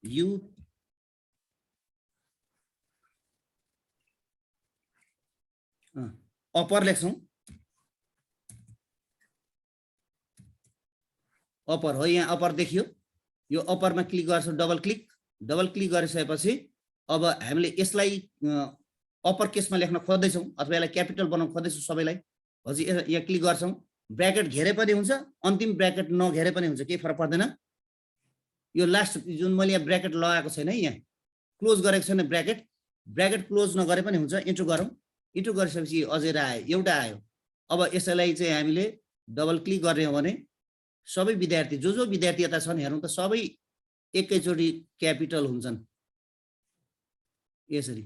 You अपर लेख्छौं अपर हो यहाँ अपर देखियो यो अपरमा क्लिक गर्छौं डबल क्लिक गरिसकेपछि अब हामीले यसलाई अपर केसमा लेख्न खोज्दैछौं अथवा यसलाई क्यापिटल बनाउन खोज्दैछौं सबैलाई हजुर यहाँ क्लिक गर्छौं ब्र्याकेट घेरे पनि हुन्छ अन्तिम ब्र्याकेट नघेरे पनि हुन्छ केही फरक पर्दैन यो लास्ट जुन मैले यहाँ ब्र्याकेट लगाएको छैन है यहाँ क्लोज गरेको छैन ब्र्याकेट क्लोज नगरे पनि हुन्छ इन्टु गरौँ इन्टु गरिसकेपछि अझै आयो एउटा आयो अब यसैलाई चाहिँ हामीले डबल क्लिक गर्ने हो भने सबै विद्यार्थी जो विद्यार्थी यता छन् हेरौँ त सबै एकैचोटी क्यापिटल हुन्छन् यसरी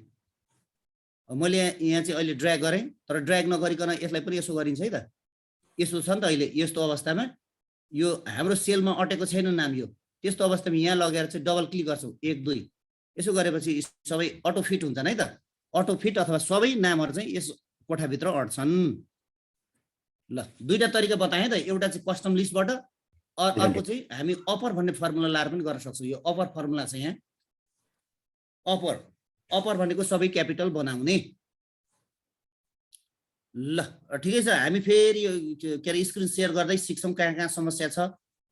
मैले यहाँ चाहिँ अहिले ड्र्याग गरेँ तर ड्र्याग नगरिकन यसलाई पनि यसो गरिन्छ है त यसो छ नि त अहिले यस्तो अवस्थामा यो हाम्रो सेलमा अटेको छैन नाम यो त्यस्तो अवस्थामा यहाँ लगेर चाहिँ डबल क्लिक गर्छौँ 1 2 यसो गरेपछि सबै अटो फिट हुन्छन् है त अटो फिट अथवा सबै नामहरु चाहिँ यस कोठाभित्र अट्छन् ल दुईटा तरिका बताएँ त एउटा चाहिँ कस्टम लिस्टबाट अर्को चाहिँ हामी अपर भन्ने फर्मुला लाएर पनि गर्न सक्छौँ यो अपर फर्मुला चाहिँ यहाँ अपर भनेको सबै क्यापिटल बनाउने ल ठिकै छ हामी फेरि यो के अरे स्क्रिन शेयर गर्दै सिक्छौँ कहाँ समस्या छ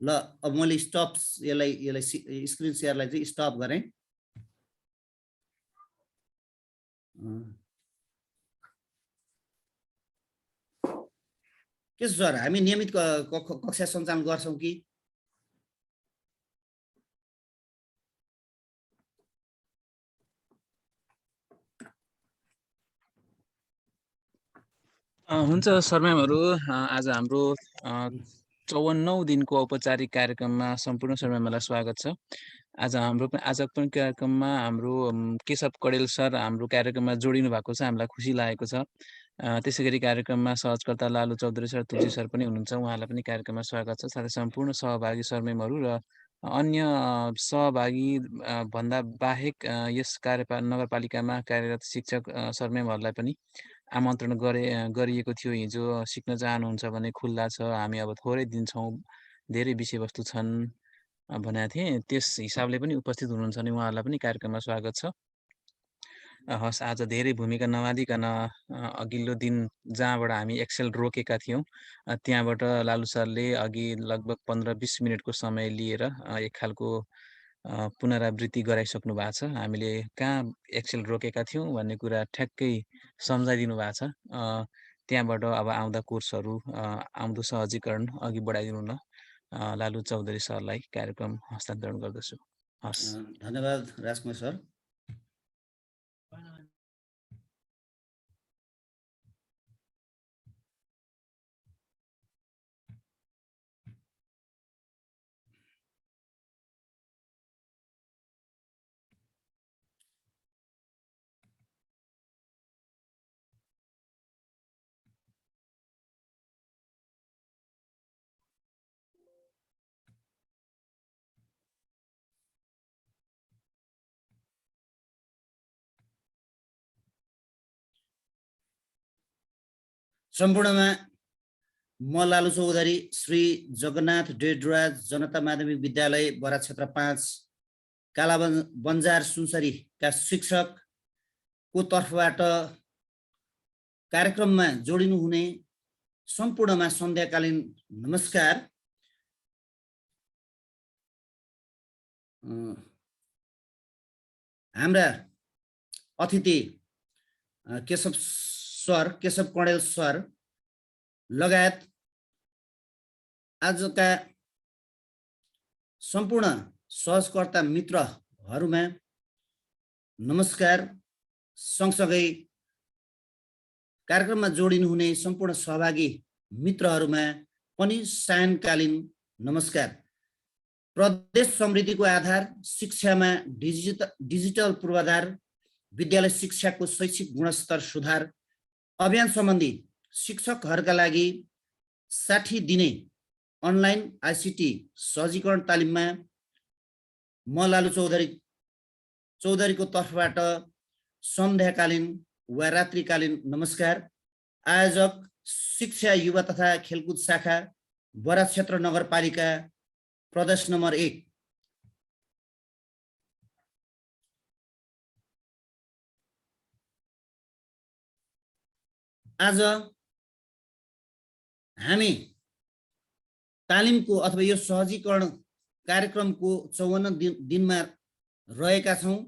ल अब मैले स्टप यसलाई स्क्रिन शेयरलाई चाहिँ स्टप गरेँ के छ सर हामी नियमित कक्षा सञ्चालन गर्छौं कि हुन्छ सर म्यामहरु आज हाम्रो 54औं दिनको औपचारिक कार्यक्रममा सम्पूर्ण सर म्यामहरुलाई स्वागत छ आजको पनि कार्यक्रममा हाम्रो केशव कडेल सर हाम्रो कार्यक्रममा जोडिनु भएको छ हामीलाई खुसी लागेको छ त्यसैगरी कार्यक्रममा सहजकर्ता लालु चौधरी सर तुलसी सर पनि हुनुहुन्छ उहाँलाई पनि कार्यक्रममा स्वागत छ साथै सम्पूर्ण सहभागी सर म्यामहरु र अन्य सहभागी भन्दा बाहेक यस नगरपालिकामा कार्यरत शिक्षक सर म्यामहरुलाई पनि आमन्त्रण गरिएको थियो हिजो सिक्न चाहनुहुन्छ भने खुल्ला छ हामी अब थोरै दिन छौं धेरै विषयवस्तु छन् भनेको थिएँ त्यस हिसाबले पनि उपस्थित हुनुहुन्छ नि उहाँहरूलाई पनि कार्यक्रममा स्वागत छ हस् आज धेरै भूमिका नवादिकन अघिल्लो दिन जहाँबाट हामी एक्सेल रोकेका थियौं त्यहाँबाट लालु सरले अघि लगभग 15-20 मिनेटको समय लिएर एक खालको पुनरावृत्ति गराइसक्नु भएको छ हामीले कहाँ एक्सेल रोकेका थियौं भन्ने कुरा ठ्याक्कै सम्झाइदिनु भएको छ त्यहाँबाट अब आउँदा कोर्सहरू आउँदो सहजीकरण अघि बढाइदिनु न लालु चौधरी सरलाई कार्यक्रम हस्तान्तरण गर्दछु हस् धन्यवाद राजकुमार सर सम्पूर्णमा म लालु चौधरी श्री जगन्नाथ डेडराज जनता माध्यमिक विद्यालय बरा क्षेत्र 5 काला बन्जार सुनसरीका शिक्षकको तर्फबाट कार्यक्रममा जोडिनु हुने सम्पूर्णमा सन्ध्याकालीन नमस्कार हाम्रा अतिथि केशव कडेल सर लगायत आजका सम्पूर्ण सहजकर्ता मित्रहरुमा नमस्कार सँगसँगै कार्यक्रममा जोडिनु हुने सम्पूर्ण सहभागी मित्रहरुमा पनि सायंकालीन नमस्कार प्रदेश समृद्धिको आधार शिक्षामा डिजिटल पूर्वाधार विद्यालय शिक्षाको शैक्षिक गुणस्तर सुधार अभियान सम्बन्धी शिक्षकहरुका लागि 60 दिने अनलाइन आईसीटी सहजीकरण तालिममा म लालु चौधरीको तर्फबाट सन्ध्याकालीन वा रात्रिकालीन नमस्कार आयोजक शिक्षा युवा तथा खेलकुद शाखा बरा क्षेत्र नगरपालिका प्रदेश नम्बर 1 आज हामी तालिमको अथवा यो सहजीकरण कार्यक्रमको 54 दिनमा रहेका छौं।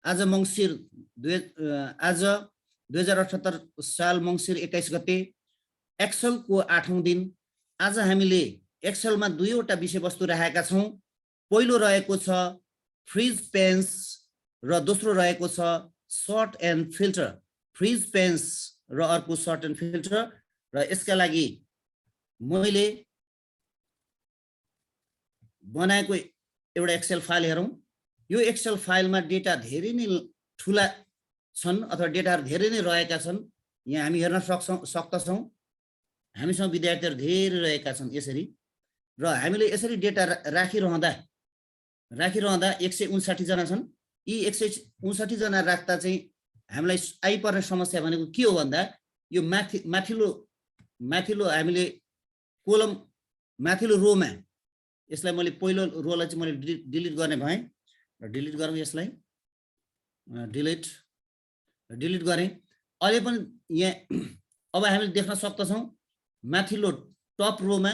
आज 2078 साल मङ्सिर 21 गते एक्सेल को 8औं दिन। आज हामीले एक्सेलमा दुईवटा विषयवस्तु राखेका छौं। पहिलो रहेको छ फ्रिज पेन्स र दोस्रो रहेको छ sort and filter. Freeze panes र अर्को सर्ट एन्ड फिल्टर। र यसका लागि मैले बनाएको एउटा एक्सेल फाइल हेरौं। यो एक्सेल फाइलमा डेटा धेरै नै ठूला छन् अथवा डेटाहरु धेरै नै रहेका छन्। यहाँ हामी हेर्न सक्छौं हामीसँग विद्यार्थीहरु धेरै रहेका छन् यसरी। र हामीले यसरी डेटा राखिरहँदा 159 जना छन्। यी 159 जना राख्दा चाहिँ हामीलाई आइपर्ने समस्या भनेको के हो भन्दा यो माथिल्लो हामीले कोलम माथिल्लो रोमा यसलाई मैले पहिलो रोलाई चाहिँ मैले डिलिट गर्ने भएँ र डिलिट गरौँ यसलाई डिलिट गरेँ। अहिले पनि यहाँ अब हामीले देख्न सक्छौं माथिल्लो टप रोमा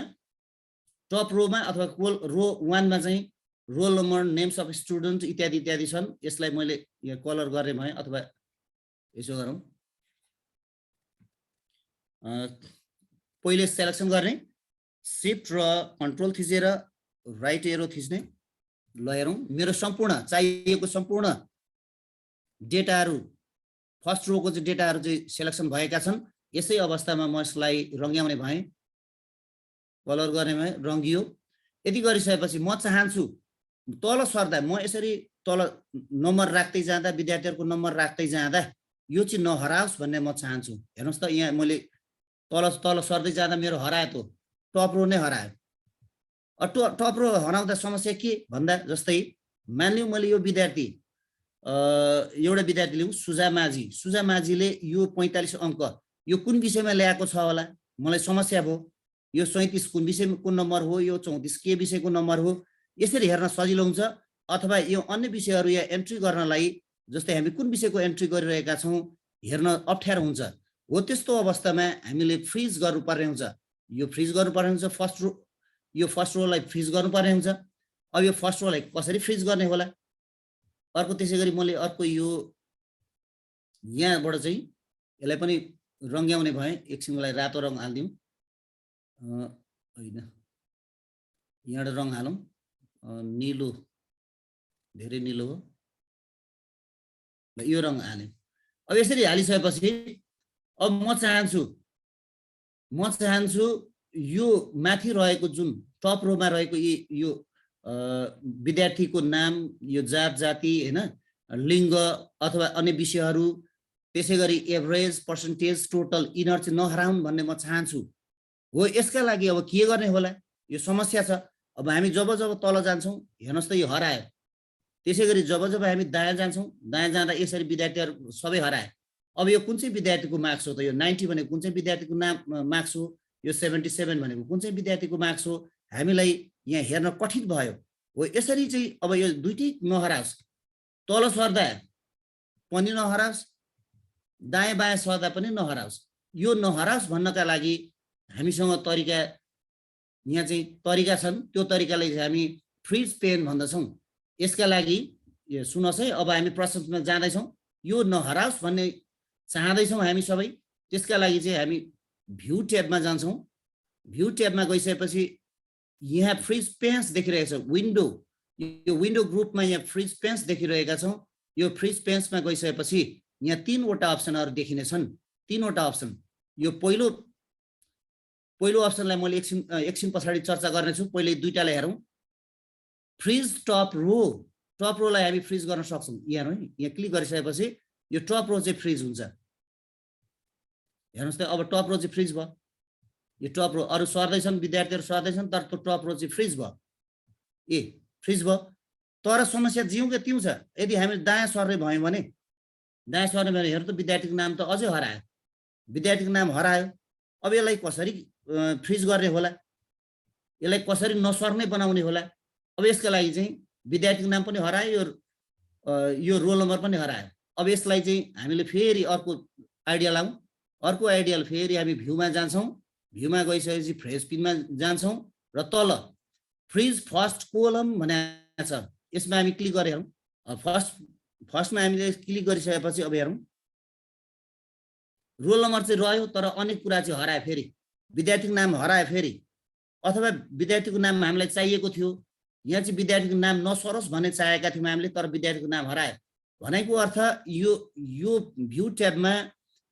अथवा रो 1 मा चाहिँ roll number names of student इत्यादि इत्यादि छन्। यसलाई मैले यहाँ कलर गर्ने भएँ अथवा यसो गरौँ पहिले सेलेक्सन गर्ने शिफ्ट र कन्ट्रोल थिचेर राइट एरो थिच्ने। ल हेरौँ मेरो सम्पूर्ण चाहिएको सम्पूर्ण डेटाहरु फर्स्ट रोको चाहिँ डेटाहरु चाहिँ सेलेक्सन भएका छन्। यसै अवस्थामा म यसलाई रङ्ग्याउने भएँ कलर गर्ने भएँ रङ्गियो। यति गरिसकेपछि म चाहन्छु तल सर्दा म यसरी तल नम्बर राख्दै जाँदा विद्यार्थीहरुको नम्बर राख्दै जाँदा यो चाहिँ नहराओस् भन्ने म चाहन्छु। हेर्नुस् त यहाँ मैले तल सर्दै जाँदा मेरो हरायो त टप रो नै हरायो। टप रो हराउँदा समस्या के भन्दा जस्तै मानिलिउँ मैले यो विद्यार्थी एउटा विद्यार्थी लिउँ सुजा माझीले यो 45 अङ्क यो कुन विषयमा ल्याएको छ होला मलाई समस्या भयो। यो 37 कुन विषयको नम्बर हो, यो 34 के विषयको नम्बर हो। यसरी हेर्न सजिलो हुन्छ। अथवा यो अन्य विषयहरु यहाँ एन्ट्री गर्नलाई जस्तै हामी कुन विषयको एन्ट्री गरिरहेका छौं हेर्न अप्ठ्यारो हुन्छ। हो त्यस्तो अवस्थामा हामीले फ्रिज गर्नुपर्ने हुन्छ। यो फ्रिज गर्नुपर्ने हुन्छ यो फर्स्ट रोलाई फ्रिज गर्नुपर्ने हुन्छ। अब यो फर्स्ट रोलाई कसरी फ्रिज गर्ने होला। अर्को त्यसैगरी मैले अर्को यो यहाँबाट चाहिँ यसलाई पनि रङ्ग्याउने भएँ। एकछिनलाई रातो रङ हाल्दिउँ हैन यहाँबाट रङ हालौं नीलो धेरै नीलो हो यो रङ हाले। अब यसरी हालिसकेपछि अब म चाहन्छु यो माथि रहेको जुन टप रोमा रहेको यो विद्यार्थीको नाम यो जात जाति हैन लिङ्ग अथवा अन्य विषयहरु त्यसैगरी एभरेज पर्सेन्टेज टोटल इनर चाहिँ नहराउन् भन्ने म चाहन्छु। हो यसका लागि अब के गर्ने होला यो समस्या छ। अब हामी जब तल जान्छौं हेर्नुस् त यो हरायो। त्यसैगरी जब हामी दायाँ जान्छौं दायाँ जाँदा यसरी विद्यार्थीहरु सबै हराए। अब यो कुन चाहिँ विद्यार्थीको मार्क्स हो त यो 90 भनेको कुन चाहिँ विद्यार्थीको मार्क्स हो, यो 77 भनेको कुन चाहिँ विद्यार्थीको मार्क्स हो हामीलाई यहाँ हेर्न कठिन भयो। हो यसरी चाहिँ अब यो दुईटै नहराओस्। तल सर्दा पनि नहराओस् दायाँ बायाँ सर्दा पनि नहराओस्। यो नहराओस् भन्नका लागि हामीसँग तरिका यहाँ चाहिँ तरिका छन्। त्यो तरिकालाई हामी फ्रिज पेन भन्दछौं। यसका लागि यो सुन्नुस् है अब हामी प्रश्नमा जाँदैछौं। यो नहराओस् भन्ने चाहदैछौं हामी सबै। त्यसका लागि चाहिँ हामी भ्यू ट्याबमा जान्छौं। भ्यू ट्याबमा गइसकेपछि यहाँ फ्रिज पेन्स देखिरहेको छ विन्डो। यो विन्डो ग्रुपमा यहाँ फ्रिज पेन्स देखिरहेका छौं। यो फ्रिज पेन्समा गइसकेपछि यहाँ तीनवटा अप्सनहरु देखिने छन्। तीनवटा अप्सन यो पहिलो अप्सनलाई मैले एकछिन पछाडी चर्चा गर्नेछु। पहिले दुईटालाई हेरौं। फ्रिज टप रोलाई हामी फ्रिज गर्न सक्छौं। यहाँ यहाँ क्लिक गरिसकेपछि यो टप रो चाहिँ फ्रिज हुन्छ। हेर्नुस् त अब टप रो चाहिँ फ्रिज भयो। यो टप रो अरु सर्दैछन् विद्यार्थीहरु सर्दैछन् तर त्यो टप रो चाहिँ फ्रिज भयो। फ्रिज भयो। तर समस्या जिउँकै तिउँ छ। यदि हामी दायाँ सर्दै भयौं भने हेर्नु त विद्यार्थीको नाम त अझै हरायो। विद्यार्थीको नाम हरायो। अब यसलाई कसरी फ्रिज गर्ने होला, यसलाई कसरी नसर्ने बनाउने होला। अब यसका लागि चाहिँ विद्यार्थीको नाम पनि हरायो यो रोल नम्बर पनि हरायो। अब यसलाई चाहिँ हामीले फेरि अर्को आइडिया लाउँ। अर्को आइडियल फेरि हामी भ्यूमा जान्छौँ, भ्यूमा गइसकेपछि फ्रेज पिनमा जान्छौँ र तल फ्रिज फर्स्ट कोलम भनेको छ, यसमा हामी क्लिक गरे हेरौँ। फर्स्टमा हामीले क्लिक गरिसकेपछि अब हेरौँ रोल नम्बर चाहिँ रह्यो तर अनेक कुरा चाहिँ हरायो, फेरि विद्यार्थीको नाम हरायो, फेरि अथवा विद्यार्थीको नाम हामीलाई चाहिएको थियो, यहाँ चाहिँ विद्यार्थीको नाम नसरोस् भन्ने चाहेका थियौँ हामीले, तर विद्यार्थीको नाम हरायो। भनेको अर्थ यो भ्यू ट्याबमा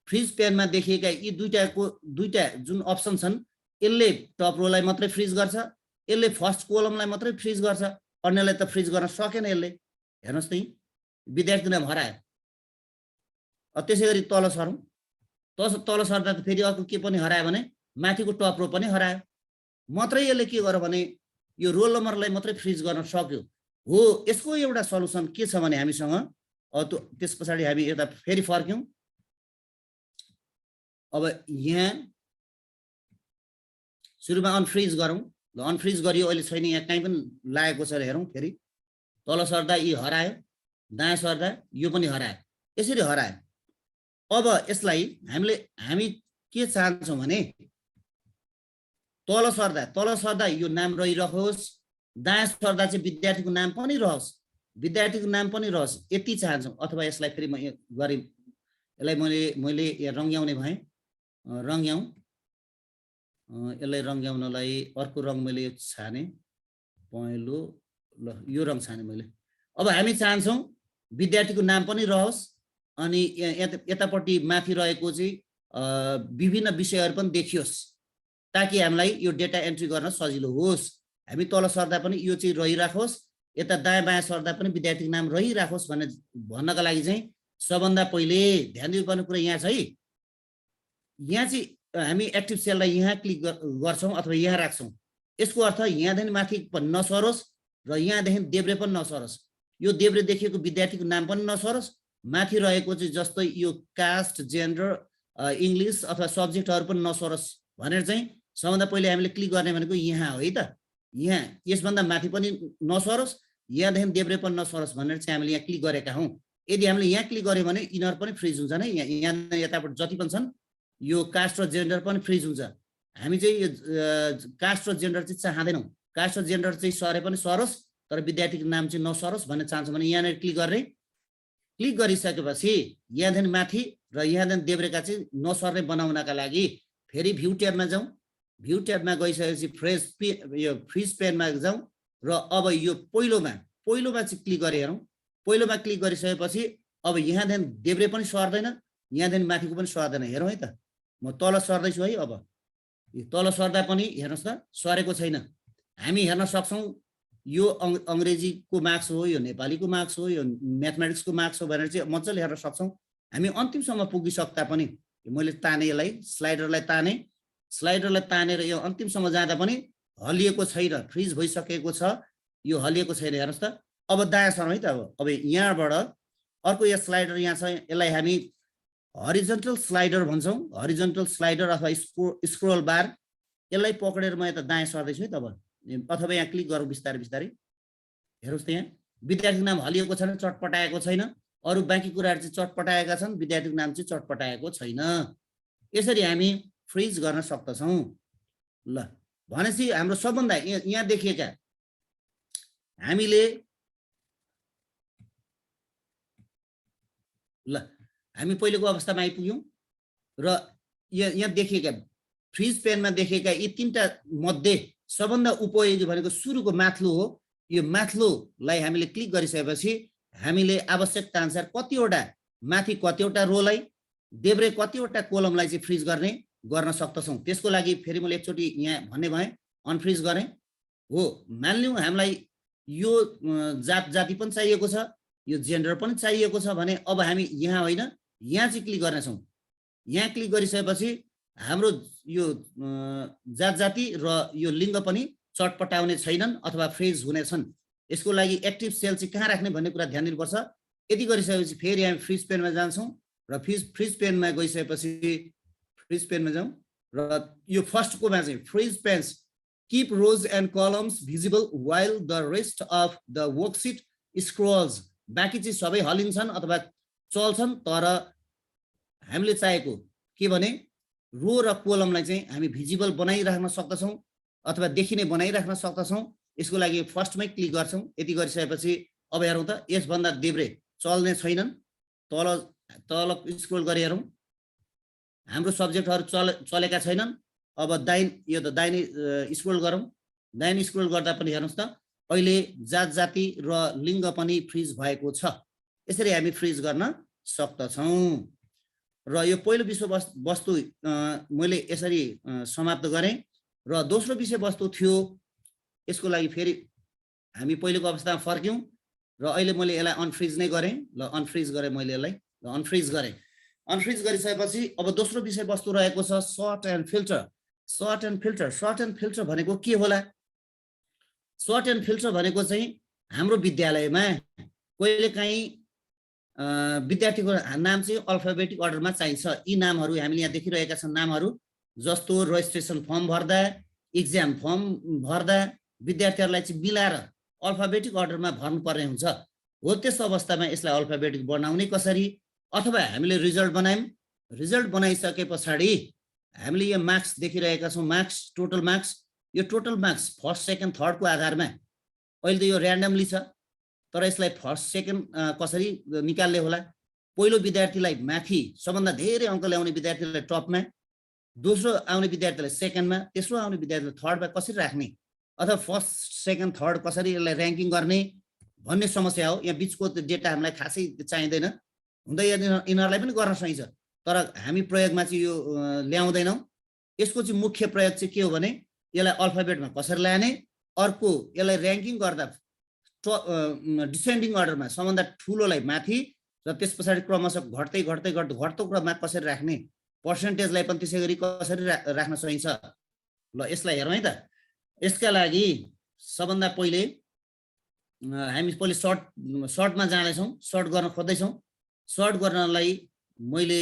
फ्रिज पेनमा देखिएका यी दुईटा जुन अप्सन छन्, यसले टप रोलाई मात्रै फ्रिज गर्छ, यसले फर्स्ट कोलमलाई मात्रै फ्रिज गर्छ, अन्यलाई त फ्रिज गर्न सकेन यसले। हेर्नुहोस् त विद्यार्थीको नाम हरायो। त्यसै गरी तल सरौँ, तल सर्दा त फेरि अर्को के पनि हरायो भने माथिको टप रो पनि हरायो। मात्रै यसले के गर्यो भने यो रोल नम्बरलाई मात्रै फ्रिज गर्न सक्यो। हो, यसको एउटा सल्युसन के छ भने हामीसँग त्यस पछाडि हामी यता फेरि फर्क्यौँ। अब यहाँ सुरुमा अनफ्रिज गरौँ, ल अनफ्रिज गरियो, अहिले छैन, यहाँ कहीँ पनि लागेको छ हेरौँ। फेरि तल सर्दा यी हरायो, दायाँ सर्दा यो पनि हरायो, यसरी हरायो। अब यसलाई हामी के चाहन्छौँ भने तल सर्दा यो नाम रहिरहोस्, दायाँ सर्दा चाहिँ विद्यार्थीको नाम पनि रहोस्, यति चाहन्छौँ। अथवा यसलाई फेरि म गरेँ, यसलाई मैले यहाँ रङ्ग्याउने भएँ, रङ्ग्याउँ, यसलाई रङ्ग्याउनलाई अर्को रङ मैले छाने, पहेँलो, ल यो रङ छाने मैले। अब हामी चाहन्छौँ विद्यार्थीको नाम पनि रहोस्, अनि यतापट्टि माथि रहेको चाहिँ विभिन्न विषयहरू पनि देखियोस्, ताकि हामीलाई यो डेटा एन्ट्री गर्न सजिलो होस्। हामी तल सर्दा पनि यो चाहिँ रहिराखोस्, यता दायाँ बायाँ सर्दा पनि विद्यार्थीको नाम रहिराखोस् भन्नका लागि चाहिँ सबभन्दा पहिले ध्यान दिनुपर्ने कुरा यहाँ छ है। यहाँ चाहिँ हामी एक्टिभ सेललाई यहाँ क्लिक गर्छौँ अथवा यहाँ राख्छौँ। यसको अर्थ यहाँदेखि माथि पनि नसरोस् र यहाँदेखि देब्रे पनि नसरोस्, यो देब्रे देखिएको विद्यार्थीको नाम पनि नसरोस्, माथि रहेको चाहिँ जस्तै यो कास्ट, जेन्डर, इङ्ग्लिस अथवा सब्जेक्टहरू पनि नसरोस् भनेर चाहिँ सबभन्दा पहिले हामीले क्लिक गर्ने भनेको यहाँ हो है त। यहाँ यसभन्दा माथि पनि नसरोस्, यहाँदेखि देब्रे पनि नसरोस् भनेर चाहिँ हामीले यहाँ क्लिक गरेका हौँ। यदि हामीले यहाँ क्लिक गऱ्यौँ भने यिनीहरू पनि फ्रिज हुन्छ नै, यहाँ यतापट्टि जति पनि छन् यो कास्ट र जेन्डर पनि फ्रिज हुन्छ। हामी चाहिँ यो कास्ट र जेन्डर चाहिँ चाहँदैनौँ, कास्ट र जेन्डर चाहिँ सरे पनि सरोस् तर विद्यार्थीको नाम चाहिँ नसरोस् भन्ने चाहन्छौँ भने यहाँनिर क्लिक गर्ने। क्लिक गरिसकेपछि यहाँदेखि माथि र यहाँदेखि देब्रेका चाहिँ नसर्ने बनाउनका लागि फेरि भ्यू ट्याबमा जाउँ, भ्यू ट्याबमा गइसकेपछि फ्रिज पेनमा जाउँ र अब यो पहिलोमा चाहिँ क्लिक गरे हेरौँ। पहिलोमा क्लिक गरिसकेपछि अब यहाँदेखि देब्रे पनि सर्दैन, यहाँदेखि माथिको पनि सर्दैन, हेरौँ है त। म तल सर्दैछु है। अब तल सर्दा पनि हेर्नुहोस् त सरेको छैन। हामी हेर्न सक्छौँ यो अङ्ग्रेजीको मार्क्स हो, यो नेपालीको मार्क्स हो, यो म्याथमेटिक्सको मार्क्स हो भनेर चाहिँ मजाले हेर्न सक्छौँ। हामी अन्तिमसम्म पुगिसक्दा पनि मैले ताने, यसलाई स्लाइडरलाई तानेर यो अन्तिमसम्म जाँदा पनि हलिएको छैन, फ्रिज भइसकेको छ, यो हलिएको छैन। हेर्नुहोस् त। अब दायाँ सरौँ है त। अब यहाँबाट अर्को यो स्लाइडर यहाँ छ, यसलाई हामी हरिजन्टल स्लाइडर भन्छौँ, हरिजन्टल स्लाइडर अथवा स्क्रोल बार। यसलाई पक्रेर म यता दायाँ सर्दैछु है त। अब अथवा यहाँ क्लिक गरौँ बिस्तारै बिस्तारै। हेर्नुहोस् त यहाँ विद्यार्थीको नाम हलिएको छैन, चटपटाएको छैन, अरू बाँकी कुराहरू चाहिँ चटपटाएका छन्, विद्यार्थीको नाम चाहिँ चटपटाएको छैन। यसरी हामी फ्रिज गर्न सक्दछौँ। ल भनेपछि हाम्रो सबभन्दा यहाँ देखिएका हामीले हामी पहिलेको अवस्थामा आइपुग्यौँ र यहाँ देखिएका फ्रिज पेनमा देखिएका यी तीनटा मध्ये सबभन्दा उपयोगी भनेको सुरुको माथ्लो हो। यो माथ्लोलाई हामीले क्लिक गरिसकेपछि हामीले आवश्यकता अनुसार कतिवटा माथि कतिवटा रोलाई, देब्रे कतिवटा कोलमलाई चाहिँ फ्रिज गर्न सक्दछौँ। त्यसको लागि फेरि मैले एकचोटि यहाँ भन्ने भएँ, अनफ्रिज गरेँ। हो, मानिलिउँ हामीलाई यो जाति पनि चाहिएको छ, यो जेन्डर पनि चाहिएको छ भने अब हामी यहाँ होइन, यहाँ चाहिँ क्लिक गर्नेछौँ। यहाँ क्लिक गरिसकेपछि हाम्रो यो जाति र यो लिङ्ग पनि चटपटाउने छैनन् अथवा फ्रिज हुनेछन्। यसको लागि एक्टिभ सेल चाहिँ कहाँ राख्ने भन्ने कुरा ध्यान दिनुपर्छ। यति गरिसकेपछि फेरि हामी फ्रिज पेनमा जान्छौँ र फ्रिज पेनमा गइसकेपछि फ्रिज पेनमा जाउँ र यो फर्स्टकोमा चाहिँ freeze panes keep rows and columns visible while the rest of the worksheet scrolls. बाँकी चाहिँ सबै हलिन्छन् अथवा चल्छन्, तर हामीले चाहेको के भने रो र कोलमलाई चाहिँ हामी भिजिबल बनाइराख्न सक्दछौँ अथवा देखिने बनाइराख्न सक्दछौँ। यसको लागि फर्स्टमै क्लिक गर्छौँ। यति गरिसकेपछि अब हेरौँ त यसभन्दा देब्रे चल्ने छैनन्। तल तल स्क्रोल गरी हेरौँ, हाम्रो सब्जेक्टहरू चलेका छैनन्। अब यो त दाहिने स्क्रोल गरौँ। दाहिने स्क्रोल गर्दा पनि हेर्नुहोस् त अहिले जात जाति र लिङ्ग पनि फ्रिज भएको छ। यसरी हामी फ्रिज गर्न सक्दछौँ। र यो पहिलो विषयवस्तु मैले यसरी समाप्त गरेँ। र दोस्रो विषयवस्तु थियो, यसको लागि फेरि हामी पहिलेको अवस्थामा फर्क्यौँ र अहिले मैले यसलाई अनफ्रिज नै गरेँ। ल अनफ्रिज गरेँ मैले यसलाई, ल अनफ्रिज गरेँ। अनफ्रिज गरिसकेपछि अब दोस्रो विषयवस्तु रहेको छ sort and filter. Sort and filter, sort and filter भनेको के होला? सर्ट एन्ड फिल्टर भनेको चाहिँ हाम्रो विद्यालयमा कहिलेकाहीँ विद्यार्थीको नाम चाहिँ अल्फाबेटिक अर्डरमा चाहिन्छ। यी नामहरू हामीले यहाँ देखिरहेका छन् नामहरू, जस्तो रजिस्ट्रेसन फर्म भर्दा, इक्जाम फर्म भर्दा विद्यार्थीहरूलाई चाहिँ मिलाएर अल्फाबेटिक अर्डरमा भर्नुपर्ने हुन्छ। हो त्यस्तो अवस्थामा यसलाई अल्फाबेटिक बनाउने कसरी? अथवा हामीले रिजल्ट बनायौँ, रिजल्ट बनाइसके पछाडि हामीले यो मार्क्स देखिरहेका छौँ, मार्क्स, टोटल मार्क्स। यो टोटल मार्क्स फर्स्ट सेकेन्ड थर्डको आधारमा अहिले त यो ऱ्यान्डमली छ, तर यसलाई फर्स्ट सेकेन्ड कसरी निकाल्ने होला? पहिलो विद्यार्थीलाई माथि सबभन्दा धेरै अङ्क ल्याउने विद्यार्थीलाई टपमा, दोस्रो आउने विद्यार्थीलाई सेकेन्डमा, तेस्रो आउने विद्यार्थीलाई थर्डमा कसरी राख्ने, अथवा फर्स्ट सेकेन्ड थर्ड कसरी यसलाई ऱ्याङ्किङ गर्ने भन्ने समस्या हो। यहाँ बिचको डेटा हामीलाई खासै चाहिँदैन, हुँदा यिनीहरूलाई पनि गर्न सकिन्छ, तर हामी प्रयोगमा चाहिँ यो ल्याउँदैनौँ। यसको चाहिँ मुख्य प्रयोग चाहिँ के हो भने यसलाई अल्फाबेटमा कसरी लाने, अर्को यसलाई ऱ्याङ्किङ गर्दा डिसेन्डिङ अर्डरमा सबभन्दा ठुलोलाई माथि र त्यस पछाडि क्रमशः घट्दै घट्दै घट्दो क्रममा कसरी राख्ने, पर्सेन्टेजलाई पनि त्यसै गरी कसरी राख्न सकिन्छ। ल यसलाई हेरौँ है त। यसका लागि सबभन्दा पहिले हामी पहिले सर्टमा जाँदैछौँ, सर्ट गर्न खोज्दैछौँ। सर्ट गर्नलाई मैले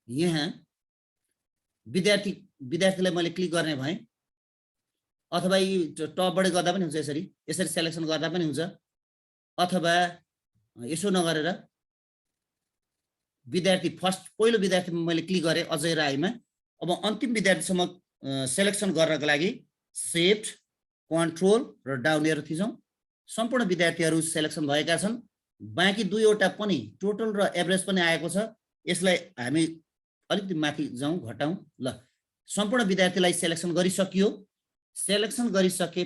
यहाँ विद्यार्थीलाई मैले क्लिक गर्ने भएँ, अथवा यी टपबाट गर्दा पनि हुन्छ, यसरी सेलेक्सन गर्दा पनि हुन्छ, अथवा यसो नगरेर विद्यार्थी पहिलो विद्यार्थीमा मैले क्लिक गरेँ अजय राईमा। अब अन्तिम विद्यार्थीसम्म सेलेक्सन गर्नको लागि शिफ्ट कन्ट्रोल र डाउन एरो थिचौँ। सम्पूर्ण विद्यार्थीहरू सेलेक्सन भएका छन्। बाँकी दुईवटा पनि टोटल र एभरेज पनि आएको छ। यसलाई हामी अलिकति माथि जाउँ, घटाउँ। ल सम्पूर्ण विद्यार्थीलाई सेलेक्सन गरिसकियो। सेलेक्सन गरिसके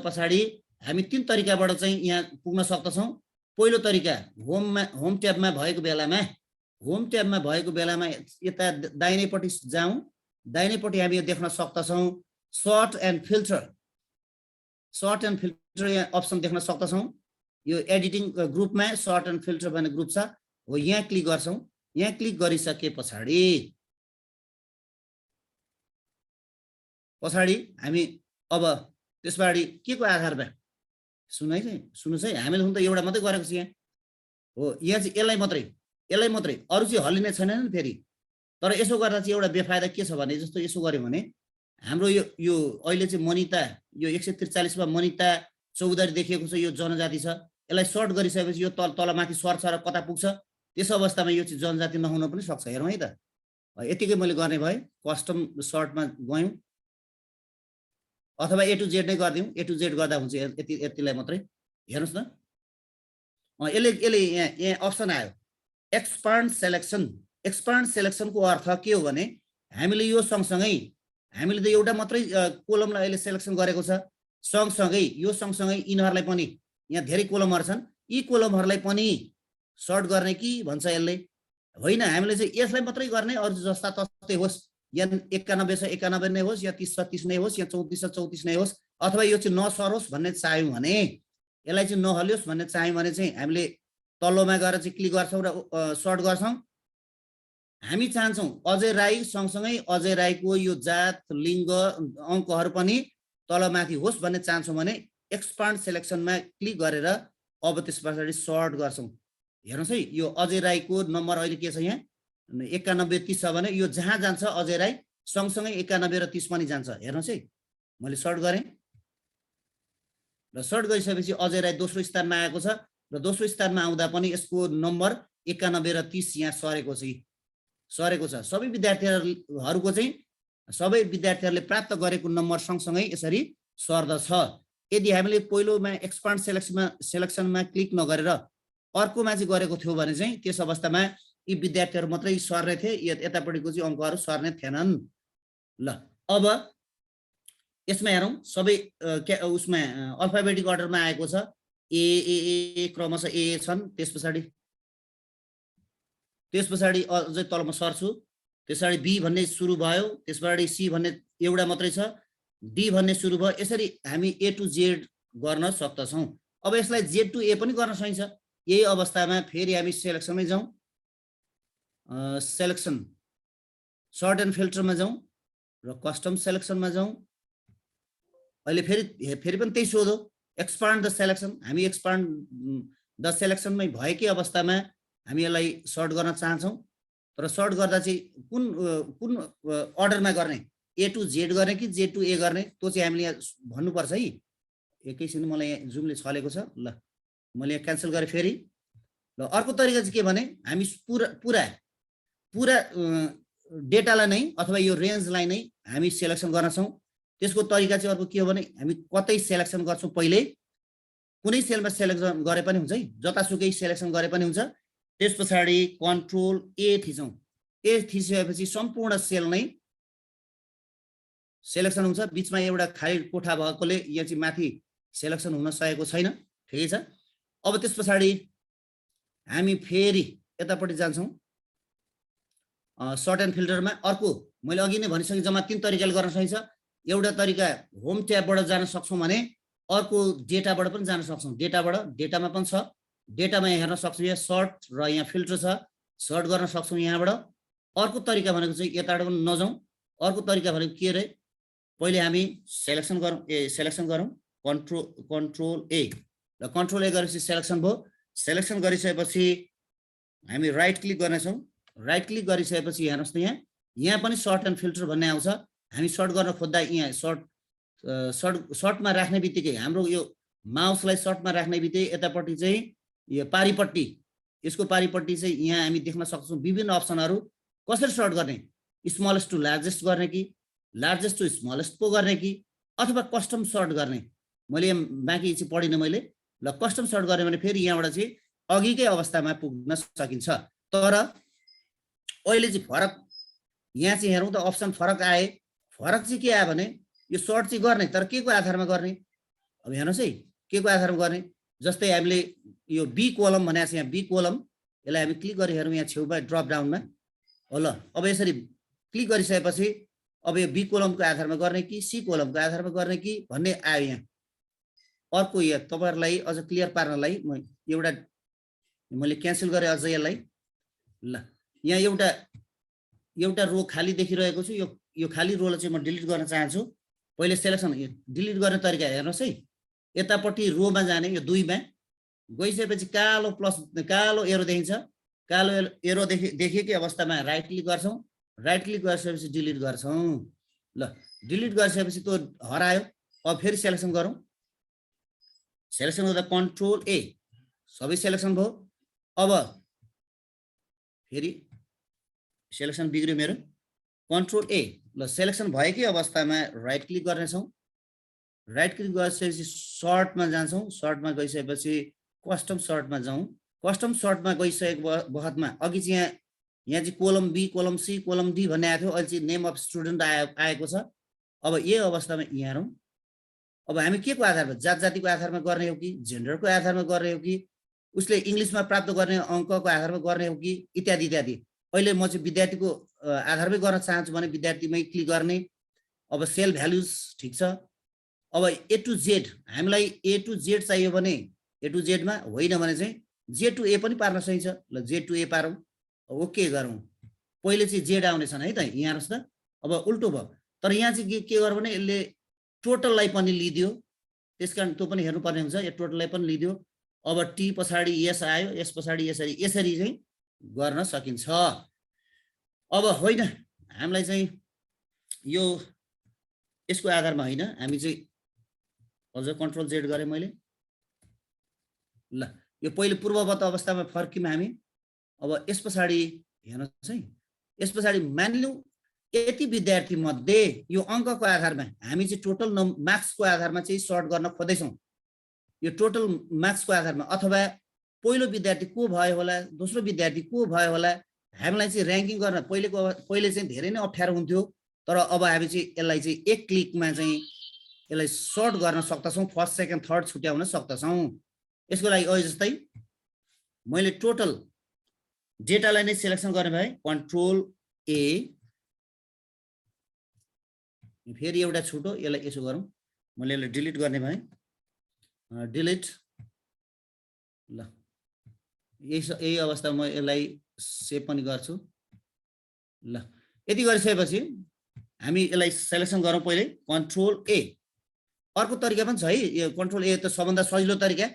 पछाडि हामी तीन तरिकाबाट चाहिँ यहाँ पुग्न सक्दछौँ। पहिलो तरिका होम ट्याबमा भएको बेलामा यता दाहिनेपट्टि जाउँ। दाहिनेपट्टि हामी यो देख्न सक्दछौँ सर्ट एन्ड फिल्टर यहाँ अप्सन देख्न सक्दछौँ। यो एडिटिङ ग्रुपमा सर्ट एन्ड फिल्टर भन्ने ग्रुप छ, हो यहाँ क्लिक गर्छौँ। यहाँ क्लिक गरिसके पछाडि हामी अब त्यसबाट के को आधारमा सुन्नुहोस् है, हामीले हुन त एउटा मात्रै गरेको छ यहाँ हो। यहाँ चाहिँ यसलाई मात्रै अरू चाहिँ हल्लिने छैन नि फेरि। तर यसो गर्दा चाहिँ एउटा बेफाइदा के छ भने, जस्तो यसो गर्यो भने हाम्रो यो अहिले चाहिँ मनिता, यो 143 मा मनिता चौधरी देखिएको छ, यो जनजाति छ। यसलाई सर्ट गरिसकेपछि यो तलमाथि सर्छ र कता पुग्छ, त्यस अवस्थामा यो चाहिँ जनजाति नहुन पनि सक्छ। हेरौँ है त। यतिकै मैले गर्ने भए कस्टम सर्टमा गयौँ, अथवा ए टु जेड नै गरिदिउँ। ए टु जेड गर्दा हुन्छ, यतिलाई मात्रै हेर्नुहोस् न। यसले यहाँ अप्सन आयो एक्सपान्ड सेलेक्सनको अर्थ के हो भने हामीले यो सँगसँगै हामीले त एउटा मात्रै कोलमलाई अहिले सेलेक्सन गरेको छ, सँगसँगै यिनीहरूलाई पनि यहाँ धेरै कोलमहरू छन्, यी कोलमहरूलाई पनि सर्ट गर्ने कि भन्छ यसले। होइन, हामीले चाहिँ यसलाई मात्रै गर्ने, अरू जस्ता तस्तै होस्, या 91 छ 91 नै होस्, या 30 छ 30 नै होस्, या 34 छ 34 नै होस्, अथवा यो चाहिँ नसरोस् भन्ने चाह्यौँ भने, यसलाई चाहिँ नहलियोस् भन्ने चाह्यौँ भने चाहिँ हामीले तल्लोमा गएर चाहिँ क्लिक गर्छौँ र सर्ट गर्छौँ। हामी चाहन्छौँ अजय राई सँगसँगै अजय राईको यो जात लिङ्ग अङ्कहरू पनि तलमाथि होस् भन्ने चाहन्छौँ भने एक्सपान्ड सेलेक्सनमा क्लिक गरेर अब त्यस पछाडि सर्ट गर्छौँ। हेर्नुहोस् है, यो अजय राईको नम्बर अहिले के छ यहाँ 91 30 छ भने यो जहाँ जान्छ अजय राई सँगसँगै 91 र 30 पनि जान्छ। हेर्नुहोस् है, मैले सर्ट गरेँ र सर्ट गरिसकेपछि अजय राई दोस्रो स्थानमा आएको छ, र दोस्रो स्थानमा आउँदा पनि यसको नम्बर 91 र 30 यहाँ सरेको छ। सबै विद्यार्थीहरूको चाहिँ सबै विद्यार्थीहरूले प्राप्त गरेको नम्बर सँगसँगै यसरी सर्दछ। यदि हामीले पहिलोमा एक्सपान्ड सेलेक्सनमा क्लिक नगरेर अर्कोमा चाहिँ गरेको थियो भने चाहिँ त्यस अवस्थामा यी विद्यार्थीहरू मात्रै सर्ने थिए, यतापट्टिको चाहिँ अङ्कहरू सर्ने थिएनन्। ल अब यसमा हेरौँ, सबै उसमा अल्फाबेटिक अर्डरमा आएको छ। ए क्रमशः ए छन्, त्यस पछाडि अझै तल म सर्छु, त्यस पछाडि बी भन्ने सुरु भयो, त्यस पछाडि सी भन्ने एउटा मात्रै छ, डी भन्ने सुरु भयो। यसरी हामी ए टु जेड गर्न सक्दछौँ। अब यसलाई जेड टु ए पनि गर्न सकिन्छ। यही अवस्थामा फेरि हामी सेलेक्सनमै जाउँ, सेलेक्सन सर्ट एन्ड फिल्टरमा जाउँ र कस्टम सेलेक्सनमा जाउँ। अहिले फेरि पनि त्यही सोधो, एक्सपान्ड द सेलेक्सन। हामी एक्सपान्ड द सेलेक्सनमै भएकै अवस्थामा हामी यसलाई सर्ट गर्न चाहन्छौँ। तर सर्ट गर्दा चाहिँ कुन अर्डरमा गर्ने, ए टु जेड गर्ने कि जेड टु ए गर्ने, त्यो चाहिँ हामीले यहाँ भन्नुपर्छ है। एकैछिन मलाई यहाँ जुमले छलेको छ। ल मैले यहाँ क्यान्सल गरेँ फेरि। ल अर्को तरिका चाहिँ के भने हामी पुरा डेटालाई नै अथवा यो रेन्जलाई नै हामी सेलेक्सन गर्न छौँ। त्यसको तरिका चाहिँ अर्को के हो भने हामी कतै सेलेक्सन गर्छौँ, पहिले कुनै सेलमा सेलेक्सन गरे पनि हुन्छ है, जतासुकै सेलेक्सन गरे पनि हुन्छ। त्यस पछाडि कन्ट्रोल ए थिचौँ। ए थिचेपछि सम्पूर्ण सेल नै सेलेक्सन हुन्छ। बिचमा एउटा खाली कोठा भएकोले यहाँ चाहिँ माथि सेलेक्सन हुन सकेको छैन। ठिकै छ। अब त्यस पछाडि हामी फेरि यतापट्टि जान्छौँ सर्ट एन्ड फिल्टरमा। अर्को मैले अघि नै भनिसकेँ, जम्मा 3 तरिकाले गर्न सकिन्छ। एउटा तरिका होम ट्याबबाट जान सक्छौँ भने अर्को डेटाबाट पनि जान सक्छौँ। डेटामा पनि छ, डेटामा यहाँ हेर्न सक्छौँ। यहाँ सर्ट र यहाँ फिल्टर छ, सर्ट गर्न सक्छौँ यहाँबाट। अर्को तरिका भनेको चाहिँ यताबाट पनि नजाउँ। अर्को तरिका भनेको के अरे, पहिले हामी सेलेक्सन गरौँ कन्ट्रोल ए। र कन्ट्रोल ए गरेपछि सेलेक्सन भयो। सेलेक्सन गरिसकेपछि हामी राइट क्लिक गर्नेछौँ। राइट क्लिक गरिसकेपछि हेर्नुहोस् न, यहाँ पनि सर्ट एन्ड फिल्टर भन्ने आउँछ। हामी सर्ट गर्न खोज्दा यहाँ सर्टमा राख्ने बित्तिकै हाम्रो यो माउसलाई सर्टमा राख्ने बित्तिकै यतापट्टि चाहिँ यो पारिपट्टि, यसको पारिपट्टि चाहिँ यहाँ हामी देख्न सक्छौँ विभिन्न अप्सनहरू। कसरी सर्ट गर्ने, स्मलेस्ट टु लार्जेस्ट गर्ने कि लार्जेस्ट टु स्मलेस्ट पो गर्ने कि अथवा कस्टम सर्ट गर्ने। मैले बाँकी चाहिँ पढिनँ मैले। ल कस्टम सर्ट गरेँ भने फेरि यहाँबाट चाहिँ अघिकै अवस्थामा पुग्न सकिन्छ। तर अहिले चाहिँ फरक यहाँ चाहिँ हेरौँ त अप्सन फरक आए। फरक चाहिँ के आयो भने यो सर्ट चाहिँ गर्ने, तर के को आधारमा गर्ने। अब हेर्नुहोस् है, के को आधारमा गर्ने। जस्तै हामीले यो बी कोलम भनेको छ, यहाँ बी कोलम, यसलाई हामी क्लिक गरी हेरौँ यहाँ छेउमा ड्रप डाउनमा। ल अब यसरी क्लिक गरिसकेपछि अब यो बी कोलमको आधारमा गर्ने कि सी कोलमको आधारमा गर्ने कि भन्ने आयो। यहाँ अर्को यहाँ तपाईँहरूलाई अझ क्लियर पार्नलाई मैले क्यान्सल गरेँ अझ यसलाई। ल यहाँ एउटा रो खाली देखिरहेको छु। यो खाली रोलाई चाहिँ म डिलिट गर्न चाहन्छु। पहिले सेलेक्सन डिलिट गर्ने तरिका हेर्नुहोस् है। यतापट्टि रोमा जाने, यो 2मा गइसकेपछि कालो एरो देखिन्छ। कालो एरो देखिएकै अवस्थामा राइट क्लिक गर्छौँ। राइट क्लिक गरिसकेपछि डिलिट गर्छौँ। ल डिलिट गरिसकेपछि त्यो हरायो। अब फेरि सेलेक्सन गरौँ। सेलेक्सन गर्दा कन्ट्रोल ए, सबै सेलेक्सन भयो। अब फेरि सेलेक्सन बिग्रियो मेरो, कन्ट्रोल ए। ल सेलेक्सन भएकै अवस्थामा राइट क्लिक गर्नेछौँ। राइट क्लिक गरिसकेपछि सर्टमा जान्छौँ। सर्टमा गइसकेपछि कस्टम सर्टमा जाउँ। कस्टम सर्टमा गइसकेको बखतमा अघि चाहिँ यहाँ चाहिँ column B, column C, column D भन्ने आएको थियो। अहिले चाहिँ नेम अफ स्टुडेन्ट आएको छ। अब यही अवस्थामा यहाँ हेरौँ। अब हामी के को आधारमा, जातिको आधारमा गर्ने हो कि जेन्डरको आधारमा गर्ने हो कि उसले इङ्ग्लिसमा प्राप्त गर्ने अङ्कको आधारमा गर्ने हो कि इत्यादि इत्यादि। अहिले म चाहिँ विद्यार्थीको आधारमै गर्न चाहन्छु भने विद्यार्थीमै क्लिक गर्ने। अब सेल भ्यालुज ठिक छ। अब ए टु जेड, हामीलाई ए टु जेड चाहियो भने ए टु जेडमा, होइन भने चाहिँ जेड टु ए पनि पार्न सकिन्छ। ल जेड टु ए पारौँ, ओके गरौँ। पहिले चाहिँ जेड आउनेछन् है त, यहाँ हेर्नुहोस् त। अब उल्टो भयो। तर यहाँ चाहिँ के गर्यो भने यसले टोटललाई पनि लिदियो, त्यस कारण त्यो पनि हेर्नुपर्ने हुन्छ। यो टोटललाई पनि लिदियो। अब टी पछाडि यस आयो, यस पछाडि यसरी चाहिँ गर्न सकिन्छ। अब होइन, हामीलाई चाहिँ यो यसको आधारमा होइन, हामी चाहिँ अझ कन्ट्रोल जेड गरेँ मैले। ल यो पहिले पूर्ववत अवस्थामा फर्क्यौँ हामी। अब यस पछाडि हेर्नुहोस् है, यस पछाडि मानिलिउँ यति विद्यार्थी मध्ये यो अङ्कको आधारमा हामी चाहिँ टोटल मार्क्सको आधारमा चाहिँ सर्ट गर्न खोज्दैछौँ। यो टोटल मार्क्सको आधारमा अथवा पहिलो विद्यार्थी को भयो होला, दोस्रो विद्यार्थी को भयो होला, हामीलाई चाहिँ र्याङ्किङ गर्न पहिले चाहिँ धेरै नै अप्ठ्यारो हुन्थ्यो। तर अब हामी चाहिँ यसलाई चाहिँ एक क्लिकमा चाहिँ यसलाई सर्ट गर्न सक्दछौँ, फर्स्ट सेकेन्ड थर्ड छुट्याउन सक्दछौँ। यसको लागि अहिले जस्तै मैले टोटल डेटालाई नै सिलेक्सन गर्ने भए कन्ट्रोल ए, फेरि एउटा छुटो यसलाई यसो गरौँ, मैले यसलाई डिलिट गर्ने भए डिलिट, ल यही अवस्थामा म यसलाई सेभ पनि गर्छु। ल यति गरिसकेपछि हामी यसलाई सिलेक्सन गरौँ पहिले कन्ट्रोल ए। अर्को तरिका पनि छ है, यो कन्ट्रोल ए त सबभन्दा सजिलो तरिका।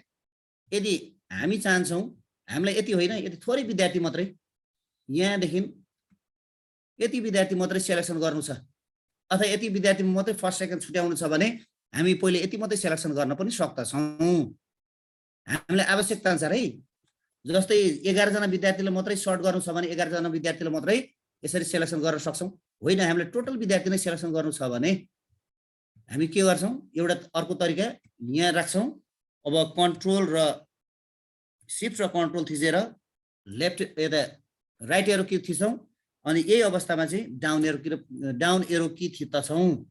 यदि हामी चाहन्छौँ हामीलाई यति होइन, यति थोरै विद्यार्थी मात्रै, यहाँदेखि यति विद्यार्थी मात्रै सिलेक्सन गर्नु छ अथवा यति विद्यार्थी मात्रै फर्स्ट सेकेन्ड छुट्याउनु छ भने हामी पहिले यति मात्रै सिलेक्सन गर्न पनि सक्दछौँ। हामीलाई आवश्यकता अनुसार है, जस्तै 11 जना विद्यार्थीले मात्रै सर्ट गर्नु छ भने 11 जना विद्यार्थीले मात्रै यसरी सिलेक्सन गर्न सक्छौँ। होइन हामीले टोटल विद्यार्थी नै सिलेक्सन गर्नु छ भने हामी के गर्छौँ, एउटा अर्को तरिका यहाँ राख्छौँ। अब कन्ट्रोल र शिफ्ट र कन्ट्रोल थिचेर लेफ्ट यता राइट एरो की थिच्छौँ अनि यही अवस्थामा चाहिँ डाउन एरो की थिच्छौँ।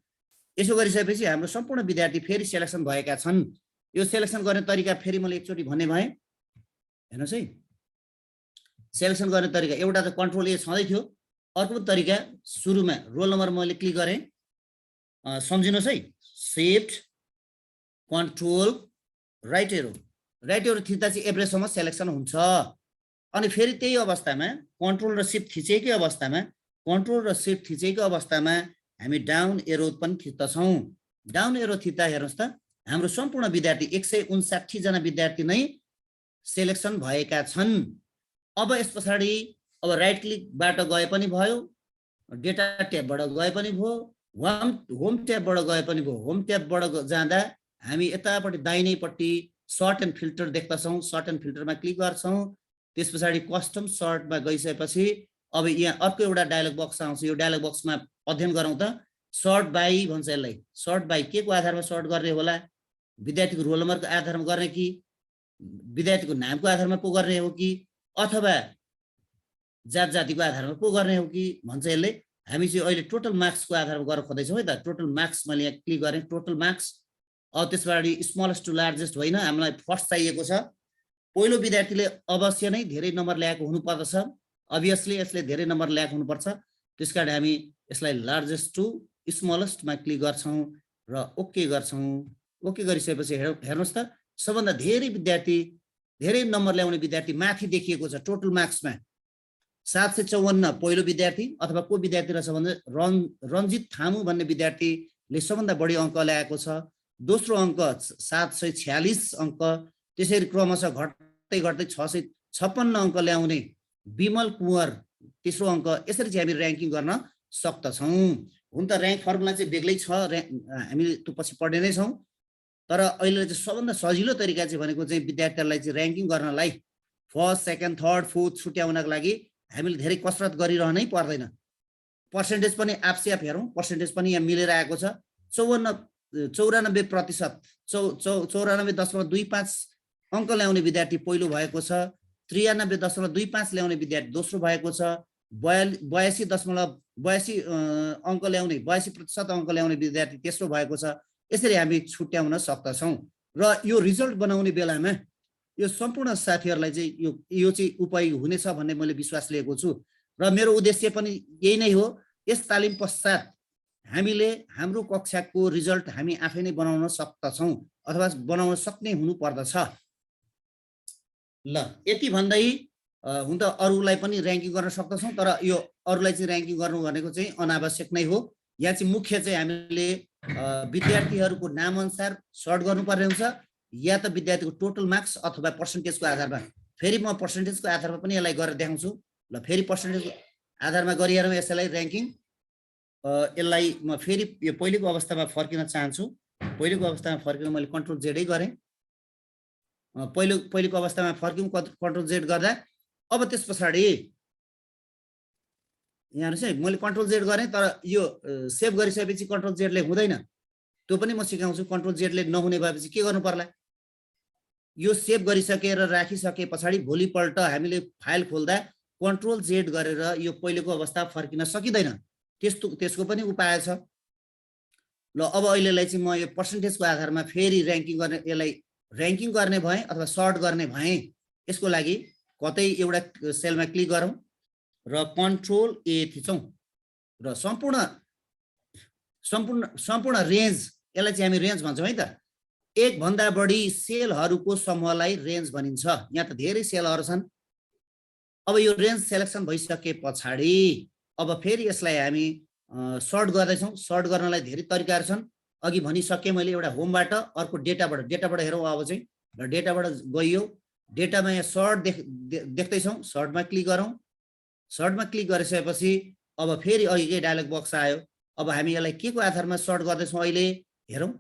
यसो गरिसकेपछि हाम्रो सम्पूर्ण विद्यार्थी फेरि सिलेक्सन भएका छन्। यो सिलेक्सन गर्ने तरिका फेरि मैले एकचोटि भन्ने भएँ, हेर्नुहोस् है। सिलेक्सन गर्ने तरिका एउटा त कन्ट्रोल ए छँदै थियो, अर्को तरिका सुरुमा रोल नम्बर मैले क्लिक गरेँ, सम्झिनुहोस् है, शिफ्ट कन्ट्रोल राइट एरो थिच्दा चाहिँ एभरेजसम्म सिलेक्सन हुन्छ। अनि फेरि त्यही अवस्थामा कन्ट्रोल र शिफ्ट थिचेकै अवस्थामा हामी डाउन एरो पनि थिच्दछौँ। डाउन एरो थिच्दा हेर्नुहोस् त हाम्रो सम्पूर्ण विद्यार्थी 159 जना विद्यार्थी नै सिलेक्सन भएका छन्। अब यस पछाडि अब राइट क्लिकबाट गए पनि भयो, डेटा ट्याबबाट गए पनि भयो, होम ट्याबबाट गए पनि भयो। होम ट्याबबाट जाँदा हामी यतापट्टि दाहिनैपट्टि सर्ट एन्ड फिल्टर देख्दछौँ। सर्ट एन्ड फिल्टरमा क्लिक गर्छौँ। त्यस पछाडि कस्टम सर्टमा गइसकेपछि अब यहाँ अर्को एउटा डायलग बक्स आउँछ। यो डायलग बक्समा अध्ययन गरौँ त, सर्ट बाई भन्छ यसलाई। सर्ट बाई के को आधारमा सर्ट गर्ने होला, विद्यार्थीको रोल नम्बरको आधारमा गर्ने कि विद्यार्थीको नामको आधारमा पो गर्ने हो कि अथवा जातिको आधारमा पो गर्ने हो कि भन्छ यसले। हामी चाहिँ अहिले टोटल मार्क्सको आधारमा गरेर खोज्दैछौँ है त। टोटल मार्क्स मैले यहाँ क्लिक गरेँ, टोटल मार्क्स। अब त्यसबाट स्मलेस्ट टु लार्जेस्ट होइन, हामीलाई फर्स्ट चाहिएको छ। पहिलो विद्यार्थीले अवश्य नै धेरै नम्बर ल्याएको हुनुपर्दछ, अभियसली यसले धेरै नम्बर ल्याएको हुनुपर्छ। त्यसकारण हामी यसलाई लार्जेस्ट टु स्मलेस्टमा क्लिक गर्छौँ र ओके गर्छौँ। ओके गरिसकेपछि हेर्नुहोस् त सबभन्दा धेरै विद्यार्थी, धेरै नम्बर ल्याउने विद्यार्थी माथि देखिएको छ टोटल मार्क्समा 754 पहिलो विद्यार्थी अथवा को विद्यार्थी रहेछ भने रञ्जित थामु भन्ने विद्यार्थीले सबभन्दा बढी अङ्क ल्याएको छ। दोस्रो अङ्क 746 अङ्क, त्यसरी क्रमशः घट्दै घट्दै 656 अङ्क ल्याउने विमल कुँवर तेस्रो अङ्क। यसरी चाहिँ हामी र्याङ्किङ गर्न सक्दछौँ। हुन त र्याङ्क फर्मुला चाहिँ बेग्लै छ, हामीले त्यो पछि पढ्ने नै छौँ। तर अहिले चाहिँ सबभन्दा सजिलो तरिका चाहिँ भनेको चाहिँ विद्यार्थीहरूलाई चाहिँ र्याङ्किङ गर्नलाई फर्स्ट सेकेन्ड थर्ड फोर्थ छुट्याउनको लागि हामीले धेरै कसरत गरिरहनै पर्दैन। पर्सेन्टेज पनि आफसे आफ हेरौँ, पर्सेन्टेज पनि यहाँ मिलेर आएको छ। 94% 94.25 अङ्क ल्याउने विद्यार्थी पहिलो भएको छ। 93.25 ल्याउने विद्यार्थी दोस्रो भएको छ। 82.82 अङ्क ल्याउने 82% अङ्क ल्याउने विद्यार्थी तेस्रो भएको छ। यसरी हामी छुट्याउन सक्दछौँ। र यो रिजल्ट बनाउने बेलामा यो सम्पूर्ण साथीहरूलाई चाहिँ यो चाहिँ उपयोगी हुनेछ भन्ने मैले विश्वास लिएको छु र मेरो उद्देश्य पनि यही नै हो। यस तालिम पश्चात हामीले हाम्रो कक्षाको रिजल्ट हामी आफै नै बनाउन सक्दछौँ अथवा बनाउन सक्ने हुनुपर्दछ। ल यति भन्दै हुन त अरूलाई पनि र्याङ्किङ गर्न सक्दछौँ, तर यो अरूलाई चाहिँ र्याङ्किङ गर्नु भनेको चाहिँ अनावश्यक नै हो। यहाँ चाहिँ मुख्य चाहिँ हामीले विद्यार्थीहरूको नामअनुसार सर्ट गर्नुपर्ने हुन्छ या त विद्यार्थीको टोटल मार्क्स अथवा पर्सेन्टेजको आधारमा। फेरि म पर्सेन्टेजको आधारमा पनि यसलाई गरेर देखाउँछु। ल फेरि पर्सेन्टेजको आधारमा गरिहेरौँ यसलाई र्याङ्किङ। यसलाई म फेरि यो पहिलेको अवस्थामा फर्किन चाहन्छु। पहिलेको अवस्थामा फर्किन मैले कन्ट्रोल जेडै गरेँ। पहिलेको अवस्थामा फर्क्यौँ, कन्ट्रोल जेड गर्दा अब त्यस पछाडि यहाँ हेर्नुहोस् है, मैले कन्ट्रोल जेड गरेँ, तर यो सेभ गरिसकेपछि कन्ट्रोल जेडले हुँदैन। त्यो पनि म सिकाउँछु। कन्ट्रोल जेडले नहुने भएपछि के गर्नु पर्ला, यो सेभ गरिसकेर राखिसके पछाडि भोलिपल्ट हामीले फाइल खोल्दा कन्ट्रोल जेड गरेर यो पहिलेको अवस्था फर्किन सकिँदैन। त्यसको पनि उपाय छ। ल अब अहिलेलाई चाहिँ म यो पर्सेन्टेजको आधारमा फेरि र्याङ्किङ गर्ने भएँ अथवा सर्ट गर्ने भएँ। यसको लागि कतै एउटा सेलमा क्लिक गरौँ र कन्ट्रोल ए थिचौँ र सम्पूर्ण रेन्ज, यसलाई चाहिँ हामी रेन्ज भन्छौँ है त। एक भन्दा बढी सेलहरूको समूहलाई रेन्ज भनिन्छ। यहाँ त धेरै सेलहरू छन्। अब यो रेन्ज सेलेक्सन भइसके पछाडि अब फेरि यसलाई हामी सर्ट गर्दैछौँ। सर्ट गर्नलाई धेरै तरिकाहरू छन्। अघि भनिसकेँ मैले, एउटा होमबाट, अर्को डेटाबाट हेरौँ। अब चाहिँ र डेटाबाट गइयो, डेटामा यहाँ सर्ट देख्दैछौँ। सर्टमा क्लिक गरौँ। सर्टमा क्लिक गरिसकेपछि अब फेरि अघिकै डायलग बक्स आयो। अब हामी यसलाई के को आधारमा सर्ट गर्दैछौँ अहिले हेरौँ।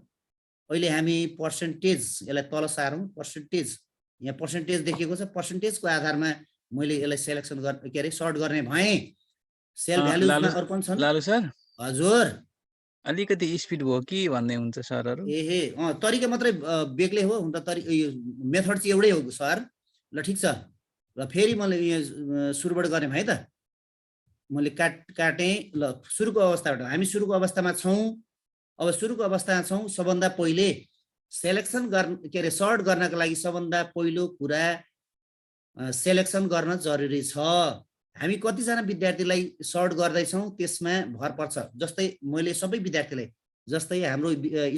अहिले हामी पर्सेन्टेज, यसलाई तल सारौँ। पर्सेन्टेज, यहाँ पर्सेन्टेज देखिएको छ। पर्सेन्टेजको आधारमा मैले यसलाई सेलेक्सन के अरे सर्ट गर्ने भएँ। सेल भ्यालुजमा अरु कुन छन्? लालु सर, हजुर, अलिकति स्पिड भयो कि भन्ने हुन्छ सरहरू। एहे तरिका मात्रै बेग्लै हो, हुन त मेथड चाहिँ एउटै हो सर। ल ठिक छ। ल फेरि मैले यो सुरुबाट गर्ने भएँ त। मैले काटेँ। ल सुरुको अवस्थाबाट हामी सुरुको अवस्थामा छौँ। अब सुरुको अवस्थामा छौँ। सबभन्दा पहिले सेलेक्सन गर्न के अरे सर्ट गर्नको लागि सबभन्दा पहिलो कुरा सेलेक्सन गर्न जरुरी छ। हामी कतिजना विद्यार्थीलाई सर्ट गर्दैछौँ त्यसमा भर पर्छ। जस्तै मैले सबै विद्यार्थीलाई, जस्तै हाम्रो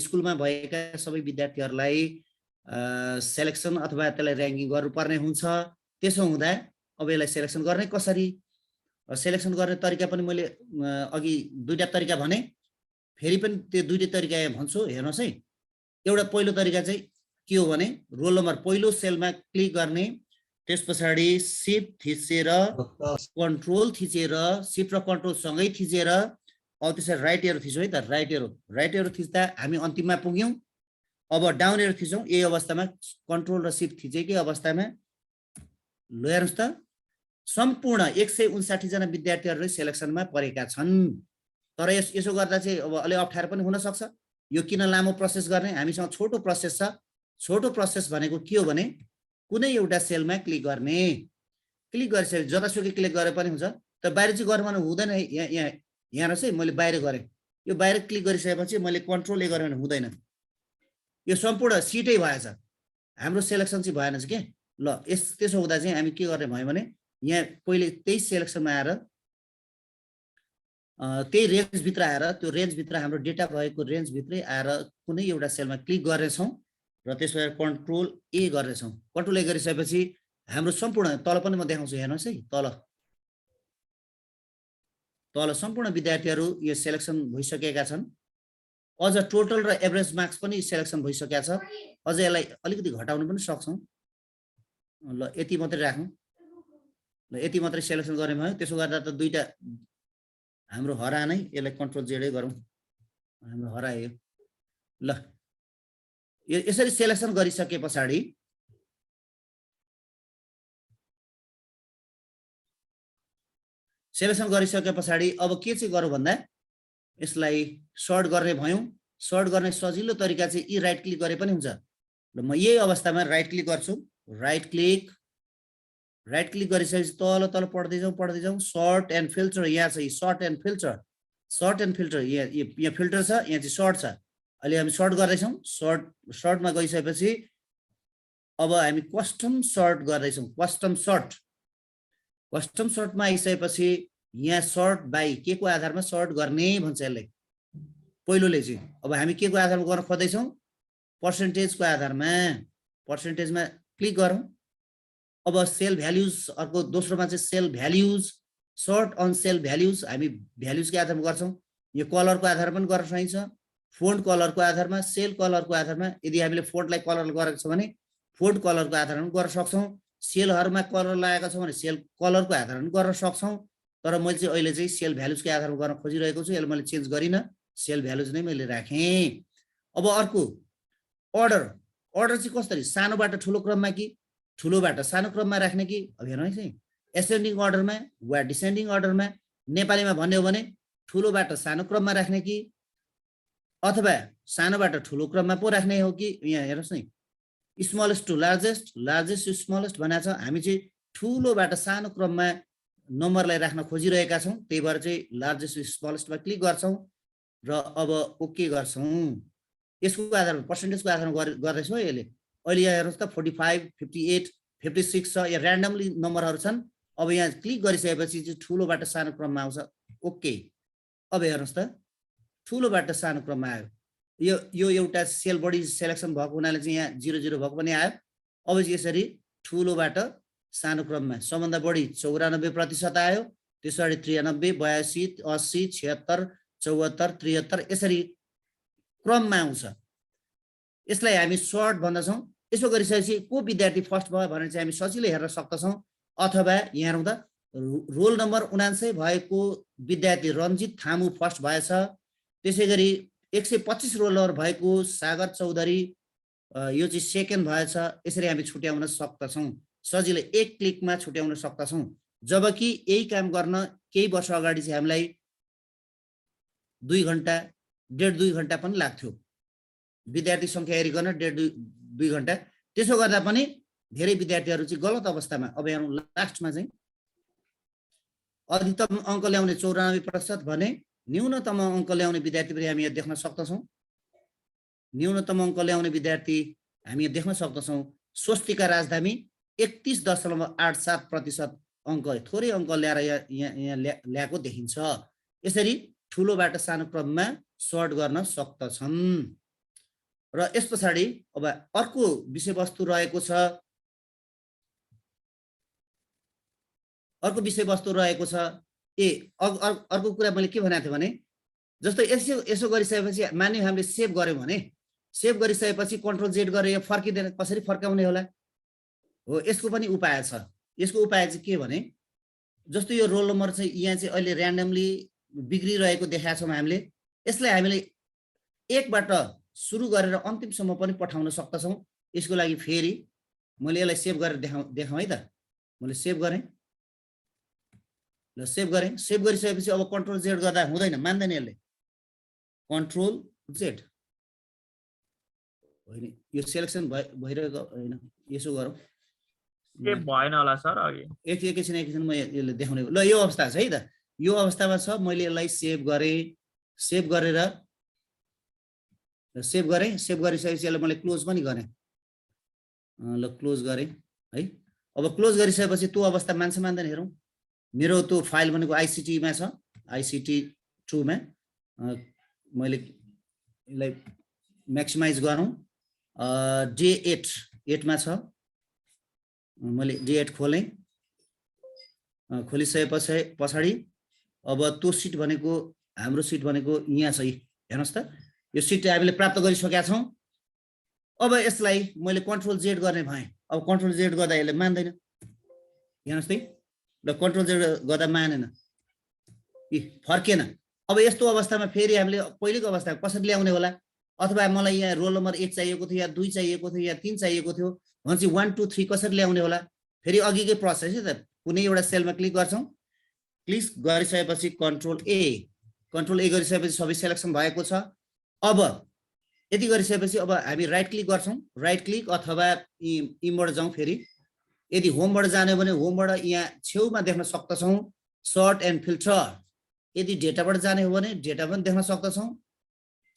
स्कुलमा भएका सबै विद्यार्थीहरूलाई सेलेक्सन अथवा त्यसलाई र्याङ्किङ गर्नुपर्ने हुन्छ। त्यसो हुँदा अब यसलाई सेलेक्सन गर्ने कसरी, सेलेक्सन गर्ने तरिका पनि मैले अघि दुईटा तरिका भने, फेरि पनि त्यो दुईटै तरिका भन्छु। हेर्नुहोस् है, एउटा पहिलो तरिका चाहिँ के हो भने रोल नम्बर पहिलो सेलमा क्लिक गर्ने, त्यस पछाडि सिफ्ट थिचेर कन्ट्रोल थिचेर, सिफ्ट र कन्ट्रोल सँगै थिचेर अब त्यसरी राइट एरो थिचौँ है त। राइट एरो थिच्दा हामी अन्तिममा पुग्यौँ। अब डाउन एरो थिचौँ। यही अवस्थामा कन्ट्रोल र सिफ्ट थिचेकै अवस्थामा ल हेर्नुहोस् त, सम्पूर्ण 159 जना विद्यार्थीहरू सेलेक्सनमा परेका छन्। तर यसो गर्दा चाहिँ अब अलि अप्ठ्यारो पनि हुन सक्छ। यो किन लामो प्रोसेस गर्ने, हामीसँग छोटो प्रोसेस छ। छोटो प्रोसेस भनेको के हो भने कुनै एउटा सेलमा क्लिक गर्ने, क्लिक गरिसकेपछि जतासुकै क्लिक गरे पनि हुन्छ। तर बाहिर चाहिँ गर्नु हुँदैन। यहाँ हेर्नुहोस् है, मैले बाहिर गरेँ। यो बाहिर क्लिक गरिसकेपछि मैले कन्ट्रोल ए गरेँ भने हुँदैन। यो सम्पूर्ण सिटै भएछ, हाम्रो सेलेक्सन चाहिँ भएन के। ल त्यसो हुँदा चाहिँ हामी के गर्ने भयो भने यहाँ पहिले त्यही सेलेक्सनमा आएर त्यही रेन्जभित्र आएर, त्यो रेन्जभित्र हाम्रो डेटा भएको रेन्जभित्रै आएर कुनै एउटा सेलमा क्लिक गर्नेछौँ र त्यसबाट कन्ट्रोल ए गर्नेछौँ। कन्ट्रोल ए गरिसकेपछि हाम्रो सम्पूर्ण तल पनि म देखाउँछु। हेर्नुहोस् है, तल सम्पूर्ण विद्यार्थीहरू यो सेलेक्सन भइसकेका छन्। अझ टोटल र एभरेज मार्क्स पनि सेलेक्सन भइसकेका छ। अझ यसलाई अलिकति घटाउन पनि सक्छौँ। ल यति मात्रै राखौँ। ल यति मात्रै सेलेक्सन गर्ने भयो। त्यसो गर्दा त दुईटा हाम्रो हरानै, यसलाई कन्ट्रोल जेडै गरौँ। हाम्रो हरायो। ल यसरी सेलेक्सन गरिसके पछाडि अब के चाहिँ गरौँ भन्दा यसलाई सर्ट गर्ने भयौँ। सर्ट गर्ने सजिलो तरिका चाहिँ यी राइट क्लिक गरे पनि हुन्छ। ल म यही अवस्थामा राइट क्लिक गर्छु। राइट क्लिक गरिसकेपछि तल पढ्दै जाउँ। सर्ट एन्ड फिल्टर, यहाँ छ सर्ट एन्ड फिल्टर। यहाँ फिल्टर छ, यहाँ चाहिँ सर्ट छ। अहिले हामी सर्ट गर्दैछौँ। सर्टमा गइसकेपछि अब हामी कस्टम सर्ट गर्दैछौँ। कस्टम सर्टमा आइसकेपछि यहाँ सर्ट बाई के को आधारमा सर्ट गर्ने भन्छ यसलाई पहिलोले चाहिँ। अब हामी के को आधारमा गर्न खोज्दैछौँ, पर्सेन्टेजको आधारमा। पर्सेन्टेजमा क्लिक गरौँ। अब सेल भ्याल्युज, अर्को दोस्रोमा चाहिँ cell values, sort on cell values. हामी भ्याल्युजकै आधारमा गर्छौँ। यो कलरको आधारमा पनि गर्न सकिन्छ, फोन्ट कलरको आधारमा, सेल कलरको आधारमा। यदि हामीले फोन्टलाई कलर गरेको छ भने फोन्ट कलरको आधारमा पनि गर्न सक्छौँ। सेलहरूमा कलर लगाएको छ भने सेल कलरको आधारमा पनि गर्न सक्छौँ। तर मैले चाहिँ अहिले चाहिँ सेल भ्याल्युजकै आधारमा गर्न खोजिरहेको छु। यसलाई मैले चेन्ज गरिनँ, सेल भ्याल्युज नै मैले राखेँ। अब अर्को अर्डर चाहिँ कसरी, सानोबाट ठुलो क्रममा कि ठुलोबाट सानो क्रममा राख्ने कि। अब हेर्नुहोस् है, एसेन्डिङ अर्डरमा वा डिसेन्डिङ अर्डरमा, नेपालीमा भन्यो भने ठुलोबाट सानो क्रममा राख्ने कि अथवा सानोबाट ठुलो क्रममा पो राख्ने हो कि, यहाँ हेर्नुहोस् नि, smallest to largest, largest to smallest भनेको छ। हामी चाहिँ ठुलोबाट सानो क्रममा नम्बरलाई राख्न खोजिरहेका छौँ, त्यही भएर चाहिँ लार्जेस्ट टु स्मलेस्टमा क्लिक गर्छौँ र अब ओके गर्छौँ। यसको आधारमा पर्सेन्टेजको आधारमा गर्दैछ हो यसले। अहिले यहाँ हेर्नुहोस् त 45, 58, 56 छ, यहाँ ऱ्यान्डमली नम्बरहरू छन्। अब यहाँ क्लिक गरिसकेपछि चाहिँ ठुलोबाट सानो क्रममा आउँछ, ओके। अब हेर्नुहोस् त ठुलोबाट सानो क्रममा आयो। यो एउटा सेल बढी सेलेक्सन भएको हुनाले चाहिँ यहाँ 00 भएको पनि आयो। अब चाहिँ यसरी ठुलोबाट सानो क्रममा सबभन्दा बढी 94% आयो, त्यसरी 93, 82, 80, 76, 74, 73 यसरी क्रममा आउँछ। यसलाई हामी सर्ट भन्दछौँ। यसो गरिसकेपछि को विद्यार्थी फर्स्ट भयो भनेर चाहिँ हामी सजिलै हेर्न सक्दछौँ। अथवा यहाँ हेर्दा रोल नम्बर 79 भएको विद्यार्थी रञ्जित थामु फर्स्ट भएछ। त्यसै गरी 125 रोल नम्बर भएको सागर चौधरी यो चाहिँ सेकेन्ड भएछ। यसरी हामी छुट्याउन सक्दछौँ, सजिलै एक क्लिकमा छुट्याउन सक्दछौँ। जबकि यही काम गर्न केही वर्ष अगाडि चाहिँ हामीलाई 2 घण्टा 1.5-2 घण्टा पनि लाग्थ्यो, विद्यार्थी सङ्ख्या हेरिकन 1.5-2 घण्टा। त्यसो गर्दा पनि धेरै विद्यार्थीहरू चाहिँ गलत अवस्थामा। अब यहाँ लास्टमा चाहिँ अधिकतम अङ्क ल्याउने 94% भने न्यूनतम अङ्क ल्याउने विद्यार्थी पनि हामी यहाँ देख्न सक्दछौँ। न्यूनतम अङ्क ल्याउने विद्यार्थी हामी यहाँ देख्न सक्दछौँ। स्वस्तिका राजधानी 31.87% अङ्क, थोरै अङ्क ल्याएर यहाँ ल्याएको देखिन्छ। यसरी ठुलोबाट सानो क्रममा सर्ट गर्न सक्दछन्। र यस पछाडि अब अर्को विषयवस्तु रहेको छ। अर्को विषयवस्तु रहेको छ। अर्को कुरा मैले के भनेको थिएँ भने, जस्तो यसो गरिसकेपछि मान्यो हामीले सेभ गर्यौँ भने, सेभ गरिसकेपछि कन्ट्रोल जेड गरेर फर्किँदैन, कसरी फर्काउने होला हो, यसको पनि उपाय छ। यसको उपाय चाहिँ के भने, जस्तो यो रोल नम्बर चाहिँ यहाँ चाहिँ अहिले ऱ्यान्डमली बिग्रिरहेको देखाएको छौँ हामीले। यसलाई हामीले एकबाट सुरु गरेर अन्तिमसम्म पनि पठाउन सक्दछौँ। यसको लागि फेरि मैले यसलाई सेभ गरेर देखाउँ है त। मैले सेभ गरेँ, ल सेभ गरेँ। सेभ गरिसकेपछि अब कन्ट्रोल जेड गर्दा हुँदैन, मान्दैन यसले। कन्ट्रोल जेड होइन, यो सेलेक्सन भइरहेको होइन, यसो गरौँ। सेभ भएन होला सर अघि। एकैछिन म यसले देखाउने। ल यो अवस्था छ है त, यो अवस्थामा छ। मैले यसलाई सेभ गरेँ, सेभ गरेर सेभ गरिसकेपछि यसलाई मैले क्लोज पनि गरेँ। ल क्लोज गरेँ है। अब क्लोज गरिसकेपछि त्यो अवस्था मान्छ मान्दैन हेरौँ। मेरो त्यो फाइल भनेको आइसिटीमा छ, ICT2 मा। मैले यसलाई म्याक्सिमाइज गरौँ। D8 मा छ। मैले D8 खोलेँ। खोलिसके पछाडि अब त्यो सिट भनेको हाम्रो सिट भनेको यहाँ छ। हेर्नुहोस् त, यो सिट हामीले प्राप्त गरिसकेका छौँ। अब यसलाई मैले कन्ट्रोल जेड गर्ने भएँ। अब कन्ट्रोल जेड गर्दा यसले मान्दैन, हेर्नुहोस् त। ल कन्ट्रोल जेड गर्दा मानेन, फर्केन। अब यस्तो अवस्थामा फेरि हामीले पहिलेको अवस्थामा कसरी ल्याउने होला? अथवा मलाई यहाँ रोल नम्बर 1 चाहिएको थियो, या 2 चाहिएको थियो, या 3 चाहिएको थियो भने चाहिँ 1 2 3 कसरी ल्याउने होला? फेरि अघिकै प्रोसेस है त। कुनै एउटा सेलमा क्लिक गर्छौँ, क्लिक गरिसकेपछि कन्ट्रोल ए गरिसकेपछि सबै सेलेक्सन भएको छ। अब यति गरिसकेपछि अब हामी राइट क्लिक गर्छौँ, राइट क्लिक अथवा इमबाट जाउँ। फेरि यदि होमबाट जाने भने होमबाट यहाँ छेउमा देख्न सक्दछौँ सर्ट एन्ड फिल्टर। यदि डेटाबाट जाने हो भने डेटा पनि देख्न सक्दछौँ।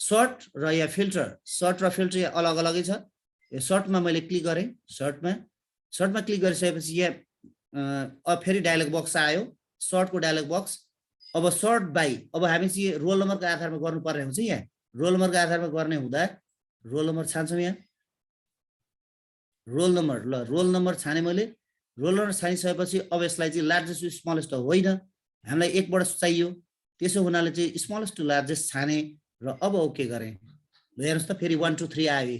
सर्ट र यहाँ फिल्टर, सर्ट र फिल्टर यहाँ अलग अलगै छ। यो सर्टमा मैले क्लिक गरेँ। सर्टमा क्लिक गरिसकेपछि यहाँ फेरि डायलग बक्स आयो, सर्टको डायलग बक्स। अब सर्ट बाई, अब हामी चाहिँ रोल नम्बरको आधारमा गर्नुपर्ने हुन्छ। यहाँ रोल नम्बरको आधारमा गर्ने हुँदा रोल नम्बर छान्छौँ। यहाँ रोल नम्बर, ल रोल नम्बर छाने मैले। रोल नम्बर छानिसकेपछि अब यसलाई चाहिँ लार्जेस्ट टु स्मलेस्ट होइन, हामीलाई 1 बाट चाहियो। त्यसो हुनाले चाहिँ स्मलेस्ट टु लार्जेस्ट छाने र अब ओके गरेँ। ल हेर्नुहोस् त, फेरि 1 2 3 आयो,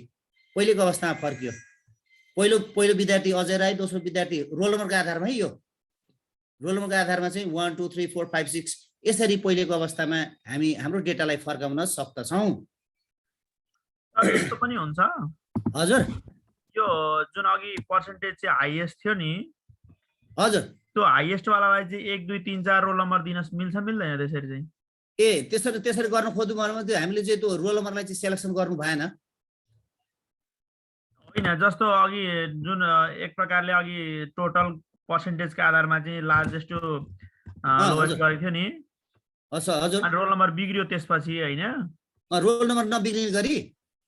पहिलेको अवस्थामा फर्कियो। पहिलो विद्यार्थी अजय राई, दोस्रो विद्यार्थी रोल नम्बरको आधारमा है। यो रोल नम्बरको आधारमा चाहिँ 1 2 3 4 5 6 यसरी पहिलेको अवस्थामा हामी हाम्रो डेटालाई फर्काउन सक्दछौँ। यस्तो पनि हुन्छ हजुर। यो जुन अघि पर्सेन्टेज चाहिँ हाइएस्ट थियो नि, हजुर त्यो हाइएस्ट वालालाई चाहिँ 1 2 3 4 रोल नम्बर दिन मिल्छ मिल्दैन त्यसरी चाहिँ? त्यसरी गर्न खोज्नु भने त्यो हामीले चाहिँ त्यो रोल नम्बरलाई चाहिँ सेलेक्सन गर्नु भएन। होइन, जस्तो अघि जुन एक प्रकारले अघि टोटल पर्सेन्टेजको आधारमा चाहिँ लार्जेस्ट लोएस्ट गरेको थियो नि, हजुर अनि रोल नम्बर बिग्रियो त्यसपछि होइन? रोल नम्बर नबिग्रिने गरी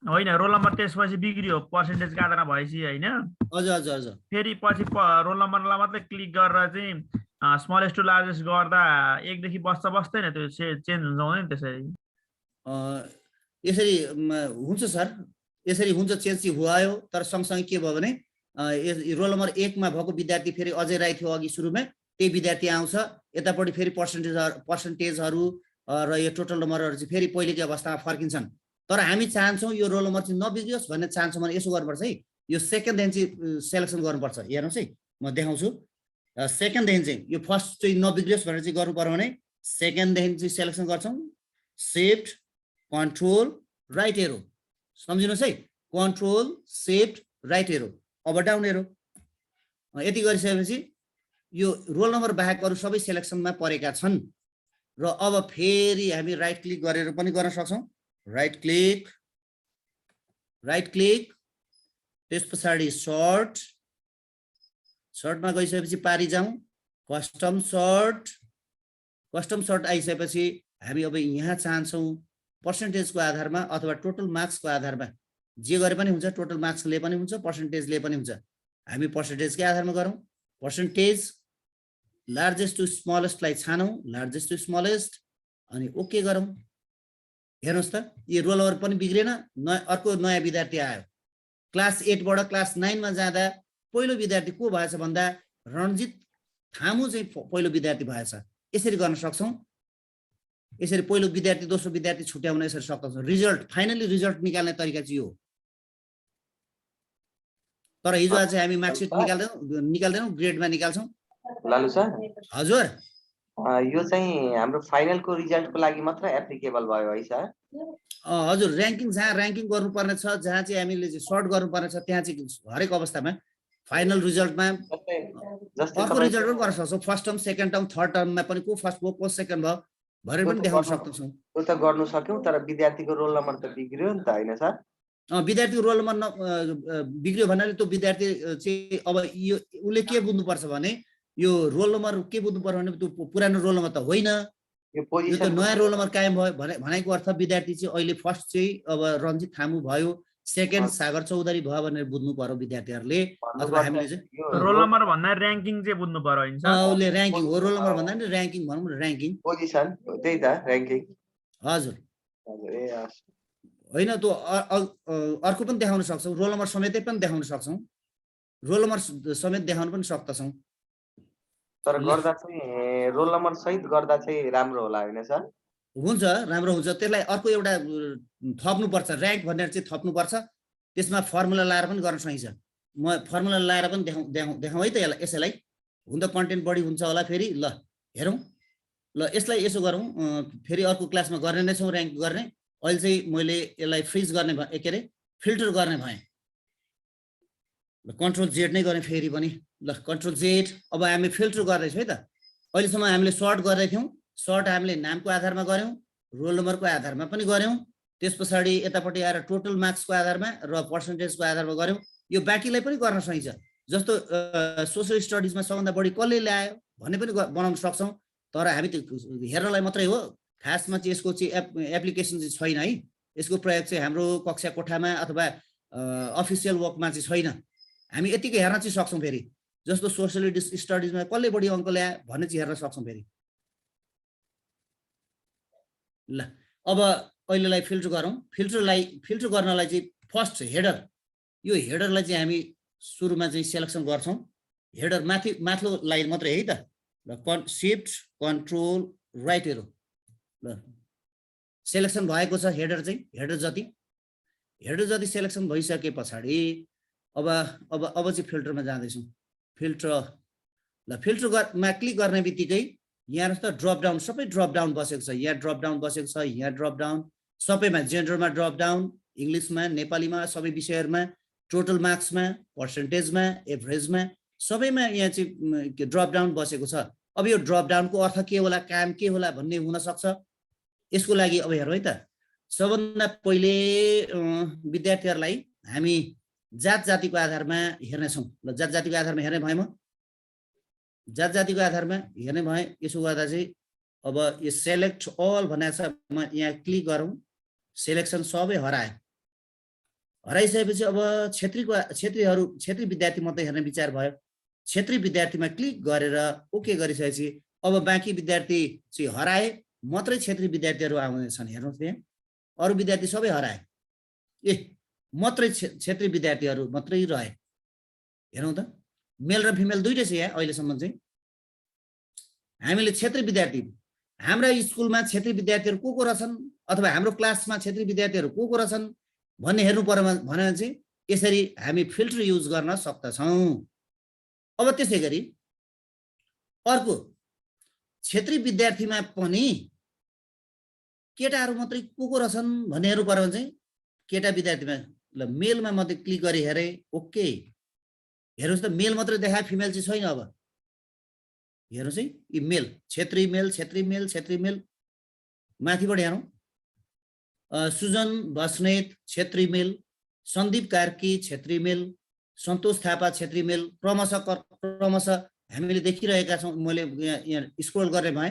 होइन, रोल नम्बर त्यसपछि बिग्रियो पर्सेन्टेजको आधारमा भएपछि होइन? हजुर हजुर हजुर फेरि पछि रोल नम्बरलाई मात्रै क्लिक गरेर चाहिँ स्मलेस्ट टु लार्जेस्ट गर्दा 1 देखि बस्दैन त्यो चेन्ज हुन्छ हुँदैन त्यसरी? यसरी हुन्छ सर, यसरी हुन्छ, चेन्ज चाहिँ भयो। तर सँगसँगै के भयो भने रोल नम्बर 1 मा भएको विद्यार्थी फेरि अजय राई थियो अघि सुरुमा, त्यही विद्यार्थी आउँछ। यतापट्टि फेरि पर्सेन्टेजहरू र यो टोटल नम्बरहरू चाहिँ फेरि पहिलेकै अवस्थामा फर्किन्छन्। तर हामी चाहन्छौँ यो रोल नम्बर चाहिँ नबिग्रियोस् भन्ने चाहन्छौँ भने यसो गर्नुपर्छ है, यो सेकेन्ड चाहिँ सेलेक्सन गर्नुपर्छ। हेर्नुहोस् है, म देखाउँछु। सेकेन्डदेखि चाहिँ यो फर्स्ट चाहिँ नबिग्रियोस् भनेर चाहिँ गर्नु पर्यो भने सेकेन्डदेखि चाहिँ सेलेक्सन गर्छौँ, शिफ्ट कन्ट्रोल राइट एरो। सम्झिनुहोस् है, कन्ट्रोल शिफ्ट राइट एरो, अब डाउन एरो। यति गरिसकेपछि यो रोल नम्बर बाहेक अरू सबै सेलेक्सनमा परेका छन्। र अब फेरि हामी राइट क्लिक गरेर पनि गर्न सक्छौँ। राइट क्लिक त्यस पछाडि सर्टमा गइसकेपछि पारी जाउँ, कस्टम सर्ट आइसकेपछि हामी अब यहाँ चाहन्छौँ पर्सेन्टेजको आधारमा अथवा टोटल मार्क्सको आधारमा जे गरे पनि हुन्छ, टोटल मार्क्सले पनि हुन्छ, पर्सेन्टेजले पनि हुन्छ। हामी पर्सेन्टेजकै आधारमा गरौँ। पर्सेन्टेज लार्जेस्ट टु स्मलेस्टलाई छानौँ, लार्जेस्ट टु स्मलेस्ट, अनि ओके गरौँ। हेर्नुहोस् त, यो रोल नम्बर पनि बिग्रेन, अर्को नयाँ विद्यार्थी आयो। क्लास 8 बाट क्लास 9 मा जाँदा पहिलो विद्यार्थी को भएछ भन्दा रणजित थामु चाहिँ पहिलो विद्यार्थी भएछ। यसरी गर्न सक्छौँ। यसरी पहिलो विद्यार्थी दोस्रो विद्यार्थी छुट्याउन यसरी सक्छौँ। रिजल्ट फाइनली रिजल्ट निकाल्ने तरिका चाहिँ यो। तर हिजो आज हामी मार्कसिट निकाल्दैनौँ, ग्रेडमा निकाल्छौँ। लालु सर, हजुर यो चाहिँ हाम्रो फाइनलको रिजल्टको लागि मात्र एप्लिकेबल भयो है सर? हजुर, र्याङ्किङ जहाँ र्याङ्किङ गर्नुपर्ने छ, जहाँ चाहिँ हामीले सर्ट गर्नुपर्ने छ, त्यहाँ चाहिँ हरेक अवस्थामा फाइनल रिजल्टमा अर्को रिजल्ट पनि गर्न सक्छौँ। First term, second term, third टर्ममा पनि को फर्स्ट भयो को सेकेन्ड भयो भनेर पनि देखाउन सक्छौँ। त्यो त गर्नु सक्यौँ, तर विद्यार्थीको रोल नम्बर त बिग्रियो नि त होइन सर? विद्यार्थीको रोल नम्बर बिग्रियो भनेर त्यो विद्यार्थी चाहिँ अब यो उसले के बुझ्नुपर्छ भने यो रोल नम्बर के बुझ्नु पर्यो भने त्यो पुरानो रोल नम्बर त होइन, यो त नयाँ रोल नम्बर कायम भयो भनेको अर्थ विद्यार्थी चाहिँ अहिले फर्स्ट चाहिँ अब रञ्जित थामु भयो, सेकेन्ड सागर चौधरी भयो भनेर बुझ्नु पर्यो विद्यार्थीहरूले। अथवा हामीले चाहिँ रोल नम्बर भन्दा र्याङ्किङ चाहिँ बुझ्नु पर्यो हैन सर? उसले र्याङ्किङ हो, रोल नम्बर भन्दा नि र्याङ्किङ भनौँ न, र्याङ्किङ पोजिसन, त्यही त र्याङ्किङ। हजुर होइन, त्यो अर्को पनि देखाउन सक्छौँ, रोल नम्बर समेतै पनि देखाउन सक्छौँ, रोल नम्बर समेत देखाउन पनि सक्दछौँ। तर गर्दा चाहिँ रोल नम्बर सहित गर्दा चाहिँ राम्रो होला होइन सर? हुन्छ, राम्रो हुन्छ। त्यसलाई अर्को एउटा थप्नुपर्छ, र्याङ्क भनेर चाहिँ थप्नुपर्छ। त्यसमा फर्मुला लाएर पनि गर्न सकिन्छ। म फर्मुला लाएर पनि देखाउँ है त यसैलाई। हुन त कन्टेन्ट बढी हुन्छ होला फेरि। ल हेरौँ, ल यसलाई यसो गरौँ, फेरि अर्को क्लासमा गर्ने नै छौँ र्याङ्क गर्ने। अहिले चाहिँ मैले यसलाई फ्रिज गर्ने भए, के अरे फिल्टर गर्ने भएँ। ल कन्ट्रोल जेड नै गरेँ फेरि पनि। ल कन्ट्रोल जेड। अब हामी फिल्टर गर्दैछौँ है त। अहिलेसम्म हामीले सर्ट गर्दै थियौँ। सर्ट हामीले नामको आधारमा गऱ्यौँ, रोल नम्बरको आधारमा पनि गऱ्यौँ, त्यस पछाडि यतापट्टि आएर टोटल मार्क्सको आधारमा र पर्सेन्टेजको आधारमा गऱ्यौँ। यो बाँकीलाई पनि गर्न सकिन्छ। जस्तो सोसल स्टडिजमा सबभन्दा बढी कसले ल्यायो भन्ने पनि बनाउन सक्छौँ। तर हामी त हेर्नलाई मात्रै हो, खासमा चाहिँ यसको चाहिँ एप्लिकेसन चाहिँ छैन है। यसको प्रयोग चाहिँ हाम्रो कक्षा कोठामा अथवा अफिसियल वर्कमा चाहिँ छैन। हामी यतिकै हेर्न चाहिँ सक्छौँ। फेरि जस्तो सोसल स्टडिजमा कसले बढी अङ्क ल्यायो भन्ने चाहिँ हेर्न सक्छौँ फेरि। ल अब अहिलेलाई फिल्टर गरौँ। फिल्टर गर्नलाई चाहिँ फर्स्ट हेडर, यो हेडरलाई चाहिँ हामी सुरुमा चाहिँ सेलेक्सन गर्छौँ। हेडर माथिल्लो लाइन मात्रै है त। ल शिफ्ट कन्ट्रोल राइट एरो। ल सेलेक्सन भएको छ हेडर चाहिँ, हेडर जति सेलेक्सन भइसके पछाडि अब चाहिँ फिल्टरमा जाँदैछौँ। फिल्टर, ल फिल्टरमा क्लिक गर्ने बित्तिकै यहाँ त ड्रप डाउन, सबै ड्रप डाउन बसेको छ। यहाँ ड्रप डाउन बसेको छ, यहाँ ड्रप डाउन, सबैमा जेन्डरमा ड्रप डाउन, इङ्ग्लिसमा, नेपालीमा, सबै विषयहरूमा, टोटल मार्क्समा, पर्सेन्टेजमा, एभरेजमा सबैमा यहाँ चाहिँ ड्रप डाउन बसेको छ। अब यो ड्रप डाउनको अर्थ के होला, काम के होला भन्ने हुन सक्छ। यसको लागि अब हेरौँ है त, सबभन्दा पहिले विद्यार्थीहरूलाई हामी जात जातिको आधारमा हेर्नेछौँ। ल जात जातिको आधारमा हेर्ने भए म जात जातिको आधारमा हेर्ने भए यसो गर्दा चाहिँ अब यो सेलेक्ट अल भनेको छ, म यहाँ क्लिक गरौँ, सेलेक्सन सबै हरायो। हराइसकेपछि अब क्षेत्री विद्यार्थी मात्रै हेर्ने विचार भयो। क्षेत्री विद्यार्थीमा क्लिक गरेर ओके गरिसकेपछि अब बाँकी विद्यार्थी चाहिँ हराए, मात्रै क्षेत्री विद्यार्थीहरू आउनेछन्। हेर्नुहोस् त्यहाँ अरू विद्यार्थी सबै हराए, मात्रै क्षेत्री विद्यार्थीहरू मात्रै रहे। हेरौँ त, मेल र फिमेल दुइटै छ यहाँ अहिलेसम्म चाहिँ। हामीले क्षेत्री विद्यार्थी, हाम्रा स्कुलमा क्षेत्री विद्यार्थीहरू को रहेछन् अथवा हाम्रो क्लासमा क्षेत्री विद्यार्थीहरू को रहेछन् भन्ने हेर्नु पर्यो भने चाहिँ यसरी हामी फिल्टर युज गर्न सक्दछौँ। अब त्यसै गरी अर्को क्षेत्री विद्यार्थीमा पनि केटाहरू मात्रै को रहेछन् भन्ने हेर्नु पर्यो भने चाहिँ केटा विद्यार्थीमा ल मेलमा मात्रै क्लिक गरी हेरे, ओके। हेर्नुहोस् त, मेल मात्रै देखाए, फिमेल चाहिँ छैन। अब हेर्नुहोस् है, यी मेल, क्षेत्री मेल, क्षेत्री मेल, क्षेत्री मेल। माथिबाट हेरौँ, सुजन बस्नेत क्षेत्री मेल, सन्दीप कार्की क्षेत्री मेल, सन्तोष थापा क्षेत्री मेल। क्रमशः हामीले देखिरहेका छौँ। मैले यहाँ स्क्रोल गर्ने भए,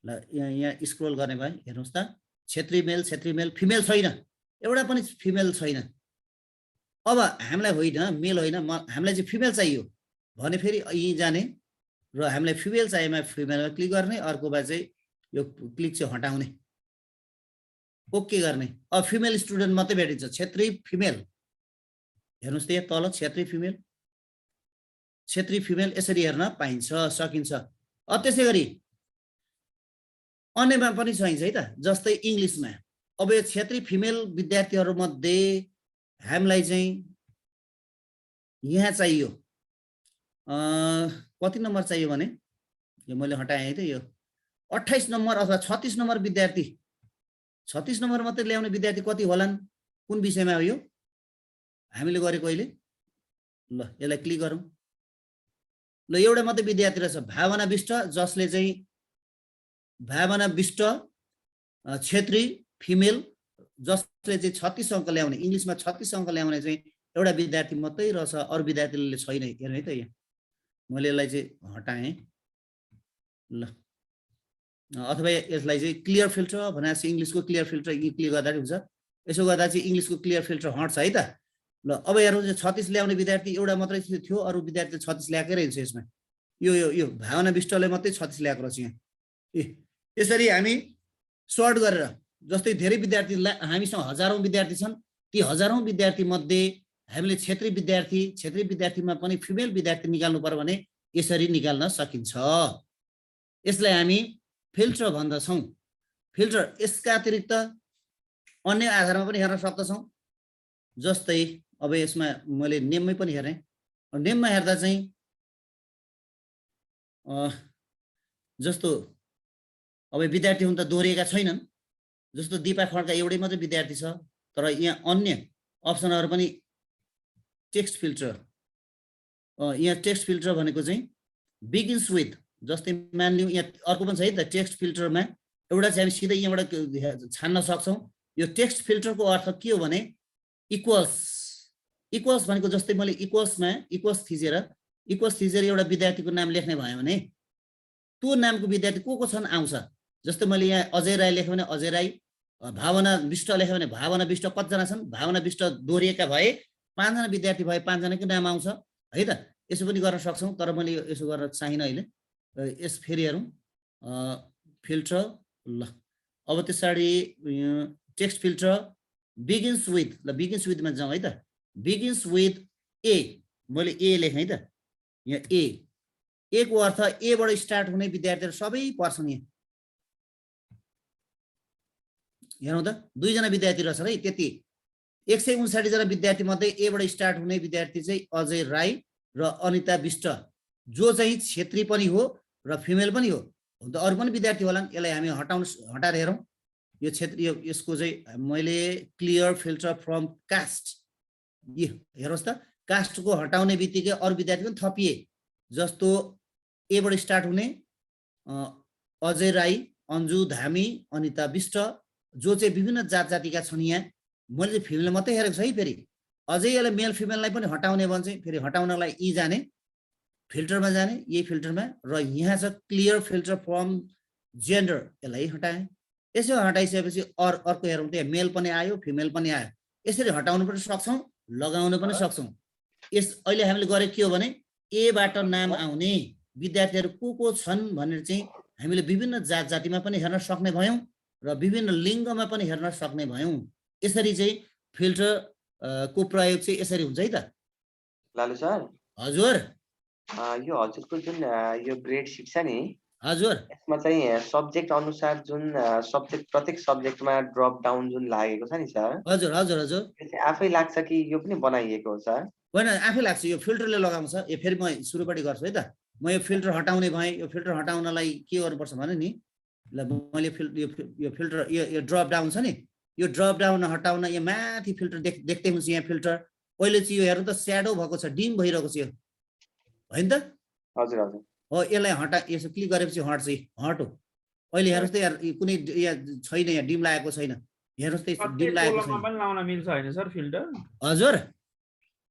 ल यहाँ स्क्रोल गर्ने भए हेर्नुहोस् त, क्षेत्री मेल, क्षेत्री मेल, फिमेल छैन, एउटा पनि फिमेल छैन। अब हामीलाई होइन, मेल होइन, हामीलाई चाहिँ फिमेल चाहियो भने फेरि यहीँ जाने र हामीलाई फिमेल चाहिएमा फिमेलमा क्लिक गर्ने, अर्को बा चाहिँ यो क्लिक चाहिँ हटाउने, ओके गर्ने। अब फिमेल स्टुडेन्ट मात्रै भेटिन्छ, क्षेत्री फिमेल। हेर्नुहोस् त यहाँ तल क्षेत्री फिमेल, क्षेत्री फिमेल यसरी हेर्न पाइन्छ, सकिन्छ। अब त्यसै गरी अन्यमा पनि चाहिन्छ है त, जस्तै इङ्ग्लिसमा। अब यो क्षेत्री फिमेल विद्यार्थीहरूमध्ये हामीलाई चाहिँ यहाँ चाहियो कति नम्बर चाहियो भने, यो मैले हटाएँ है त, यो 28 नम्बर अथवा 36 नम्बर विद्यार्थी, 36 नम्बर मात्रै ल्याउने विद्यार्थी कति होलान्, कुन विषयमा हो यो हामीले गरेको अहिले। ल यसलाई क्लिक गरौँ। ल एउटा मात्रै विद्यार्थी रहेछ, भावना विष्ट, जसले चाहिँ भावना विष्ट क्षेत्री फिमेल, जसले चाहिँ 36 अङ्क ल्याउने, इङ्ग्लिसमा 36 अङ्क ल्याउने चाहिँ एउटा विद्यार्थी मात्रै रहेछ, अरू विद्यार्थीले छैन। हेर्नु है त, यहाँ मैले यसलाई चाहिँ हटाएँ। ल अथवा यसलाई चाहिँ क्लियर फिल्टर भनेपछि इङ्ग्लिसको क्लियर फिल्टर क्लिक गर्दा हुन्छ। यसो गर्दा चाहिँ इङ्ग्लिसको क्लियर फिल्टर हट्छ है त। ल अब हेरौँ, 36 ल्याउने विद्यार्थी एउटा मात्रै थियो, अरू विद्यार्थी 36 ल्याएकै रहेछ। यसमा यो भावना विष्टले मात्रै 36 ल्याएको रहेछ यहाँ। यसरी हामी सर्ट गरेर, जस्तै धेरै विद्यार्थी हामीसँग हजारौँ विद्यार्थी छन्, ती हजारौँ विद्यार्थी मध्ये हामीले क्षेत्री विद्यार्थीमा पनि फिमेल विद्यार्थी निकाल्नु पर्यो भने यसरी निकाल्न सकिन्छ। यसलाई हामी फिल्टर भन्दछौँ। फिल्टर यसका अतिरिक्त अन्य आधारमा पनि हेर्न सक्दछौँ। जस्तै अब यसमा मैले नेममै पनि हेरेँ। नेममा हेर्दा चाहिँ जस्तो अब विद्यार्थी हुन त दोहोरिएका छैनन्, जस्तो दिपा खड्का एउटै मात्रै विद्यार्थी छ, तर यहाँ अन्य अप्सनहरू पनि टेक्स्ट फिल्टर, यहाँ टेक्स्ट फिल्टर भनेको चाहिँ बिगिन्स विथ, जस्तै मानिलिउँ यहाँ अर्को पनि छ है त, टेक्स्ट फिल्टरमा एउटा चाहिँ हामी सिधै यहाँबाट छान्न सक्छौँ। यो टेक्स्ट फिल्टरको अर्थ के हो भने इक्वल्स भनेको, जस्तै मैले इक्वल्स थिचेर एउटा विद्यार्थीको नाम लेख्ने भयो भने त्यो नामको विद्यार्थी को छन् आउँछ। जस्तै मैले यहाँ अजय राई लेखेँ भने अजय राई, भावना विष्ट लेख्यो भने भावना विष्ट कतिजना छन्, भावना विष्ट दोहोरिएका भए 5 जना विद्यार्थी भए 5 जनाकै नाम आउँछ है त। यसो पनि गर्न सक्छौँ, तर मैले यसो गर्न चाहिनँ अहिले। यस फेरि हेरौँ फिल्टर। ल अब त्यसरी टेक्स्ट फिल्टर बिगिन्स विथ, ल बिगिन्स विथमा जाउँ है त। बिगिन्स विथ ए, मैले ए लेखेँ है त। यहाँ ए को अर्थ एबाट स्टार्ट हुने विद्यार्थीहरू सबै पर्छन्। यहाँ हेरौँ त, 2 जना विद्यार्थी रहेछ है। त्यति 159 जना विद्यार्थी मध्ये एबाट स्टार्ट हुने विद्यार्थी चाहिँ अजय राई र अनिता विष्ट, जो चाहिँ क्षेत्री पनि हो र फिमेल पनि हो। त अरू पनि विद्यार्थी होलान्। यसलाई हामी हटाएर हेरौँ। यो क्षेत्रीय, यसको चाहिँ मैले क्लियर फिल्टर फ्रम कास्ट, हेर्नुहोस् त, कास्टको हटाउने बित्तिकै अरू विद्यार्थी पनि थपिए। जस्तो एबाट स्टार्ट हुने अजय राई, अन्जु धामी, अनिता विष्ट, जो चाहिँ विभिन्न जात जातिका छन्। यहाँ मैले चाहिँ फिमेल मात्रै हेरेको छु है। फेरि अझै यसलाई मेल फिमेललाई पनि हटाउने भने चाहिँ फेरि हटाउनलाई यी जाने, फिल्टरमा जाने, यही फिल्टरमा, र यहाँ छ क्लियर फिल्टर फ्रम जेन्डर, यसलाई हटाएँ। यसो हटाइसकेपछि अर्को हेरौँ, त्यहाँ मेल पनि आयो, फिमेल पनि आयो। यसरी हटाउनु पनि सक्छौँ, लगाउन पनि सक्छौँ। अहिले हामीले गरेको के हो भने एबाट नाम आउने विद्यार्थीहरू को छन् भनेर चाहिँ हामीले विभिन्न जात जातिमा पनि हेर्न सक्ने भयौँ र विभिन्न लिङ्गमा पनि हेर्न सक्ने भयौँ। यसरी चाहिँ फिल्टर को प्रयोग चाहिँ यसरी हुन्छ है त लालु सर। हजुर यो हजुरको जुन यो ग्रेड सिट छ नि, हजुर यसमा चाहिँ सब्जेक्ट अनुसार जुन सब्जेक्ट प्रत्येक सब्जेक्टमा ड्रप डाउन जुन लागेको छ नि सर, हजुर हजुर हजुर यो चाहिँ आफै लाग्छ कि यो पनि बनाइएको हो सर? होइन, आफै लाग्छ, यो फिल्टरले लगाउँछ। यो फेरि म सुरुपट्टि गर्छु है त। म यो फिल्टर हटाउने भएँ। यो फिल्टर हटाउनलाई के गर्नुपर्छ भने नि, ल मैले यो फिल्टर यो ड्रप डाउन छ नि, यो ड्रप डाउन हटाउन यो माथि फिल्टर देख्दै हुन्छ। यहाँ फिल्टर अहिले चाहिँ यो हेर्नु त स्याडो भएको छ, डिम भइरहेको छ यो, होइन त? हजुर हजुर हो, यसलाई यसो क्लिक गरेपछि हट्छ, हट हो। अहिले हेर्नुहोस् त यार, कुनै यहाँ छैन, यहाँ डिम लागेको छैन। हेर्नुहोस् त डिम लागेको छैन। पनि लाउन मिल्छ होइन सर फिल्टर? हजुर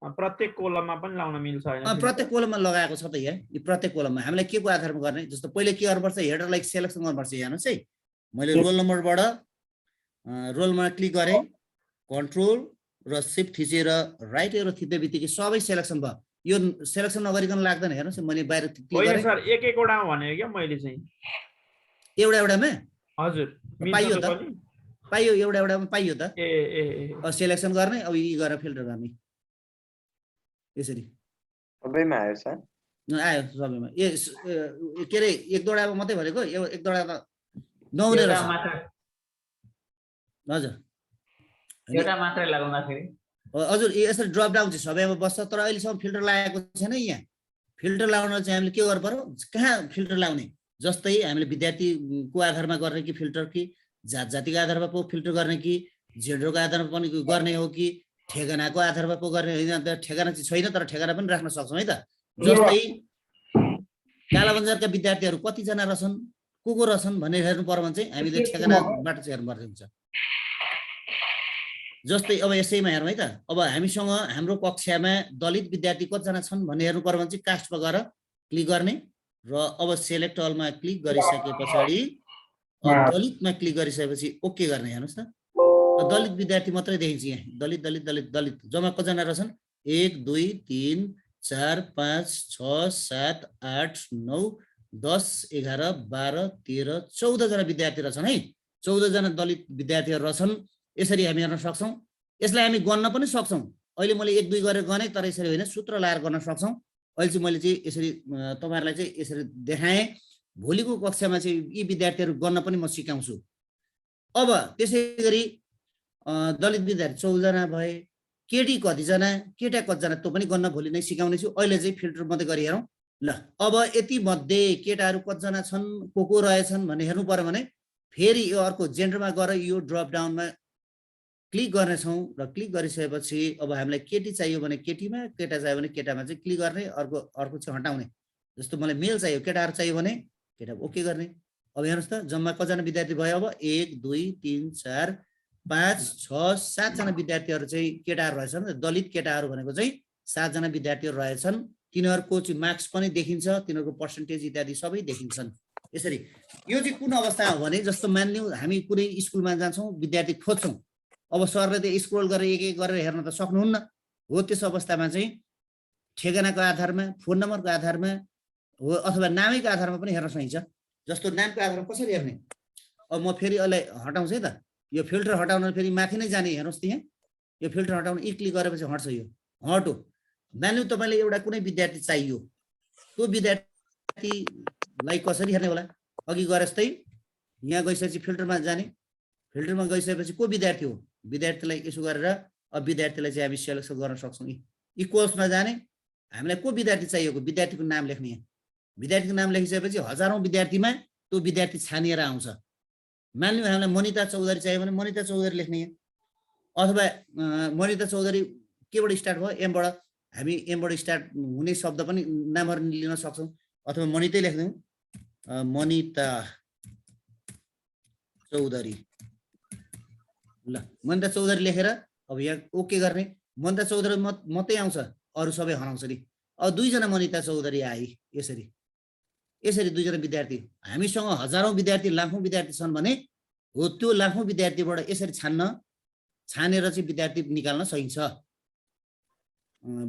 प्रत्येक कोलममा पनि लाउन मिल्छ होइन? प्रत्येक कोलममा लगाएको छ त यहाँ। यो प्रत्येक कोलममा हामीलाई के को आधारमा गर्ने, जस्तो पहिले के गर्नुपर्छ, हेडरलाई सेलेक्सन गर्नुपर्छ। हेर्नुहोस् है, मैले रोल नम्बरबाट रोल नम्बर क्लिक गरेँ, कन्ट्रोल र सिफ्ट थिचेर राइट एरो थिच्ने बित्तिकै सबै सेलेक्सन भयो। यो सेलेक्सन नगरिकन लाग्दैन। हेर्नुहोस् मैले बाहिर क्लिक गरेँ सर, एक एकवटामा भनेको क्या मैले चाहिँ, एउटा एउटामा। हजुर पाइयो त, पाइयो, एउटा एउटामा पाइयो त। ए सेलेक्सन गर्ने, अब यी गरेर फिल्टर गर्ने, यसरी सबैमा आयो सर? आयो सबैमा। के अरे एक दुईवटा मात्रै भनेको, एक दुईवटा त नहुने रहेछ। हजुर एउटा मात्रै लगाउँदाखेरि हजुर यसरी ड्रप डाउन चाहिँ सबैमा बस्छ। तर अहिलेसम्म फिल्टर लगाएको छैन। यहाँ फिल्टर लगाउन चाहिँ हामीले के गर्नु पर्यो, कहाँ फिल्टर लाउने, जस्तै हामीले विद्यार्थीको आधारमा गर्ने कि फिल्टर, कि जात जातिको आधारमा पो फिल्टर गर्ने, कि जेन्डरको आधारमा पनि गर्ने हो, कि ठेगानाको आधारमा पो गर्ने होइन। ठेगाना चाहिँ छैन, तर ठेगाना पनि राख्न सक्छौँ है त। जस्तै कालाबजारका विद्यार्थीहरू कतिजना रहेछन्, को रहेछन् भनेर हेर्नु पर्यो भने चाहिँ हामीले ठेगानाबाट चाहिँ हेर्नुपर्ने हुन्छ। जस्तै अब यसैमा हेरौँ है त। अब हामीसँग हाम्रो कक्षामा दलित विद्यार्थी कतिजना छन् भन्ने हेर्नु पर्यो भने चाहिँ कास्टमा गएर क्लिक गर्ने र अब सेलेक्ट अलमा क्लिक गरिसके पछाडि दलितमा क्लिक गरिसकेपछि ओके गर्ने। हेर्नुहोस् न, दलित विद्यार्थी मात्रै देखिन्छ यहाँ। दलित दलित दलित दलित जम्मा कतिजना रहेछन्, 1 2 3 4 5 6 7 8 9 10 11 12 13 14 जना विद्यार्थी रहेछन् है। 14 जना दलित विद्यार्थीहरू रहेछन्। यसरी हामी हेर्न सक्छौँ। यसलाई हामी गन्न पनि सक्छौँ। अहिले मैले 1 2 गरेर गने, तर यसरी होइन, सूत्र लगाएर गर्न सक्छौँ। अहिले चाहिँ मैले चाहिँ यसरी तपाईहरुलाई चाहिँ यसरी देखाएँ। भोलिको कक्षामा चाहिँ यी विद्यार्थीहरू गर्न पनि म सिकाउँछु। अब त्यसै गरी दलित विद्यार्थी 14 जना भए, केटी कतिजना, केटा कतिजना, त्यो पनि गर्न भोलि नै सिकाउने छु। अहिले चाहिँ फिल्टर मात्रै गरी हेरौँ। ल अब यति मध्ये केटाहरू कतिजना छन्, को रहेछन् भन्ने हेर्नु पर्यो भने फेरि यो अर्को जेन्डरमा गएर यो ड्रप डाउनमा क्लिक गर्नेछौँ र क्लिक गरिसकेपछि अब हामीलाई केटी चाहियो भने केटीमा, केटा चाहियो भने केटामा चाहिँ क्लिक गर्ने, अर्को चाहिँ हटाउने। जस्तो मलाई मेल चाहियो, केटाहरू चाहियो भने केटा ओके गर्ने। अब हेर्नुहोस् त जम्मा कतिजना विद्यार्थी भयो। अब 1 2 3 4 5 6 7 जना विद्यार्थीहरू चाहिँ केटाहरू रहेछन्। दलित केटाहरू भनेको चाहिँ 7 जना विद्यार्थीहरू रहेछन्। तिनीहरूको चाहिँ मार्क्स पनि देखिन्छ, तिनीहरूको पर्सेन्टेज इत्यादि सबै देखिन्छन्। यसरी यो चाहिँ कुन अवस्था हो भने, जस्तो मानिलिउँ हामी कुनै स्कुलमा जान्छौँ, विद्यार्थी खोज्छौँ। अब सरले त स्क्रोल गरेर एक एक गरेर हेर्न त सक्नुहुन्न हो। त्यस अवस्थामा चाहिँ ठेगानाको आधारमा, फोन नम्बरको आधारमा हो, अथवा नामैको आधारमा पनि हेर्न सकिन्छ। जस्तो नामको आधारमा कसरी हेर्ने, अब म फेरि यसलाई हटाउँछु है त। यो फिल्टर हटाउन फेरि माथि नै जाने। हेर्नुहोस् त यहाँ यो फिल्टर हटाउन क्लिक गरेपछि हट्छ। यो हटो। मानिलिउँ तपाईँले एउटा कुनै विद्यार्थी चाहियो, त्यो विद्यार्थीलाई कसरी हेर्ने होला, अघि गरे जस्तै यहाँ गइसकेपछि फिल्टरमा जाने। फिल्टरमा गइसकेपछि को विद्यार्थी हो, विद्यार्थीलाई यसो गरेर अब विद्यार्थीलाई चाहिँ हामी सेलेक्सन गर्न सक्छौँ। इक्वल्समा जाने, हामीलाई को विद्यार्थी चाहिएको, विद्यार्थीको नाम लेख्ने। यहाँ विद्यार्थीको नाम लेखिसकेपछि हजारौँ विद्यार्थीमा त्यो विद्यार्थी छानिएर आउँछ। मानिलिउँ हामीलाई मनिता चौधरी चाहियो भने मनिता चौधरी लेख्ने। यहाँ अथवा मनिता चौधरी केबाट स्टार्ट भयो, एमबाट हामी एमबाट स्टार्ट हुने शब्द पनि नामहरु लिन सक्छौं अथवा मनितै लेख्दियौ मनिता चौधरी ल मनिता चौधरी लेखेर अब यहाँ ओके गर्ने मनिता चौधरी मात्रै आउँछ अरु सबै हराउँछ नि अब दुईजना मनिता चौधरी आए यसरी दुईजना विद्यार्थी हामीसँग हजारौं विद्यार्थी लाखौं विद्यार्थी छन् भने हो त्यो लाखौं विद्यार्थीबाट यसरी छानेर चाहिँ विद्यार्थी निकाल्न सकिन्छ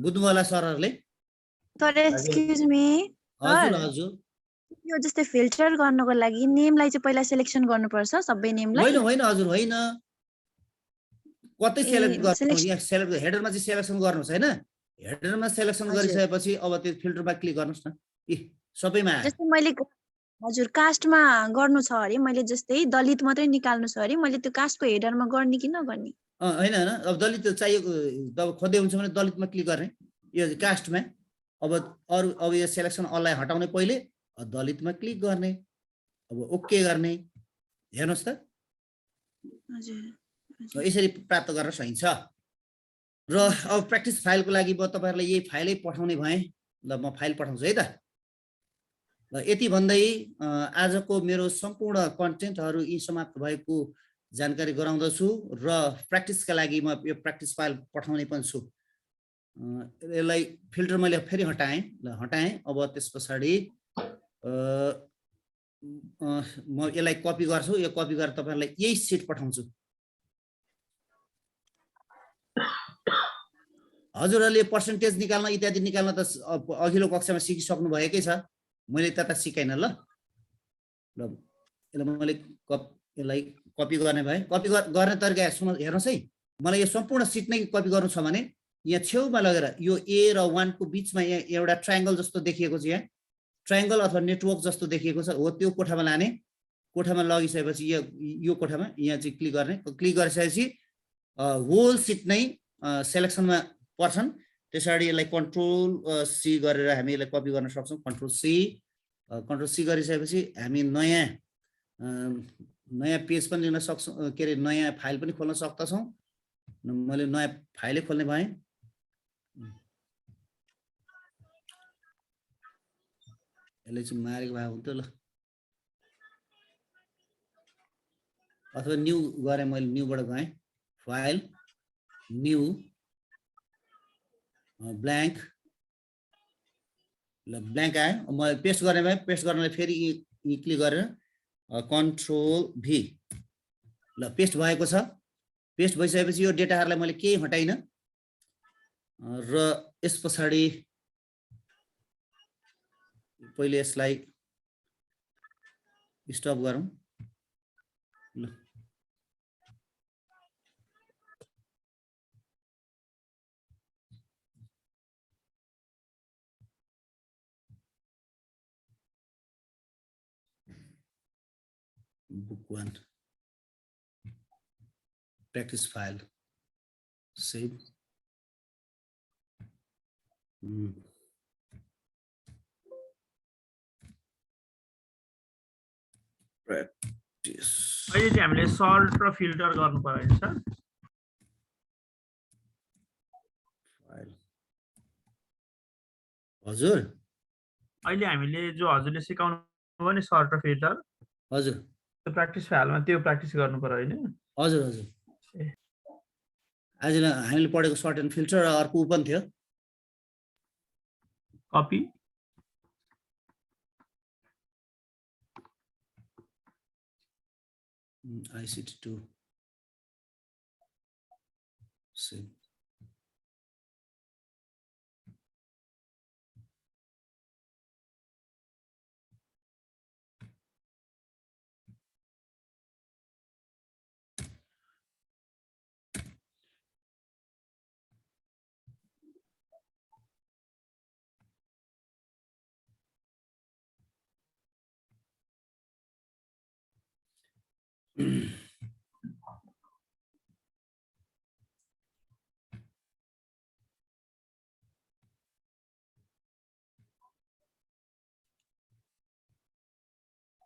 बुझ्नु होला सरहरुले सर एक्सक्युज मी हजुर हजुर यो जस्तै फिल्टर गर्नको लागि नेमलाई चाहिँ पहिला सिलेक्सन गर्नुपर्छ सबै नेमलाई होइन होइन हजुर होइन कतै सेलेक्ट गर्नु selection- यहाँ सेलेक्ट हेडरमा चाहिँ सेलेक्सन गर्नुस् हैन हेडरमा सेलेक्सन हजुर। गरिसकेपछि अब त्यो फिल्टरमा क्लिक गर्नुस् न सबैमा आयो जस्तै मैले हजुर कास्टमा गर्नु छ अरे मैले जस्तै दलित मात्रै निकाल्नु छ अरे मैले त्यो कास्टको हेडरमा गर्ने कि नगर्ने हैन हैन अब दलित चाहिएको अब खोज्दै हुन्छ भने दलितमा क्लिक गर्ने यो कास्टमा अब अरु अब यो सेलेक्सन अललाई हटाउने पहिले दलितमा क्लिक गर्ने अब ओके गर्ने हेर्नुस् त हजुर यसरी प्राप्त गर्न सकिन्छ र अब प्र्याक्टिस फाइलको लागि म तपाईहरुलाई यही फाइलै पठाउने भएँ ल म फाइल पठाउँछु है त ल यति भन्दै आजको मेरो सम्पूर्ण कन्टेन्टहरु यी समाप्त भएको जानकारी गराउँदछु र प्र्याक्टिसका लागि म यो प्र्याक्टिस फाइल पठाउने पनि छु यसलाई फिल्टर मैले फेरि हटाएँ ल हटाएँ अब त्यसपछि म यसलाई कपी गर्छु यो कपी गरेर तपाईहरुलाई यही सिट पठाउँछु हजुरहरुले पर्सेन्टेज निकाल्न इत्यादि निकाल्न त अघिल्लो कक्षामा सिकिसक्नु भएकै छ मैले त्यता सिकाइन ल यसलाई मैले यसलाई कपी गर्ने भए कपी गर्ने तरिका हेर्नुस् है मलाई यो सम्पूर्ण सिट नै कपी गर्नु छ भने यहाँ छेउमा लगेर यो ए र 1 को बीचमा यहाँ एउटा ट्रायंगल जस्तो देखिएको छ यहाँ ट्रायंगल अथवा नेटवर्क जस्तो देखिएको छ हो त्यो कोठामा लाने कोठामा लगिसकेपछि यो कोठामा यहाँ चाहिँ क्लिक गर्ने क्लिक गरिसकेपछि होल सिट नै सेलेक्सनमा पर्छन् त्यसैगरी यसलाई कन्ट्रोल सी गरेर हामी यसलाई कपी गर्न सक्छौं कन्ट्रोल सी गरिसकेपछि हामी नयाँ पेज पनि लिन सक्छौं के रे नयाँ फाइल पनि खोल्न सक्छौं मैले नयाँ फाइलै खोल्ने भएँ यसले चाहिँ मारेको भए हुन्थ्यो ल अथवा न्यू गरे मैले न्यूबाट गएँ फाइल न्यू ब्ल्याङ्क ल ब्ल्याङ्क आयो म पेस्ट गर्ने भए पेस्ट गर्नलाई फेरि क्लिक गरेर कन्ट्रोल भी ल पेस्ट भएको छ पेस्ट भइसकेपछि यो डेटाहरुलाई मैले केही हटाइन र यस पछाडी पहिले यसलाई स्टप गरौँ ल book 1 practice file save practice अहिले चाहिँ हामीले सल्ट र फिल्टर गर्नु पर्यो सर file हजुर अहिले हामीले जो हजुरले सिकाउनु भयो नि सल्ट र फिल्टर हजुर त्यो प्र्याक्टिस फाइलमा त्यो प्र्याक्टिस गर्नु पर्यो हैन हजुर हजुर आज हामीले पढेको सर्ट एन्ड फिल्टर र अर्को पनि थियो copy ICT2 save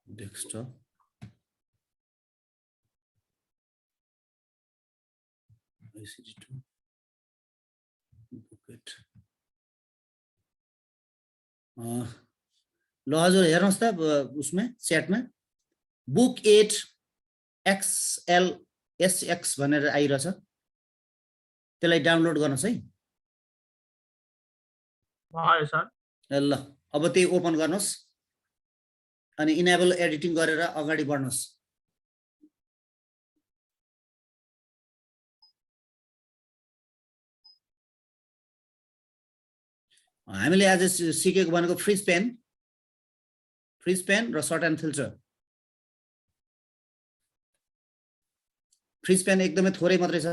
desktop ICT2 bucket ल हजुर हेर्नुहोस् त उसमा च्याटमा बुक 8 XL SX भनेर आइरहेछ, त्यसलाई डाउनलोड गर्नुहोस् है। भयो सर। ल अब त्यही ओपन गर्नुहोस् अनि इनेबल एडिटिङ गरेर अगाडि बढ्नुहोस्। हामीले आज सिकेको भनेको फ्रिज पेन र sort and filter. Freeze pane एकदमै थोरै मात्रै छ।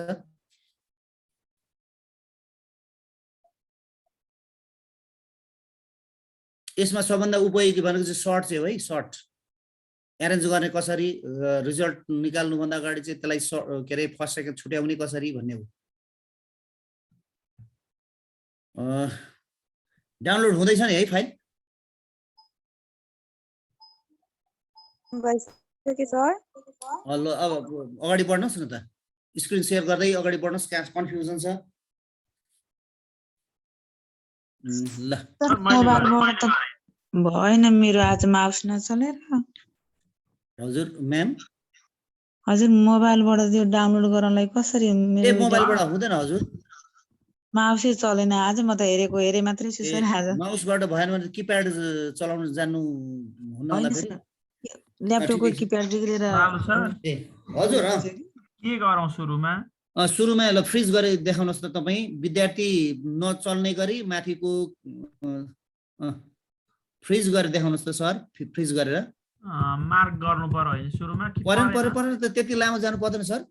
यसमा सबभन्दा उपयोगी भनेको चाहिँ सर्ट चाहिँ हो है, सर्ट एरेन्ज गर्ने कसरी, रिजल्ट निकाल्नुभन्दा अगाडि चाहिँ त्यसलाई के अरे फर्स्ट सेकेन्ड छुट्याउने कसरी भन्ने हो। डाउनलोड हुँदैछ नि है फाइल? सर ल अब अगाडि बढ्नुहोस् न त, स्क्रिन सेयर गर्दै अगाडि बढ्नुहोस्, कहाँ कन्फ्युजन छ। ल मोबाइलबाट त भएन मेरो, आज माउस नचलेर। हजुर म्याम, हजुर मोबाइलबाट त्यो डाउनलोड गर्नलाई कसरी? ए मोबाइलबाट हुँदैन हजुर, माउसै चलेन आज। म त हेरे मात्रै छु सर आज। माउसबाट भएन भने किप्याड चलाउन जान्नु हुन्न होला फेरि। ल्यापटपको किप्याड लिएर हजुर के गरौँ सुरुमा? सुरुमा ल फ्रिज गरे देखाउनुहोस् त तपाईँ, विद्यार्थी नचल्ने गरी माथिको फ्रिज गरेर देखाउनुहोस् त सर। फ्रिज गरेर मार्क गर्नु पर्यो होइन सुरुमा? परेन त, त्यति लामो जानु पर्दैन सर।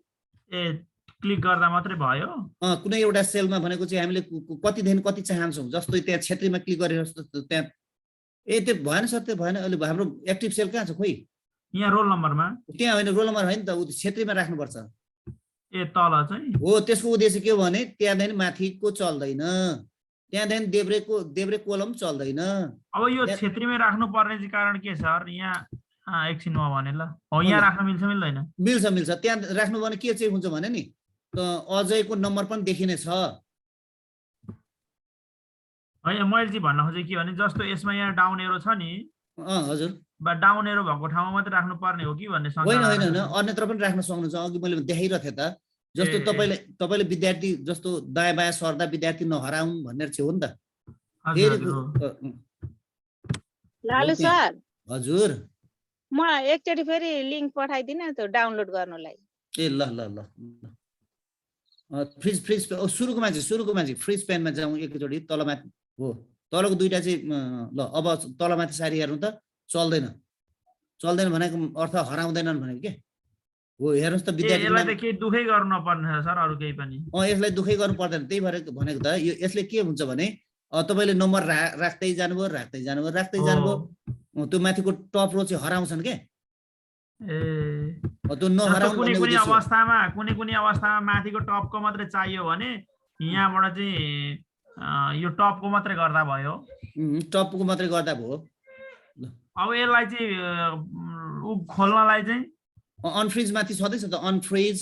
ए क्लिक गर्दा मात्रै भयो? कुनै एउटा सेलमा भनेको चाहिँ हामीले कतिदेखि कति चाहन्छौँ, जस्तो त्यहाँ क्षेत्रीमा क्लिक गरेर त्यहाँ त्यो भएन सर, त्यो भएन। अहिले हाम्रो एक्टिभ सेल कहाँ छ खोइ? यहाँ रोल नम्बरमा? त्यहाँ होइन, रोल नम्बर होइन त, ऊ क्षेत्रीमा राख्नुपर्छ। ए तल चाहिँ हो, त्यसको उद्देश्य के हो भने त्यहाँदेखि माथिको चल्दैन, त्यहाँदेखि देब्रे कोलम चल्दैन। अब यो क्षेत्रीमै राख्नु पर्ने चाहिँ कारण के सर? यहाँ एकछिनमा भने ल, हो यहाँ राख्न मिल्छ मिल्दैन? मिल्छ। त्यहाँ राख्नु भने के चाहिँ हुन्छ भने नि, अजयको नम्बर पनि देखिने छ। होइन मैले चाहिँ भन्न खोजेँ के भने, जस्तो यसमा यहाँ डाउन एरो छ नि, हजुर, डाउन एरो भएको ठाउँमा मात्रै राख्नु पर्ने हो कि भन्ने? होइन अन्यत्र पनि राख्न सक्नुहुन्छ। अघि मैले देखाइरहेको थिएँ त, जस्तो तपाईँले विद्यार्थी जस्तो दायाँ बायाँ सर्दा विद्यार्थी नहराउँ भनेर चाहिँ हो नि त। लालु सर हजुर, म एकचोटि फेरि लिंक पठाइदिनु त्यो डाउनलोड गर्नलाई। ए ल फ्रिज सुरुकोमा चाहिँ फ्रिज पेनमा जाउँ एकचोटि, तलमाथि हो, तलको दुईटा चाहिँ ल। अब तलमाथि सारी हेर्नु त, चल्दैन भनेको अर्थ हराउँदैनन् भनेको के हो। हेर्नुहोस् त विद्यार्थी, यसलाई त केही दुखै गर्नु नपर्ने सर, अरू केही पनि? यसलाई दुखै गर्नु पर्दैन, त्यही भएर भनेको त। यसले के हुन्छ भने तपाईँले नम्बर राख्दै जानुभयो, त्यो माथिको टप रो चाहिँ हराउँछन् के। त्यो नहराउँ कुनै कुनै अवस्थामा माथिको टपको मात्रै चाहियो भने यहाँबाट चाहिँ यो टपको मात्रै गर्दा भयो। टपको मात्रै गर्दा भयो। अब यसलाई चाहिँ खोल्नलाई चाहिँ अनफ्रिज माथि छँदैछ त, अनफ्रिज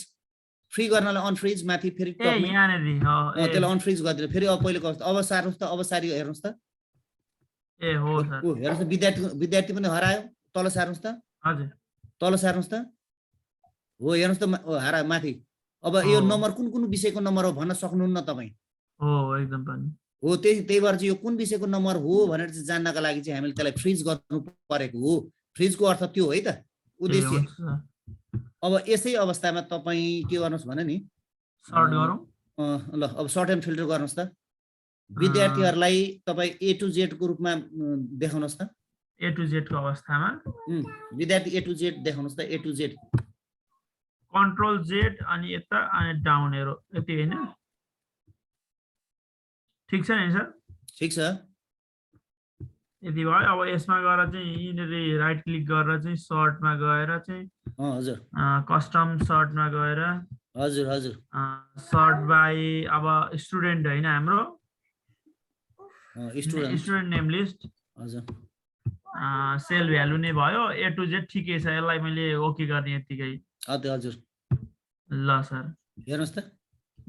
फ्री गर्नलाई अनफ्रिज माथि फेरि त्यसलाई अनफ्रिज गरिदिनु फेरि। अब पहिलेको अवस्था अब सार्नुहोस् त, अब सारी हेर्नुहोस् त। ए हो सर, हेर्नुहोस् विद्यार्थी पनि हरायो। तल सार्नुहोस् त, हजुर तल सार्नुहोस् त। हो हेर्नुहोस् त, हरा माथि। अब यो नम्बर कुन विषयको नम्बर हो भन्न सक्नुहुन्न तपाईँ? हो एकदम पनि हो। त्यही भएर चाहिँ यो कुन विषयको नम्बर हो भनेर चाहिँ जान्नका लागि चाहिँ हामीले त्यसलाई फ्रिज गर्नु परेको हो। फ्रिजको अर्थ त्यो हो है त, उद्देश्य। अब यसै अवस्थामा तपाईँ के गर्नुहोस् भने नि, सर्ट गरौँ। ल अब सर्ट एन्ड फिल्टर गर्नुहोस् त। विद्यार्थीहरूलाई तपाईँ A to Z को रूपमा देखाउनुहोस् त। A to Z को अवस्थामा विद्यार्थी A to Z देखाउनुहोस् त। A to Z, control Z अनि यता अनि डाउन एरो, यति होइन? ठिक छ नि सर? ठिक छ। यति भयो। अब यसमा गएर चाहिँ यिनीहरू राइट क्लिक गरेर चाहिँ सर्टमा गएर चाहिँ हजुर, कस्टम सर्टमा गएर हजुर सर्ट बाई अब स्टुडेन्ट होइन हाम्रो स्टुडेन्ट नेम लिस्ट, हजुर, सेल भ्यालु नै भयो। A to Z ठिकै छ, यसलाई मैले ओके गर्ने यतिकै। हजुर ल सर हेर्नुहोस् त।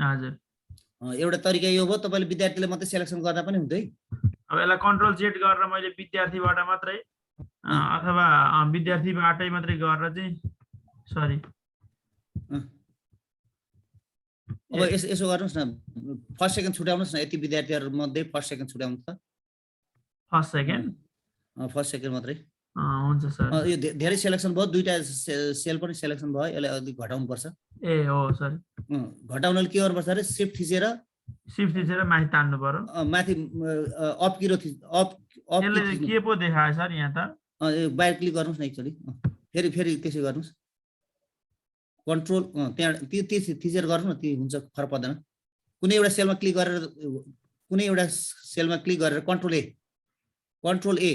हजुर एउटा तरिका यो भयो, तपाईँले विद्यार्थीले मात्रै सेलेक्सन गर्दा पनि हुँदै। अब यसलाई कन्ट्रोल जेड गरेर मैले विद्यार्थीबाट मात्रै अथवा विद्यार्थीबाटै मात्रै गरेर चाहिँ सरी अब यसो गर्नुहोस् न फर्स्ट सेकेन्ड छुट्याउनुहोस् न यति विद्यार्थीहरू मध्ये फर्स्ट सेकेन्ड छुट्याउनु त फर्स्ट सेकेन्ड फर्स्ट सेकेन्ड मात्रै हुन्छ सर यो धेरै सेलेक्सन भयो दुईटा सेल पनि सेलेक्सन भयो यसलाई अलिक घटाउनु पर्छ ए हो सरी घटाउनले के गर्नुपर्छ अरे सिफ्ट थिचेर माथि तान्नु पर्यो माथि अप किरो अप यसले के पो देखायो सर यहाँ त बाहिर क्लिक गर्नुहोस् न एकचोटि फेरि त्यसै गर्नुहोस् कन्ट्रोल त्यहाँ थिचेर गर्नु न ती हुन्छ फरक पर्दैन कुनै एउटा सेलमा क्लिक गरेर कन्ट्रोल ए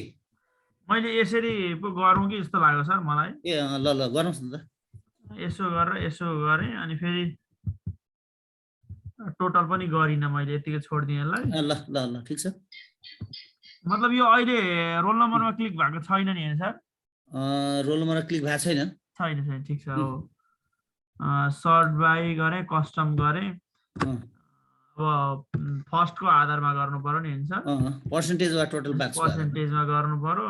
मैले यसरी पो गरौँ कि जस्तो लाग्यो सर मलाई ए ल गर्नुहोस् न त यसो गरेर यसो गरेँ अनि फेरि टोटल पनि गरिनँ मैले यतिकै छोडिदिएँ यसलाई ल ठिक छ मतलब यो अहिले रोल नम्बरमा क्लिक भएको छैन नि सर रोल नम्बरमा क्लिक भएको छैन छैन ठिक छ हो सर्ट बाई गरेँ कस्टम गरेँ अब फर्स्टको आधारमा गर्नु पर्यो नि सर पर्सेन्टेज वा टोटल मार्क्स पर्सेन्टेजमा गर्नु पर्यो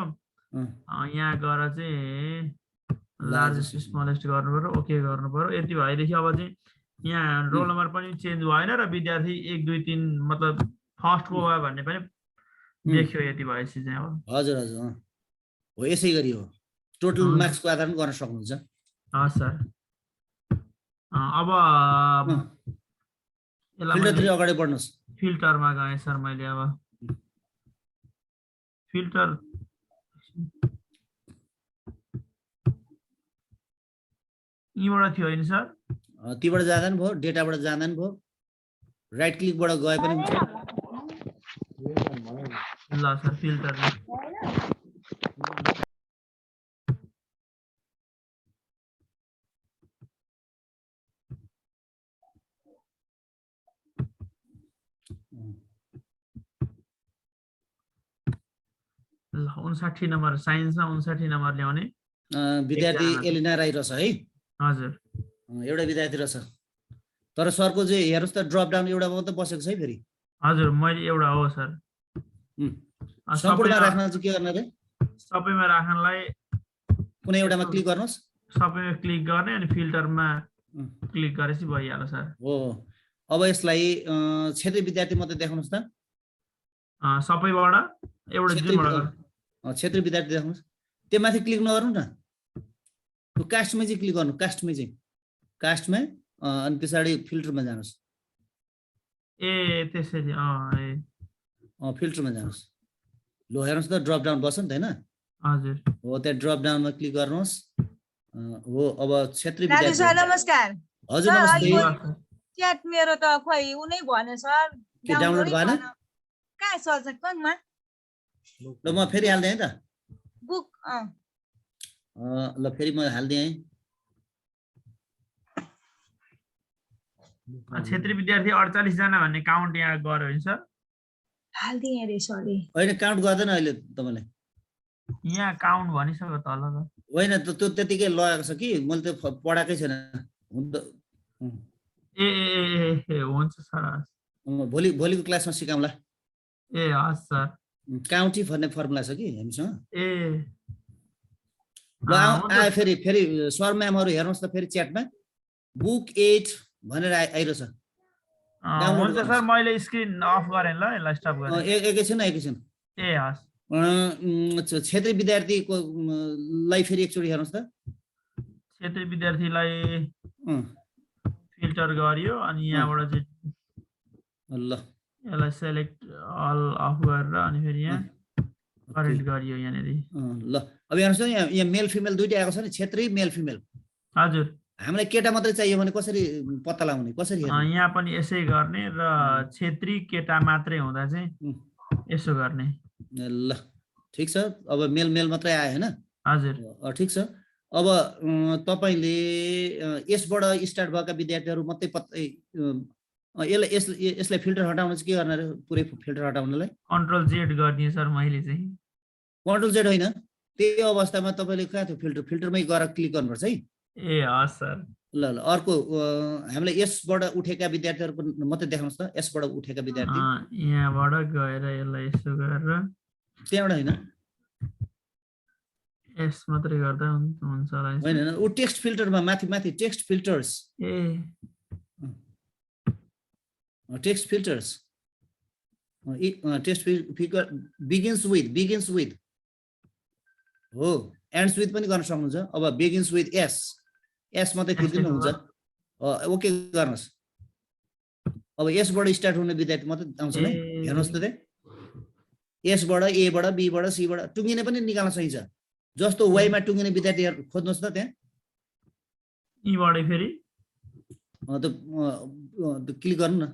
यहाँ गएर चाहिँ लार्जेस्ट स्मलेस्ट गर्नु पर्यो ओके गर्नु पर्यो यति भएदेखि अब चाहिँ यहाँ रोल नम्बर पनि चेन्ज भएन र विद्यार्थी 1 2 3 मतलब फर्स्टको भयो भन्ने पनि देखियो यति भएपछि चाहिँ अब हजुर हो यसै गरी हो टोटल मार्क्सको आधारमा गर्न सक्नुहुन्छ हस् सर अब फिल्टर अगाडि बढ्नुहोस् फिल्टरमा गएँ सर मैले अब फिल्टर यहीँबाट थियो होइन सर तीबाट जाँदा नि भयो डेटाबाट जाँदा नि भयो राइट क्लिकबाट गए पनि हुन्छ ल सर फिल्टर ल 59 नम्बर साइन्समा 59 नम्बर ल्याउने विद्यार्थी एलिना राई रहेछ है हजुर एउटा विद्यार्थी रहेछ तर सरको चाहिँ हेर्नुहोस् त ड्रप डाउन एउटा मात्रै बसेको छ है फेरि हजुर मैले एउटा हो सर सम्पूर्ण राख्न चाहिँ के गर्ने रे सबैमा राख्नलाई कुनै एउटामा क्लिक गर्नुहोस् सबैमा क्लिक गर्ने अनि फिल्टरमा क्लिक गरेपछि भइहाल्यो सर हो अब यसलाई क्षेत्रीय विद्यार्थी मात्रै देखाउनुहोस् त सबैबाट एउटा क्षेत्रीय विद्यार्थी देखाउनुहोस् त्यो माथि क्लिक नगर्नु न त्यो कास्टमै चाहिँ क्लिक गर्नु कास्टमा अनि पछाडि फिल्टरमा जानुहोस् ए त्यसरी फिल्टरमा जानुहोस् लो हेर्नुहोस् त ड्रप डाउन बस्छ नि त होइन हजुर हो त्यहाँ ड्रप डाउनमा क्लिक गर्नुहोस् हो अब क्षेत्रीय सर विद्यार्थी नमस्कार हजुर नमस्ते च्याट मेरो त खोइ उनै भने सर के डाउनलोड भएन कहाँ सर्च कनमा ल म फेरि हाल्दै है त बुक ल फेरि म हाल्दै है क्षेत्रीय विद्यार्थी 48 जना भन्ने काउन्ट यहाँ गर्यो होइन सर हाल्दिए रे सरी होइन काउन्ट गर्दैन अहिले तपाईँले यहाँ काउन्ट भनिसक्यो तल त होइन त्यो त्यतिकै लगाएको छ कि मैले त्यो पढाएकै छैन ए हुन्छ सर भोलिको क्लासमा सिकाउँला ए हस् सर काउन्टी भन्ने फर्मुला छ कि हामीसँग ए ल आयो फेरि सर म्यामहरू हेर्नुहोस् त फेरि च्याटमा बुक 8 भनेर आइरहेछ हुन्छ सर मैले स्क्रिन अफ गरेँ ल यसलाई स्टप गरेँ एकैछिन ए हस् क्षेत्रीय विद्यार्थीको लाई फेरि एकचोटि हेर्नुहोस् त क्षेत्रीय विद्यार्थीलाई फिल्टर गरियो अनि यहाँबाट चाहिँ ल यसलाई सेलेक्ट अल अफ गरेर अनि फेरि यहाँ करेक्ट गरियो यहाँनिर ल अब हेर्नुहोस् त यहाँ मेल फिमेल दुइटै आएको छ नि क्षेत्रीय मेल फिमेल हजुर हामीलाई केटा मात्रै चाहियो भने कसरी पत्ता लगाउने कसरी यहाँ पनि यसै गर्ने र क्षेत्रीय केटा मात्रै हुँदा चाहिँ यसो गर्ने ल ठिक छ अब मेल मात्रै आयो होइन हजुर ठिक छ अब तपाईले यसबाट स्टार्ट भएका विद्यार्थीहरू मात्रै यसलाई फिल्टर हटाउन चाहिँ के गर्ने रे पुरै फिल्टर हटाउनलाई कन्ट्रोल जेड गर्ने सर मैले चाहिँ कन्ट्रोल जेड होइन त्यही अवस्थामा तपाईले कहाँ थियो फिल्टरमै गएर क्लिक गर्नुपर्छ है ए हस् सर ल ल अर्को हामीले यसबाट उठेका विद्यार्थीहरुको मात्रै देखाउनुस् त यसबाट उठेका विद्यार्थी यहाँबाट गएर यसलाई यसो गरेर त्यहाँबाट हैन यस मात्रै गर्दा हुन्छ होला नि हैन सर। हैन उ टेक्स्ट फिल्टरमा माथि माथि text filters A text filters text filter begins with हो एन्ड्स विथ पनि गर्न सक्नुहुन्छ अब बिगिन्स विथ एस मात्रै थिच्दिनु हुन्छ ओके गर्नुस् अब यसबाट स्टार्ट हुने विद्यार्थी मात्रै आउँछ है हेर्नुस् त त्यहाँ यसबाट ए बाट बी बाट सी बाट टुङ्गिने पनि निकाल्न सकिन्छ जस्तो वाइ मा टुङ्गिने विद्यार्थीहरु खोज्नुस् त त्यहाँ यीबाटै फेरि त क्लिक गर्नु न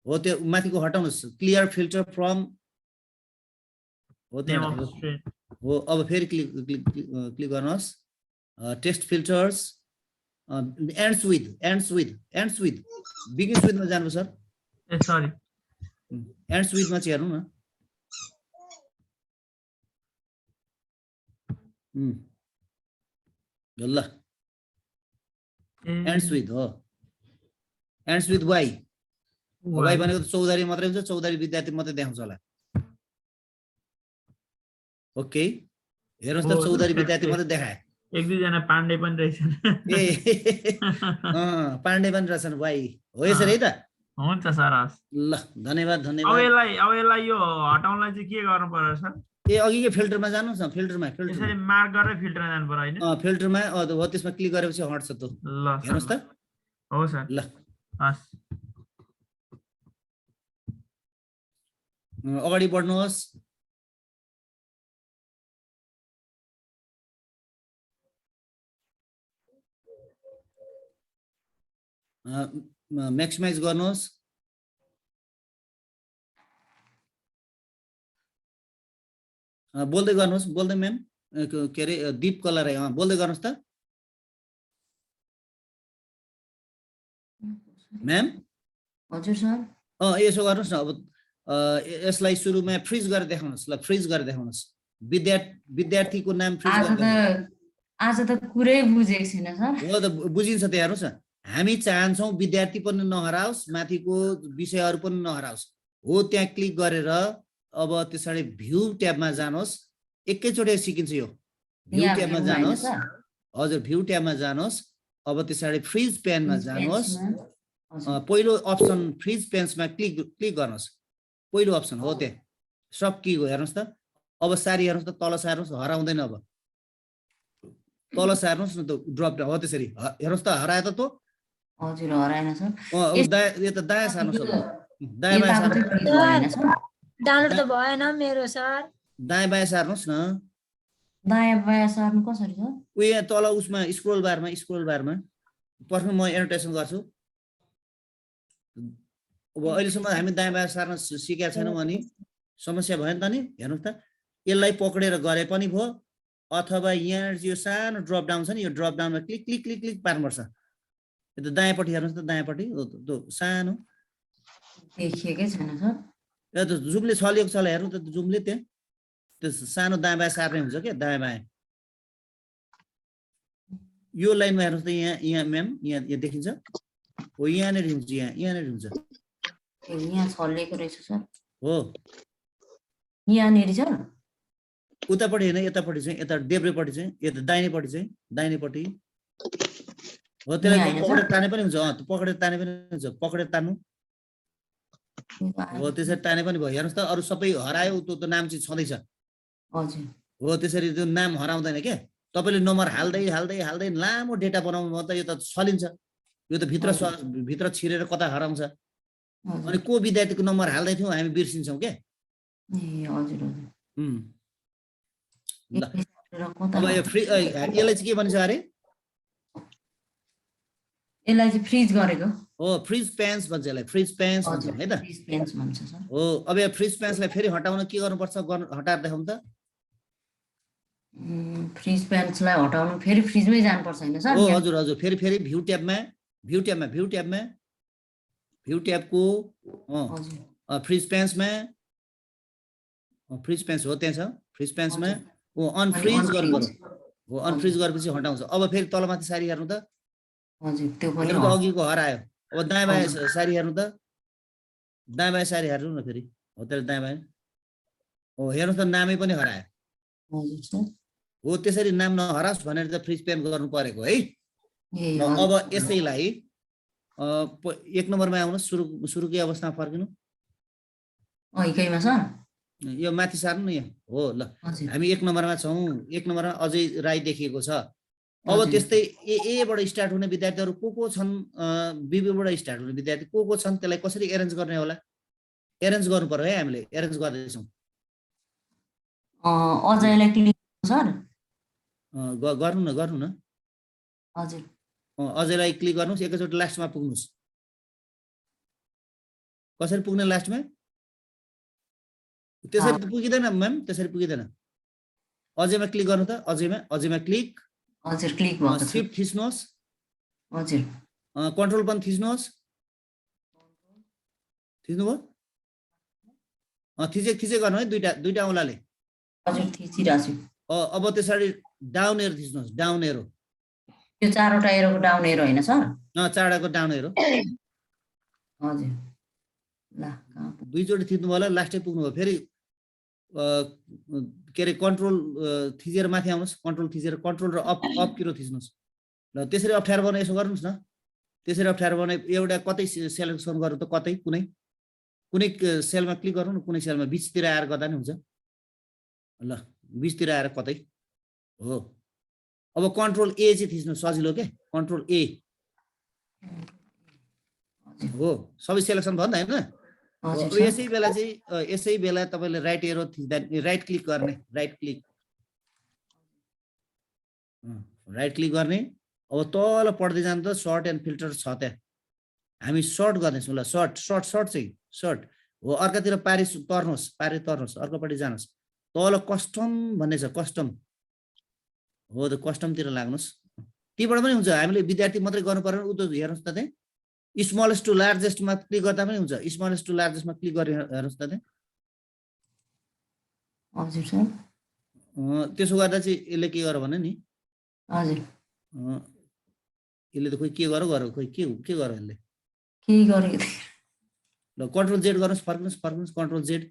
हो त्यो माथिको हटाउनुस् क्लियर फिल्टर फ्रम हो नेम त्यहाँ अफ स्ट्रिम हो अब फेरि क्लिक गर्नुहोस् text filters ends with begins विथमा जानु सर ए सरी एन्ड्स विथमा चाहिँ हेर्नु न ल एन्ड्स विथ हो एन्ड्स विथ वाइ वाइ भनेको त चौधारी मात्रै हुन्छ चौधारी विद्यार्थी मात्रै देखाउँछ होला ओके हेर्नुहोस् त चौधारी विद्यार्थी मात्रै देखाए एक दुईजना पाण्डे पनि रहेछन् ए पाण्डे पनि रहेछन् वाइ हो यसरी है त हुन्छ सर हस् ल धन्यवाद अब धन्यवाद यसलाई यो हटाउनलाई चाहिँ के गर्नु पर्यो सर ए अघिकै फिल्टरमा जानुहोस् न फिल्टरमा यसरी मार्क गरेर फिल्टरमा जानु पर्यो हैन फिल्टरमा हो त्यसमा क्लिक गरेपछि हट्छ त ल हेर्नुहोस् त हो सर ल हस् अगाडि बढ्नुहोस् म्याक्सिमाइज गर्नुहोस् बोल्दै गर्नुहोस् बोल्दै म्याम के अरे दीप कला राई बोल्दै गर्नुहोस् त म्याम हजुर सर यसो गर्नुहोस् न अब यसलाई सुरुमा फ्रिज गरेर देखाउनुहोस् ल फ्रिज गरेर देखाउनुहोस् विद्यार्थीको नाम फ्रिज गरेर आज त कुरै बुझेको छैन सर हो त बुझिन्छ त हेर्नुहोस् न हामी चाहन्छौँ विद्यार्थी पनि नहराओस् माथिको विषयहरू पनि नहराओस् हो त्यहाँ क्लिक गरेर अब त्यसरी भ्यू ट्याबमा जानुहोस् एकैचोटि सिकिन्छ यो भ्यू ट्याबमा जानुहोस् हजुर भ्यू ट्याबमा जानुहोस् अब त्यसरी फ्रिज पेनमा जानुहोस् पहिलो अप्सन फ्रिज पेन्समा क्लिक गर्नुहोस् पहिलो अप्सन हो त्यहाँ सब की हो हेर्नुहोस् त अब सारी हेर्नुहोस् त तल सार्नुहोस् हराउँदैन अब तल सार्नुहोस् न त ड्रप डाउन हो त्यसरी हेर्नुहोस् त हरायो त त हजुर हराएन सर यो त दायाँ सार्नुहोस् अब दायाँ बायाँ सार्नुहोस् डाउनलोड त भएन मेरो सर दायाँ बायाँ सार्नुहोस् न दायाँ बायाँ सार्नु कसरी सर उयो तल उसमा स्क्रोल बारमा पर्खिनु म एनोटेसन गर्छु अब अहिलेसम्म हामी दायाँ बायाँ सार्न सिकेका छैनौँ अनि समस्या भयो नि त नि हेर्नुहोस् त यसलाई पक्रेर गरे पनि भयो अथवा यहाँ यो सानो ड्रप डाउन छ नि यो ड्रप डाउनमा क्लिक क्लिक क्लिक क्लिक पार्नुपर्छ यो त दायाँपट्टि हेर्नुहोस् त दायाँपट्टि सानो देखिएकै छैन सर यो त जुमले छलिएको छ हेर्नु त जुमले त्यहाँ त्यो सानो दायाँ बायाँ सार्ने हुन्छ क्या दायाँ बायाँ यो लाइनमा हेर्नुहोस् त यहाँ म्याम यहाँ देखिन्छ हो यहाँनिर हुन्छ यहाँनिर हुन्छ यहाँ छलिएको रहेछ सर हो यहाँनिर सर उतापट्टि होइन यतापट्टि चाहिँ यता देब्रेपट्टि चाहिँ यता दाहिनेपट्टि हो त्यसलाई पक्रेर ताने पनि हुन्छ पक्रेर ताने पनि हुन्छ पक्रेर तान्नु हो त्यसरी ताने पनि भयो हेर्नुहोस् त अरू सबै हरायो त्यो नाम चाहिँ छँदैछ हजुर हो त्यसरी त्यो नाम हराउँदैन क्या तपाईँले नम्बर हाल्दै लामो डेटा बनाउनु त यो त छलिन्छ यो त भित्र छिरेर कता हराउँछ अनि को विद्यार्थीको नम्बर हाल्दै थियौँ हामी बिर्सिन्छौँ क्या हजुर ल अब यो यसलाई चाहिँ के भन्छ अरे यसलाई चाहिँ फ्रिज गरेको हो फ्रिज पेन्स भन्छ यसलाई फ्रिज पेन्स भन्छ है त फ्रिज पेन्स भन्छ सर हो अब यो फ्रिज पेन्सलाई फेरि हटाउन के गर्नुपर्छ हटाएर देखाउनु त फ्रिज पेन्सलाई हटाउनु फेरि फ्रिजमै जानुपर्छ हैन सर हो हजुर फेरि भ्यू ट्याबको फ्रिज पेन्समा फ्रिज पेन्स हो त्यहाँ छ फ्रिज पेन्समा अनफ्रिज गर्नु पर्यो हो अनफ्रिज गरेपछि हटाउँछ। अब फेरि तलमाथि सारी हेर्नु त, हजुर त्यो पनि हेर्नु त अघिको हरायो। अब दायाँ बायाँ हजुर। सारी हेर्नु त, दायाँ बायाँ सारी हेर्नु न फेरि, हो त्यसले दायाँ बायाँ हो हेर्नुहोस् त नामै पनि हरायो। हजुर सर हो त्यसरी नाम नहराओस् भनेर त फ्रिज पेन गर्नु परेको है। ए र अब यसैलाई 1 नम्बरमा आउनुहोस्, सुरुकै अवस्थामा फर्किनु। एकैमा सर यो माथि सार्नु न यहाँ हो ल, हजुर हामी 1 नम्बरमा छौँ। 1 नम्बरमा अझै राई देखिएको छ। अब हजुर। त्यस्तै एबाट स्टार्ट हुने विद्यार्थीहरू को छन्, बीबाट स्टार्ट हुने विद्यार्थी को छन्, त्यसलाई कसरी एरेन्ज गर्ने होला? एरेन्ज गर्नु पर्यो है, हामीले एरेन्ज गर्दैछौँ। अजयलाई क्लिक सर गर्नु न हजुर अझैलाई क्लिक गर्नुहोस्, एकैचोटि लास्टमा पुग्नुहोस्। कसरी पुग्ने लास्टमा? त्यसरी त पुगिँदैन म्याम, त्यसरी पुगिँदैन। अझैमा क्लिक गर्नु त, अझैमा क्लिक, हजुर क्लिक भएको छ सिफ्ट थिच्नुहोस्, हजुर कन्ट्रोल पनि थिच्नुहोस्। थिच्नुभयो? थिचे गर्नु है, दुईटा औँलाले। हजुर थिचिरहेछु अब त्यसरी डाउन एरो थिच्नुहोस्, डाउन एरो। त्यो 4वटा एरोको डाउन एरो होइन सर? 4वटाको डाउन एरो। हजुर ल कहाँ पुग्यो? दुईचोटि थिच्नु भयो होला, लास्टै पुग्नुभयो। फेरि के अरे कन्ट्रोल थिचेर माथि आउनुहोस्, कन्ट्रोल थिचेर कन्ट्रोल र अप किरो थिच्नुहोस्। ल त्यसरी अप्ठ्यारो बनाए यसो गर्नुहोस् न, त्यसरी अप्ठ्यारो बनाए एउटा कतै सेलेक्सन गर्नु त, कतै कुनै सेलमा क्लिक गर्नु न, कुनै सेलमा बिचतिर आएर गर्दा नि हुन्छ। ल बिचतिर आएर कतै हो। अब कन्ट्रोल ए चाहिँ थिच्नु सजिलो के, कन्ट्रोल ए हो, सबै सेलेक्सन भयो नि त होइन? हजुर यसै बेला तपाईँले राइट एरो थिच्दा, राइट क्लिक गर्ने, राइट क्लिक गर्ने। अब तल पढ्दै जानु त, सर्ट एन्ड फिल्टर छ त्यहाँ, हामी सर्ट गर्दैछौँ। ल सर्ट हो, अर्कातिर पारी तर्नुहोस्, अर्कोपट्टि जानुहोस्, तल कस्टम भन्ने छ, कस्टम हो, त कस्टमतिर लाग्नुहोस्। तीबाट पनि हुन्छ, हामीले विद्यार्थी मात्रै गर्नु पर्यो। उ त हेर्नुहोस् त त्यहाँ स्मलेस्ट टु लार्जेस्टमा क्लिक गर्दा पनि हुन्छ, स्मलेस्ट टु लार्जेस्टमा क्लिक गरे हेर्नुहोस् त त्यहाँ। हजुर सर त्यसो गर्दा चाहिँ यसले के गर भने नि, हजुर यसले त खोइ के गर खोइ के गर यसले। के गरेको थिएँ? ल कन्ट्रोल जेड गर्नुहोस्, फर्किनुहोस् कन्ट्रोल जेड।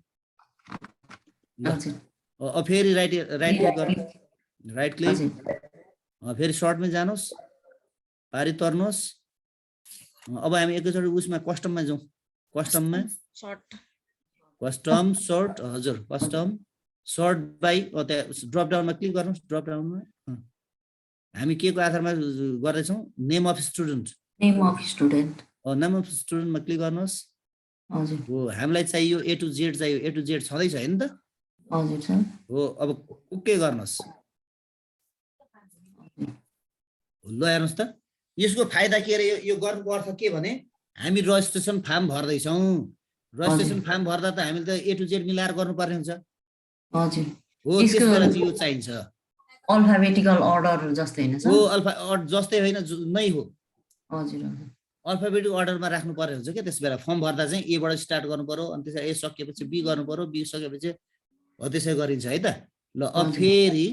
हजुर अब फेरि राइट क्लिक गर्नु, राइट क्लिक, फेरि सर्टमै जानुहोस्, पारी तर्नुहोस्। अब हामी एकैचोटि उसमा कस्टममा जाउँ, कस्टम सर्ट, हजुर कस्टम सर्ट बाई, त्यहाँ ड्रप डाउनमा क्लिक गर्नुहोस्, ड्रप डाउनमा हामी के को आधारमा गर्दैछौँ, नेम अफ स्टुडेन्टमा क्लिक गर्नुहोस्। हजुर हो हामीलाई चाहियो ए टु जेड छँदैछ होइन त? हजुर सर हो अब ओके गर्नुहोस्। ल हेर्नुहोस् त, यसको फाइदा के अरे, यो गर्नुको अर्थ के भने हामी रजिस्ट्रेसन फर्म भर्दैछौँ। रजिस्ट्रेसन फर्म भर्दा त हामीले त ए टु जेड मिलाएर गर्नुपर्ने हुन्छ। हजुर हो त्यसबेला चाहिँ यो चाहिन्छ। अल्फाबेटिकल अर्डर जस्तै होइन सर? हो जस्तै होइन नै हो, हजुर अल्फाबेटिक अर्डरमा राख्नु पर्ने हुन्छ क्या। त्यसबेला फर्म भर्दा चाहिँ एबाट स्टार्ट गर्नु पर्यो, अनि त्यसरी ए सकेपछि बी गर्नु पर्यो, बी सकेपछि हो त्यसै गरिन्छ है त। ल अब फेरि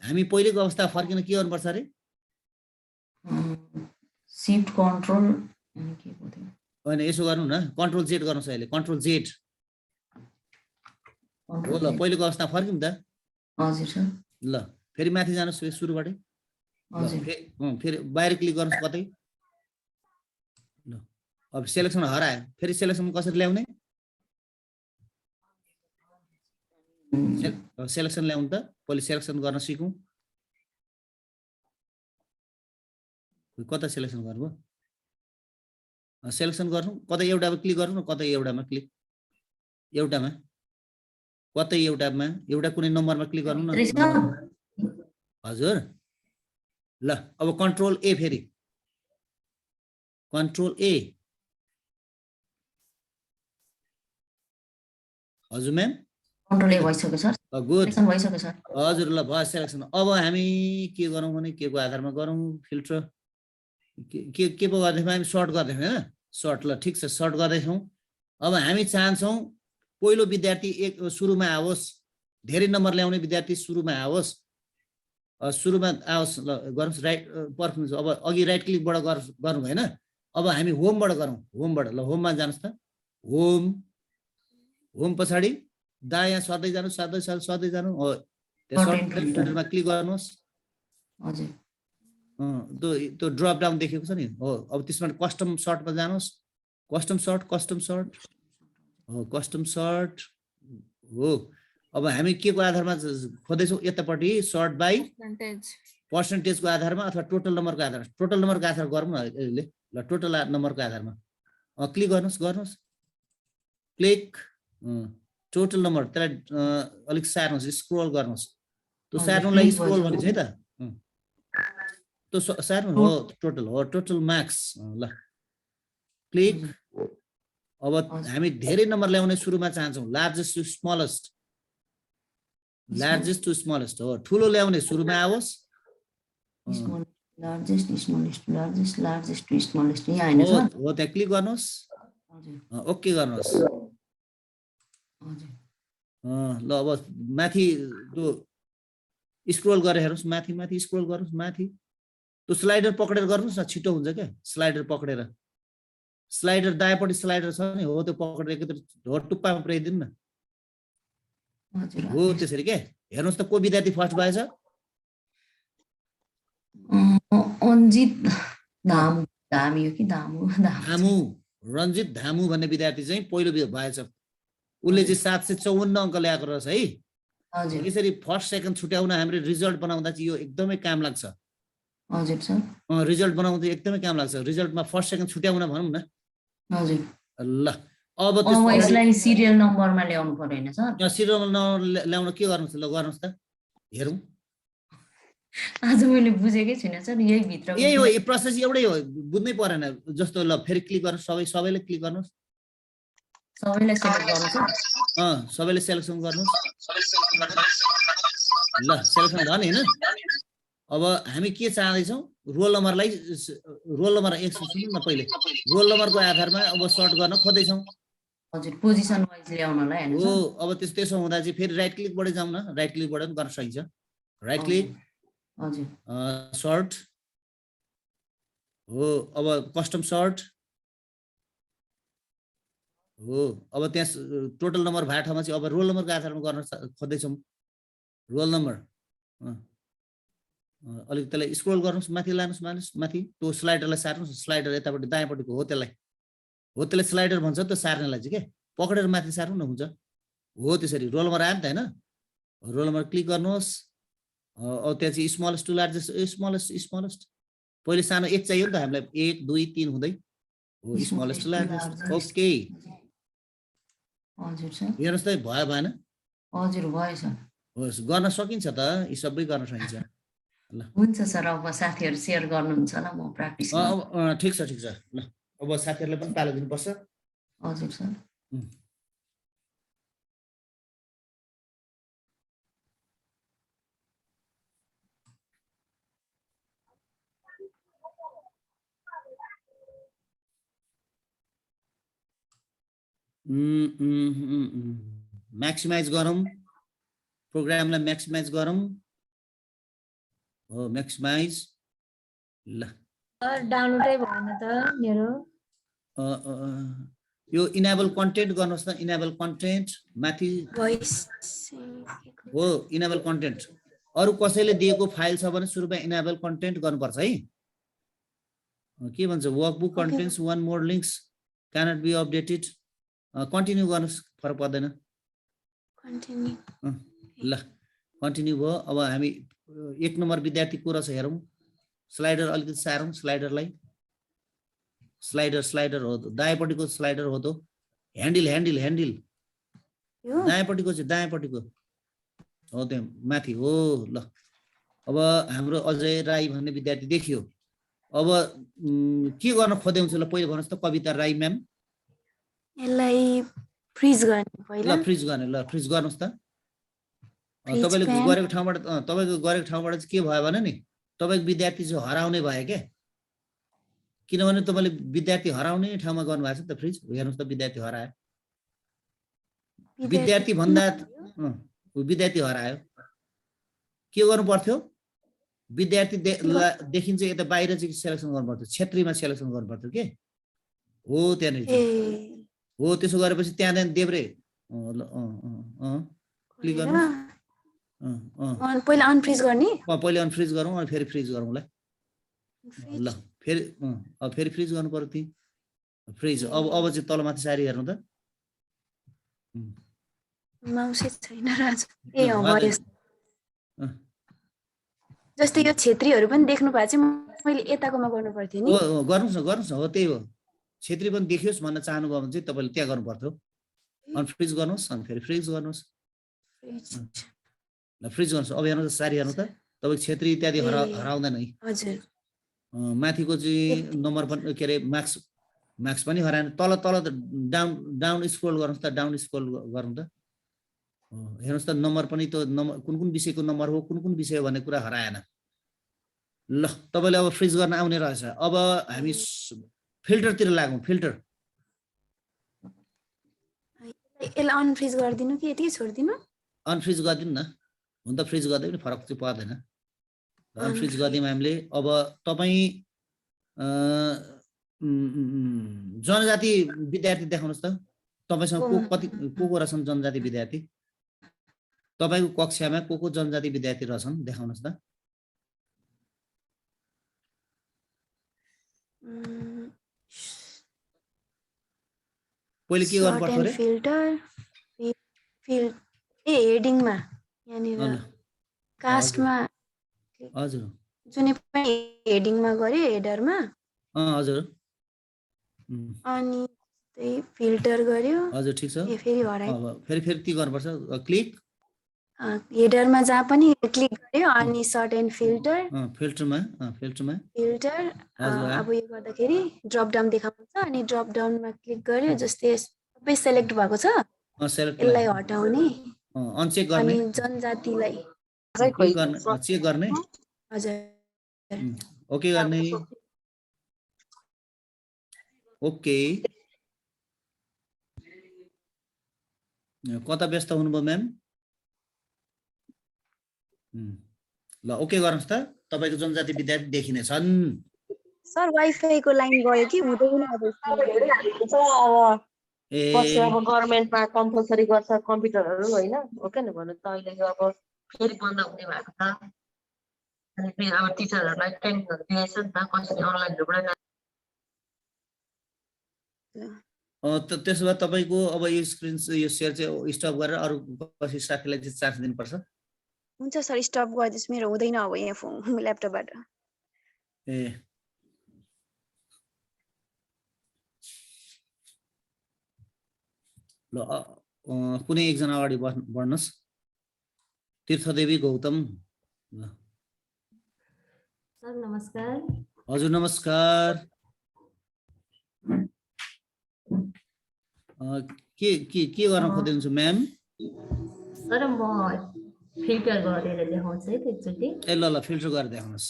हामी पहिलेको अवस्था फर्किन के गर्नुपर्छ अरे? शिफ्ट कन्ट्रोल होइन यसो गर्नु न, कन्ट्रोल जेड गर्नुहोस् अहिले, कन्ट्रोल जेड हो। ल पहिलेको अवस्था फर्क्यौँ त। हजुर सर ल फेरि माथि जानुहोस्, सुरुबाटै फेरि बाहिर क्लिक गर्नुहोस् कतै। ल अब सेलेक्सन हरायो, फेरि सेलेक्सन कसरी ल्याउने? सेलेक्सन ल्याउनु त, पहिले सेलेक्सन गर्न सिकौँ। कता सेलेक्सन गर्नुभयो? सेलेक्सन गर्नु, कतै एउटामा क्लिक गर्नु न, कतै एउटामा क्लिक, एउटामा कतै एउटामा एउटा कुनै नम्बरमा क्लिक गर्नु न। हजुर ल अब कन्ट्रोल ए, फेरि कन्ट्रोल ए। हजुर म्याम कन्ट्रोल ए भइसक्यो सर? गुड भइसक्यो सर। हजुर ल भयो सेलेक्सन। अब हामी के गरौँ भने के को आधारमा गरौँ, फिल्टर के पो गर्दैछौँ हामी, सर्ट गर्दैछौँ होइन? सर्ट, ल ठिक छ सर्ट गर्दैछौँ। अब हामी चाहन्छौँ पहिलो विद्यार्थी सुरुमा आओस्, धेरै नम्बर ल्याउने विद्यार्थी सुरुमा आओस्। सुरुमा आओस् ल गर्नुहोस् राइट पर्खिनुहोस् अब अघि राइट क्लिकबाट गर्नु भएन अब हामी होमबाट गरौँ होमबाट ल होममा जानुहोस् त होम पछाडि दायाँ सर्दै जानु सर्दै जानु हो त्यसमा क्लिक गर्नुहोस् हजुर त्यो ड्रप डाउन देखेको छ नि हो अब त्यसमा कस्टम सर्टमा जानुहोस् कस्टम सर्ट हो अब हामी के को आधारमा खोज्दैछौँ यतापट्टि सर्ट बाई पर्सेन्टेजको आधारमा अथवा टोटल नम्बरको आधारमा टोटल नम्बरको आधार गरौँ न अहिले ल टोटल नम्बरको आधारमा क्लिक गर्नुहोस् क्लिक टोटल नम्बर त्यसलाई अलिक सार्नुहोस् स्क्रोल गर्नुहोस् त्यो सार्नुलाई स्क्रोल भनेको छ है त त्यो सार्नु हो टोटल मार्क्स ल क्लिक अब हामी धेरै नम्बर ल्याउने सुरुमा चाहन्छौँ लार्जेस्ट टु स्मलेस्ट हो ठुलो ल्याउने सुरुमा आओस् लार्जेस्ट टु स्मलेस्ट यहाँ हैन सर हो त्यहाँ क्लिक गर्नुहोस् ओके गर्नुहोस् ल अब माथि त्यो स्क्रोल गरेर हेर्नुहोस् माथि स्क्रोल गर्नुहोस् माथि त्यो स्लाइडर पक्रेर गर्नुहोस् न छिटो हुन्छ क्या स्लाइडर पक्रेर स्लाइडर दायाँपट्टि स्लाइडर छ नि हो त्यो पक्रेर हो टुप्पामा पुर्याइदिनु न हो त्यसरी के हेर्नुहोस् त को विद्यार्थी फर्स्ट भएछ अन्जित धामु रञ्जित धामु भन्ने विद्यार्थी चाहिँ पहिलो भएछ उसले चाहिँ 754 अङ्क ल्याएको रहेछ है यसरी फर्स्ट सेकेन्ड छुट्याउन हाम्रो रिजल्ट बनाउँदा चाहिँ यो एकदमै काम लाग्छ हजुर सर रिजल्ट बनाउँदा एकदमै काम लाग्छ रिजल्टमा फर्स्ट सेकेन्ड छुट्याउन भनौँ न हजुर ल अब यसलाई सिरियल नम्बरमा ल्याउनु पर्यो हैन सर सिरियल नम्बर ल्याउन के गर्नुहोस् ल गर्नुहोस् त हेरौँ आज मैले बुझेकै छैन सर यही भित्र यही हो प्रोसेस एउटै हो बुझ्नै परेन जस्तो ल फेरि क्लिक गर्नुहोस् सबैले क्लिक गर्नुहोस् सबैलाई सेलेक्ट गर्नु सर सबैले सेलेक्सन गर्नुहोस् ल सेलेक्सन भयो नि हैन अब हामी के चाहँदैछौँ रोल नम्बरलाई रोल नम्बर एकछिन सुन्नु न पहिले रोल नम्बरको आधारमा अब सर्ट गर्न खोज्दैछौँ हजुर पोजिसन वाइज ल्याउनलाई हैन हो अब त्यसो हुँदा चाहिँ फेरि राइट क्लिकबाट जाउँ न राइट क्लिकबाट पनि गर्न सकिन्छ राइट क्लिक हजुर सर्ट हो अब कस्टम सर्ट हो अब त्यहाँ टोटल नम्बर भएको ठाउँमा चाहिँ अब रोल नम्बरको आधारमा गर्न खोज्दैछौँ रोल नम्बर अलिक त्यसलाई स्क्रोल गर्नुहोस् माथि लानुहोस् माथि त्यो स्लाइडरलाई सार्नुहोस् स्लाइडर यतापट्टि दायाँपट्टिको हो त्यसलाई स्लाइडर भन्छ त्यो सार्नेलाई चाहिँ के पक्रेर माथि सार्नु न हुन्छ हो त्यसरी रोल नम्बर आयो नि त हैन रोल नम्बर क्लिक गर्नुहोस् अब त्यहाँ चाहिँ स्मलेस्ट टु लार्जेस्ट स्मलेस्ट पहिले सानो 1 चाहियो नि त हामीलाई 1 2 3 हुँदै हो स्मलेस्ट टु लार्जेस्ट ओके हजुर सर हेर्नुहोस् त भयो भएन हजुर भयो सर होस् गर्न सकिन्छ त यी सबै गर्न सकिन्छ ल हुन्छ सर अब साथीहरु शेयर गर्नुहुन्छ होला म प्र्याक्टिस ठिक छ ल अब साथीहरुलाई पनि पालो दिनुपर्छ हजुर सर म्याक्सिमाइज गरौँ प्रोग्रामलाई म्याक्सिमाइज गरौँ हो म्याक्सिमाइज ल डाउनलोडै भएन त मेरो यो इनेबल कन्टेन्ट गर्नुहोस् न इनेबल कन्टेन्ट माथि भोइस हो इनेबल कन्टेन्ट अरु कसैले दिएको फाइल छ भने सुरुमा इनेबल कन्टेन्ट गर्नुपर्छ है के भन्छ workbook contents one more links cannot be updated continue गर्नुस् फरक पर्दैन कन्टिन्यू ल कन्टिन्यू भयो अब हामी 1 नम्बर विद्यार्थी को रहेछ हेरौँ स्लाइडर अलिकति सारौँ स्लाइडरलाई स्लाइडर हो दायाँपट्टिको स्लाइडर हो त ह्यान्डल दायाँपट्टिको चाहिँ दायाँपट्टिको हो त्यहाँ माथि हो ल अब हाम्रो अजय राई भन्ने विद्यार्थी देखियो अब के गर्न खोज्दै हुन्छ ल पहिले भन्नुस् त कविता राई म्याम यसलाई फ्रिज गर्ने पहिला ल फ्रिज गर्नुस् त तपाईले गरेको ठाउँबाट चाहिँ के भयो भने नि तपाईको विद्यार्थी चाहिँ हराउने भयो के किनभने तपाईले विद्यार्थी हराउने ठाउँमा गर्नु भएको छ त फ्रिज हेर्नुस् त विद्यार्थी हरायो विद्यार्थी भन्दा विद्यार्थी हरायो के गर्नु पर्थ्यो विद्यार्थी देखिन्छ यता बाहिर चाहिँ सेलेक्सन गर्नुपर्छ, क्षेत्रीमा सेलेक्सन गर्नुपर्छ के हो त्यहाँनिर हो। त्यसो गरेपछि त्यहाँदेखि देब्रे क्लिक गर्नु, पहिला अनफ्रिज गर्ने, पहिले अनफ्रिज गरौँ अनि फेरि फ्रिज गरौँला। ल फेरि अब फेरि फ्रिज गर्नु पर्यो ती फ्रिज। अब चाहिँ तलमाथि सारी हेर्नु त। माउसै छैन राज। ए भयो। जस्तै यो क्षेत्रीहरू पनि देख्नु भएको चाहिँ मैले यताकोमा गर्नु पर्थ्यो नि। गर्नुहोस् न हो त्यही हो। क्षेत्री पनि देखियोस् भन्न चाहनुभयो भने चाहिँ तपाईँले त्यहाँ गर्नु पर्थ्यो। अनफ्रिज गर्नुहोस् अनि फेरि फ्रिज गर्नुहोस्। ल फ्रिज गर्नुहोस्। अब हेर्नु सारी हेर्नु त, तपाईँ क्षेत्री इत्यादि हराउँदैन है। हजुर। माथिको चाहिँ नम्बर पनि के अरे मार्क्स पनि हराएन। तल डाउन स्क्रोल गर्नुहोस् त, डाउन स्क्रोल गर्नु त। हेर्नुहोस् त नम्बर पनि त नम्बर कुन विषयको नम्बर हो, कुन विषय हो भन्ने कुरा हराएन। ल तपाईँले अब फ्रिज गर्न आउने रहेछ। अब हामी फिल्टरतिर लागौँ। फिल्टर यसलाई अनफ्रिज गरिदिनु कि यति छोडिदिनु? अनफ्रिज गरिदिनु न। हुन त फ्रिज गर्दै पनि फरक चाहिँ पर्दैन। अनफ्रिज गरिदियौँ हामीले। अब तपाईँ जनजाति विद्यार्थी देखाउनुहोस् त। तपाईँसँग को रहेछन् जनजाति विद्यार्थी? तपाईँको कक्षामा को जनजाति विद्यार्थी रहेछन् देखाउनुहोस् त। पहिले के गर्नु पर्छ रे? फिल्टर हेडिङमा यहाँनिर कास्टमा हजुर जुनै पनि हेडिङमा गरे हेडरमा हजुर अनि त्यही फिल्टर गर्यो। हजुर ठिक छ। फेरि हरायो। फेरि के गर्नुपर्छ? क्लिक हेडरमा जहाँ पनि क्लिक गर्यो अनि सर्ट एन्ड फिल्टर फिल्टर अब यो गर्दाखेरि ड्रप डाउन देखाउँछ अनि ड्रप डाउनमा क्लिक गर्यो। जस्तै सबै सेलेक्ट भएको छ यसलाई हटाउने अनचेक गर्ने अनि जनजातिलाई चेक गर्ने हजुर ओके गर्ने ओके। कता व्यस्त हुनुभयो म्याम? ल ओके गर्नुहोस् त। तपाईँको जनजाति विद्यार्थी देखिने छन्। सर वाइफाई को लाइन गयो कि हुँदैन अब गभर्नमेन्टमा कम्पलसरी गर्छ कम्प्युटरहरू होइन हो के भन्नु त। अहिले अब फेरि बन्द हुने भएको छ अनि फेरि अब टिचरहरूलाई ट्रेनिङहरू दिएछ नि त कसरी अनलाइनबाट। त्यसो भए तपाईँको अब यो स्क्रिन यो सेयर चाहिँ स्टप गरेर अरू कसै साथीलाई चाहिँ चार्ज दिनुपर्छ। हुन्छ सर स्टप गरिदिनुहोस्, मेरो हुँदैन अब यहाँ फोन ल्यापटपबाट। ए ल कुनै एकजना अगाडि बढ्नुहोस्। तीर्थदेवी गौतम। सर नमस्कार। हजुर नमस्कार। के गर्न खोज्नुहुन्छ म्याम? सर म फिल्टर गरेर देखाउँछु है एकचोटि। ए ल फिल्टर गरेर देखाउनुहोस्।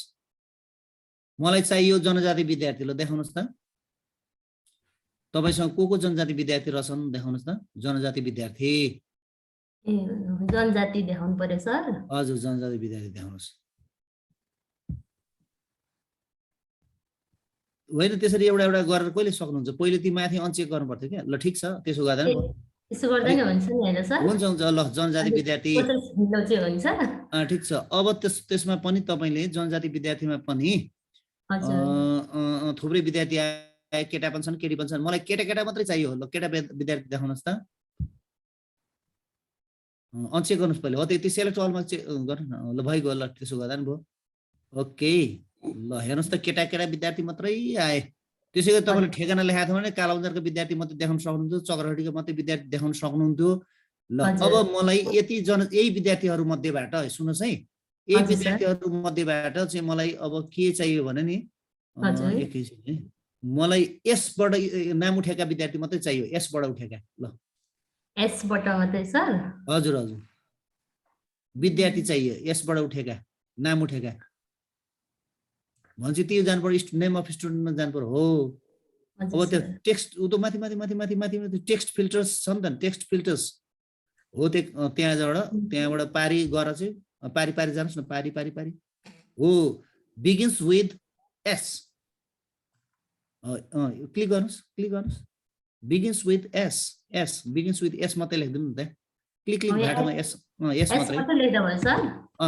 मलाई चाहियो जनजाति विद्यार्थी। ल देखाउनुहोस् त। तपाईसँग को जनजाति विद्यार्थी रहेछन् देखाउनुहोस् त। जनजाति विद्यार्थी ए जनजाति देखाउनु पर्यो सर? हजुर जनजाति विद्यार्थी देखाउनुहोस्। होइन त्यसरी एउटा गरेर कहिले सक्नुहुन्छ? पहिले ती माथि अनचेक गर्नु पर्थ्यो क्या। ल ठिक छ त्यसो गर्दा यसो गर्दा नि हुन्छ नि हैन सर? हुन्छ ल जनजाति विद्यार्थी हुन्छ। ठिक छ। अब त्यसमा पनि तपाईले जनजाति विद्यार्थीमा पनि थुप्रै विद्यार्थी आए, केटा पनि छन् केटी पनि छन्। मलाई केटा मात्रै चाहियो। ल केटा विद्यार्थी देखाउनुहोस् त। अनचेक गर्नुहोस् पहिले। हो त्यो सेलेक्ट अलमा चेक गर्नु न। ल भइगयो। ल त्यसो गर्दा नि भयो। ओके ल हेर्नुहोस् त केटा विद्यार्थी मात्रै आए। त्यसै गरी तपाईँले ठेगाना लेखाएको थियो भने कालाबजारको विद्यार्थी मात्रै देखाउन सक्नुहुन्थ्यो, चक्रहटीको मात्रै विद्यार्थी देखाउन सक्नुहुन्थ्यो। ल अब मलाई यही विद्यार्थीहरू मध्येबाट सुन्नुहोस् है, यही विद्यार्थीहरू मध्येबाट चाहिँ मलाई अब के चाहियो भने नि मलाई यसबाट नाम उठेका विद्यार्थी मात्रै चाहियो। यसबाट उठेका। ल यसबाट मात्रै सर? हजुर हजुर विद्यार्थी चाहियो यसबाट उठेका, नाम उठेका भन्छ। त्यो जानु पर्यो नेम अफ स्टुडेन्टमा जानु पर्यो। हो अब त्यो टेक्स्ट उ त माथि टेक्स्ट फिल्टर्स छ नि त। टेक्स्ट फिल्टर्स हो त्यहाँबाट पारी गएर चाहिँ पारी जानुहोस् न। पारी हो begins with S. क्लिक गर्नुस् begins with S. begins with S मात्रै लेख्दिनु नि त क्लिक भएकोमा S मात्रै मात्रै लेख्दा भयो सर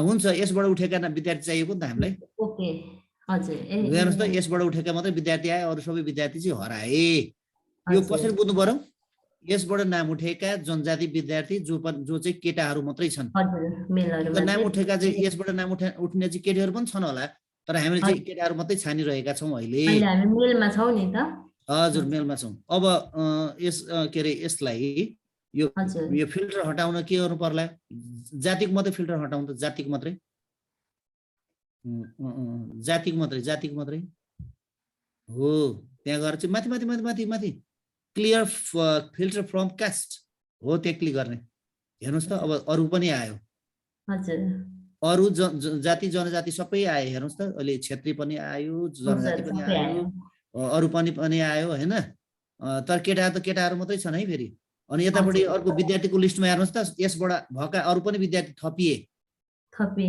हुन्छ यसबाट उठेका विद्यार्थी चाहिएको नि त हामीलाई ओके हजुर हेर्नुहोस् त यसबाट उठेका मात्रै विद्यार्थी आए अरू सबै विद्यार्थी चाहिँ हराए यो कसरी बुझ्नु पर्यो यसबाट नाम उठेका जनजाति विद्यार्थी जो चाहिँ केटाहरू मात्रै छन् नाम उठेका चाहिँ यसबाट नाम उठ्ने चाहिँ केटीहरू पनि छन् होला तर हामीले चाहिँ केटाहरू मात्रै छानिरहेका छौँ अहिले हामी मेलमा छौँ नि त हजुर मेलमा छौँ अब यस के अरे यसलाई यो फिल्टर हटाउन के गर्नु पर्ला जातिको मात्रै फिल्टर हटाउनु त जातिको मात्रै हो त्यहाँ गएर चाहिँ माथि क्लियर फिल्टर फ्रम कास्ट हो त्यहाँ क्लिक गर्ने हेर्नुहोस् त अब अरू पनि आयो अरू जाति जनजाति सबै आयो हेर्नुहोस् त अहिले क्षेत्री पनि आयो जनजाति पनि आयो अरू पनि आयो हैन तर केटाहरू मात्रै छन् है फेरि अनि यतापट्टि अर्को विद्यार्थीको लिस्टमा हेर्नुहोस् त यसबाट भएका अरू पनि विद्यार्थी थपिए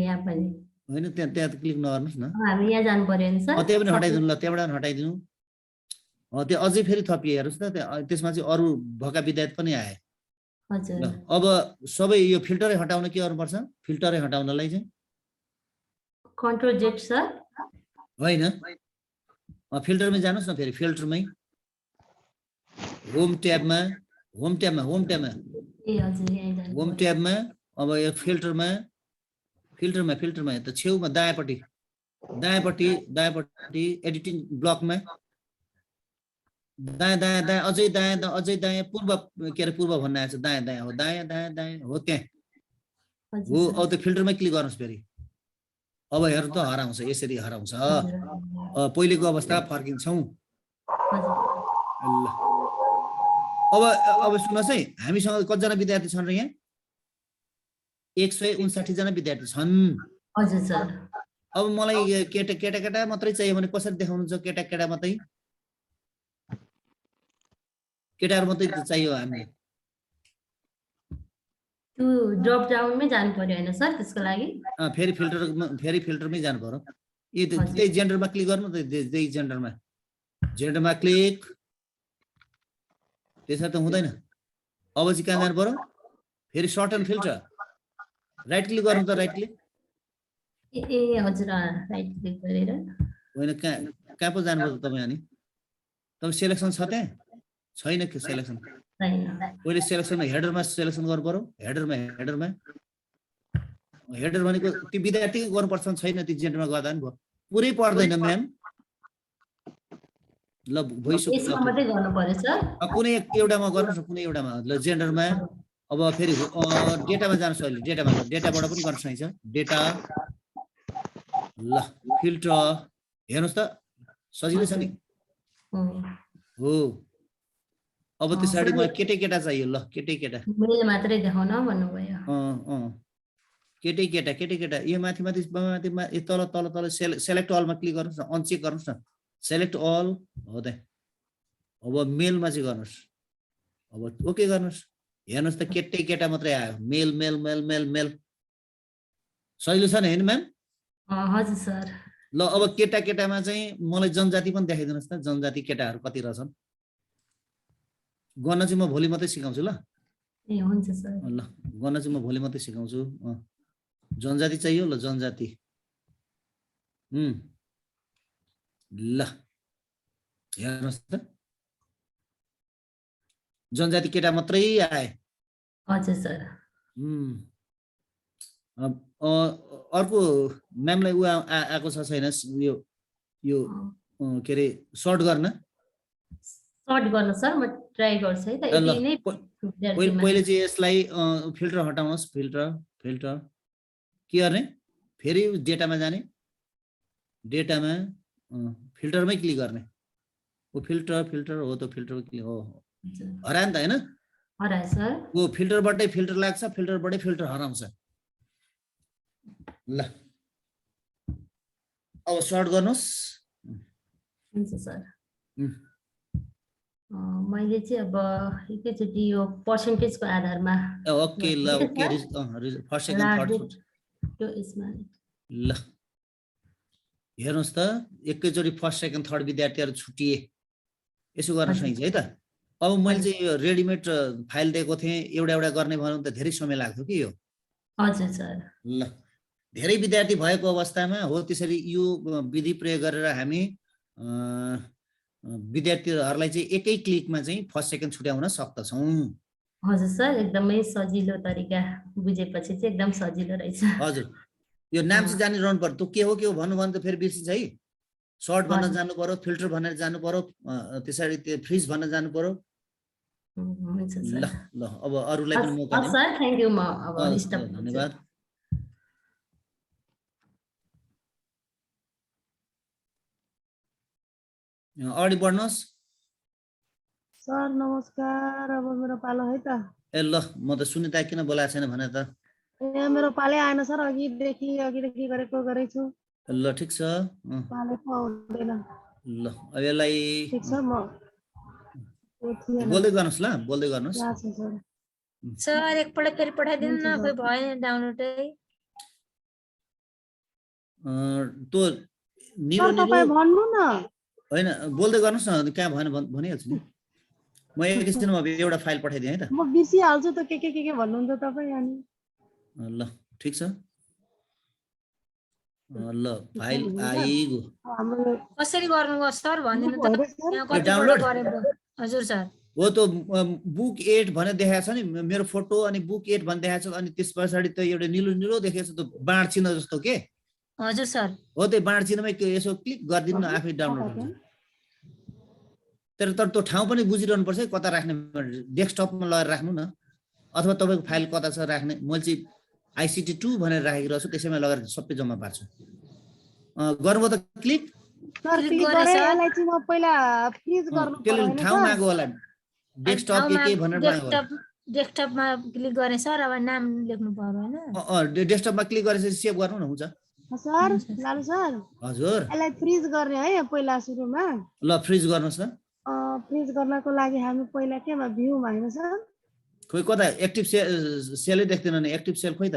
यहाँ पनि हैन त्यहाँ क्लिक नगर्नुहोस् न हामी यहाँ जानु पर्यो नि सर त्यहाँ पनि हटाइदिनु ल त्यहाँबाट हटाइदिनु त्यो अझै फेरि थपिए हेर्नुहोस् त त्यसमा चाहिँ अरू भएका विद्यार्थी पनि आए अब सबै यो फिल्टरै हटाउन के गर्नुपर्छ फिल्टरै हटाउनलाई चाहिँ कन्ट्रोल जेड सर होइन फिल्टरमै जानुहोस् न फेरि फिल्टरमै होम ट्याबमा अब यो फिल्टरमा त छेउमा दायाँपट्टि एडिटिङ ब्लकमा दायाँ अझै दायाँ पूर्व के अरे पूर्व भन्ने आएछ दायाँ हो दायाँ हो त्यहाँ हो अब त्यो फिल्टरमै क्लिक गर्नुहोस् फेरि अब हेर्नु त हराउँछ यसरी हराउँछ पहिलेको अवस्था फर्किन्छौँ अब सुन्नुहोस् है हामीसँग कतिजना विद्यार्थी छन् र यहाँ 159 जना विद्यार्थी छन् हजुर सर अब मलाई केटा मात्रै चाहियो भने कसरी देखाउनुहुन्छ केटा मात्रै केटाहरू मात्रै चाहियो हामीलाई त्यो ड्रप डाउनमै जानु पर्यो हैन सर त्यसको लागि फेरि फिल्टरमै जानु पर्यो त्यही जेन्डरमा क्लिक गर्नु त त्यही जेन्डरमा क्लिक त्यसरी त हुँदैन अब चाहिँ कहाँ जानु पर्यो फेरि sort and filter right click गर्नु त राइट क्लिक हजुर राइट क्लिक गरेर होइन कहाँ पो जानु पर्छ तपाईँ अनि तपाईँ सेलेक्सन छ त्यहाँ छैन के सेलेक्सन पहिले सेलेक्सन हेडरमा सेलेक्सन गर्नु पर्यो हेडर भनेको त्यो विद्यार्थी गर्नुपर्छ छैन त्यो जेन्डरमा गर्दा नि भयो पुरै पर्दैन म्याम ल भइसक्यो कुनै एउटामा गर्नुहोस् न कुनै एउटामा ल जेन्डरमा अब फेरि डेटामा जानुहोस् अहिले डेटाबाट पनि गर्न सकिन्छ डेटा ल फिल्टर हेर्नुहोस् त सजिलै छ नि हो अब त्यसरी मलाई केटा चाहियो ल केटा मैले मात्रै देखाउन भन्नुभयो केटा यो माथि तल सेलेक्ट अलमा क्लिक गर्नुहोस् न अनचेक गर्नुहोस् न सेलेक्ट अल हो त अब मेलमा चाहिँ गर्नुहोस् अब ओके गर्नुहोस् हेर्नुहोस् त केटा मात्रै आयो मेल सजिलो छ नि होइन म्याम हजुर सर ल अब केटामा चाहिँ मलाई जनजाति पनि देखाइदिनुहोस् त जनजाति केटाहरू कति रहेछन् गर्न चाहिँ म भोलि मात्रै सिकाउँछु ल हुन्छ सर ल गर्न चाहिँ म भोलि मात्रै सिकाउँछु जनजाति चाहियो ल जनजाति ल हेर्नुहोस् त जनजाति केटा मात्रै आए हजुर सर अर्को म्यामलाई उ आएको छ छैन यो के अरे सर्ट गर्न सर म ट्राई गर्छु है त यति नै पहिले चाहिँ यसलाई फिल्टर हटाउनुहोस् फिल्टर के गर्ने फेरि डेटामा जाने डेटामा फिल्टरमै क्लिक गर्ने ओ फिल्टर हो त फिल्टर क्लिक हो हरायो नि त हैन हरायो सर ओ फिल्टरबाटै फिल्टर लाग्छ फिल्टरबाटै फिल्टर हराउँछ ल अब सर्ट गर्नुस् हुन्छ सर मैले चाहिँ अब एकैचोटि यो पर्सेन्टेजको आधारमा ओके ल ओके फर्स्ट सेकेन्ड थर्ड यो यसमा ल हेर्नुहोस् त एकैचोटि फर्स्ट सेकेन्ड थर्ड विद्यार्थीहरू छुटिए यसो गर्न सकिन्छ है त। अब मैले चाहिँ यो रेडिमेड फाइल दिएको थिएँ एउटा एउटा गर्ने भनौँ त धेरै समय लाग्थ्यो कि यो। हजुर सर। ल धेरै विद्यार्थी भएको अवस्थामा हो त्यसरी यो विधि प्रयोग गरेर हामी विद्यार्थीहरूलाई चाहिँ एकै क्लिकमा चाहिँ फर्स्ट सेकेन्ड छुट्याउन सक्दछौँ। हजुर सर एकदमै सजिलो तरिका बुझेपछि चाहिँ एकदम सजिलो रहेछ। हजुर यो नाम चाहिँ जानिरहनु पर्यो त्यो के हो भन्नु भने त फेरि बिर्सिन्छ है। सर्ट भन्न जानु पर्यो, फिल्टर भनेर जानु पर्यो, त्यसरी त्यो फ्रिज भन्न जानु पर्यो। ल ल अब अरूलाई पनि मौका दिउँ। सर थ्यांक यू म अब स्टप धन्यवाद। अगाडि बढ्नुहोस्। सर नमस्कार। अब मेरो पालो है त। ए ल म त सुनिता किन बोलाएको छैन भने त। यहाँ मेरो पालै आएन सर, अघिदेखि गरेको गरेछु। ल ठिक छ। पालै पाउँदैन। ल अब यसलाई ठिक छ म बोल्दै गर्नुहोस् ल, बोल्दै गर्नुहोस्। सर एकपल्ट फेरि पठाइदिनु न, खोइ भएन डाउनलोडै। त्यो निरो भन्नु न। होइन बोल्दै गर्नुहोस् न, कहाँ भएन भनिहाल्छु नि म। एकैछिनमा एउटा फाइल पठाइदिएँ है त। म बिर्सिहाल्छु त के भन्नुहुन्छ तपाईँ अनि। ल ठिक छ। ल फाइल आइगयो। कसरी गर्नु सर भनिदिनु त। डाउनलोड हजुर सर। हो त बुक 8 भनेर देखाएको छ नि मेरो फोटो, अनि बुक 8 भनेर देखाएको छ, अनि त्यस पछाडि त एउटा निलो देखेको छ त बाण चिन्ह जस्तो के। हजुर सर। हो त्यो बाण चिन्हमै यसो क्लिक गरिदिनु न, आफै डाउनलोड हुन्छ। तर त्यो ठाउँ पनि बुझिरहनु पर्छ है कता राख्ने। डेस्कटपमा लगाएर राख्नु न, अथवा तपाईँको फाइल कता छ राख्ने। मैले चाहिँ ICT 2 भनेर राखेको छु, त्यसैमा लगाएर सबै जम्मा पार्छु। गर्नुभयो त क्लिक। सर क्लिक गरे यसलाई चाहिँ म पहिला फ्रिज गर्नु पर्यो हैन सर। ठाउँ मागो होला डेस्कटप के भनेर मागो होला। डेस्कटपमा क्लिक गरे सर, अब नाम लेख्नु पर्यो हैन। डेस्कटपमा क्लिक गरेपछि सेभ गर्नु न हुन्छ। सर लालु सर हजुर यसलाई फ्रिज गर्ने है पहिला सुरुमा। ल फ्रिज गर्नुहोस् न। फ्रिज गर्नको लागि हामी पहिला केमा भ्यूमा हैन सर। खोइ कता एक्टिभ सेलै देख्दैन नि। एक्टिभ सेल खोइ त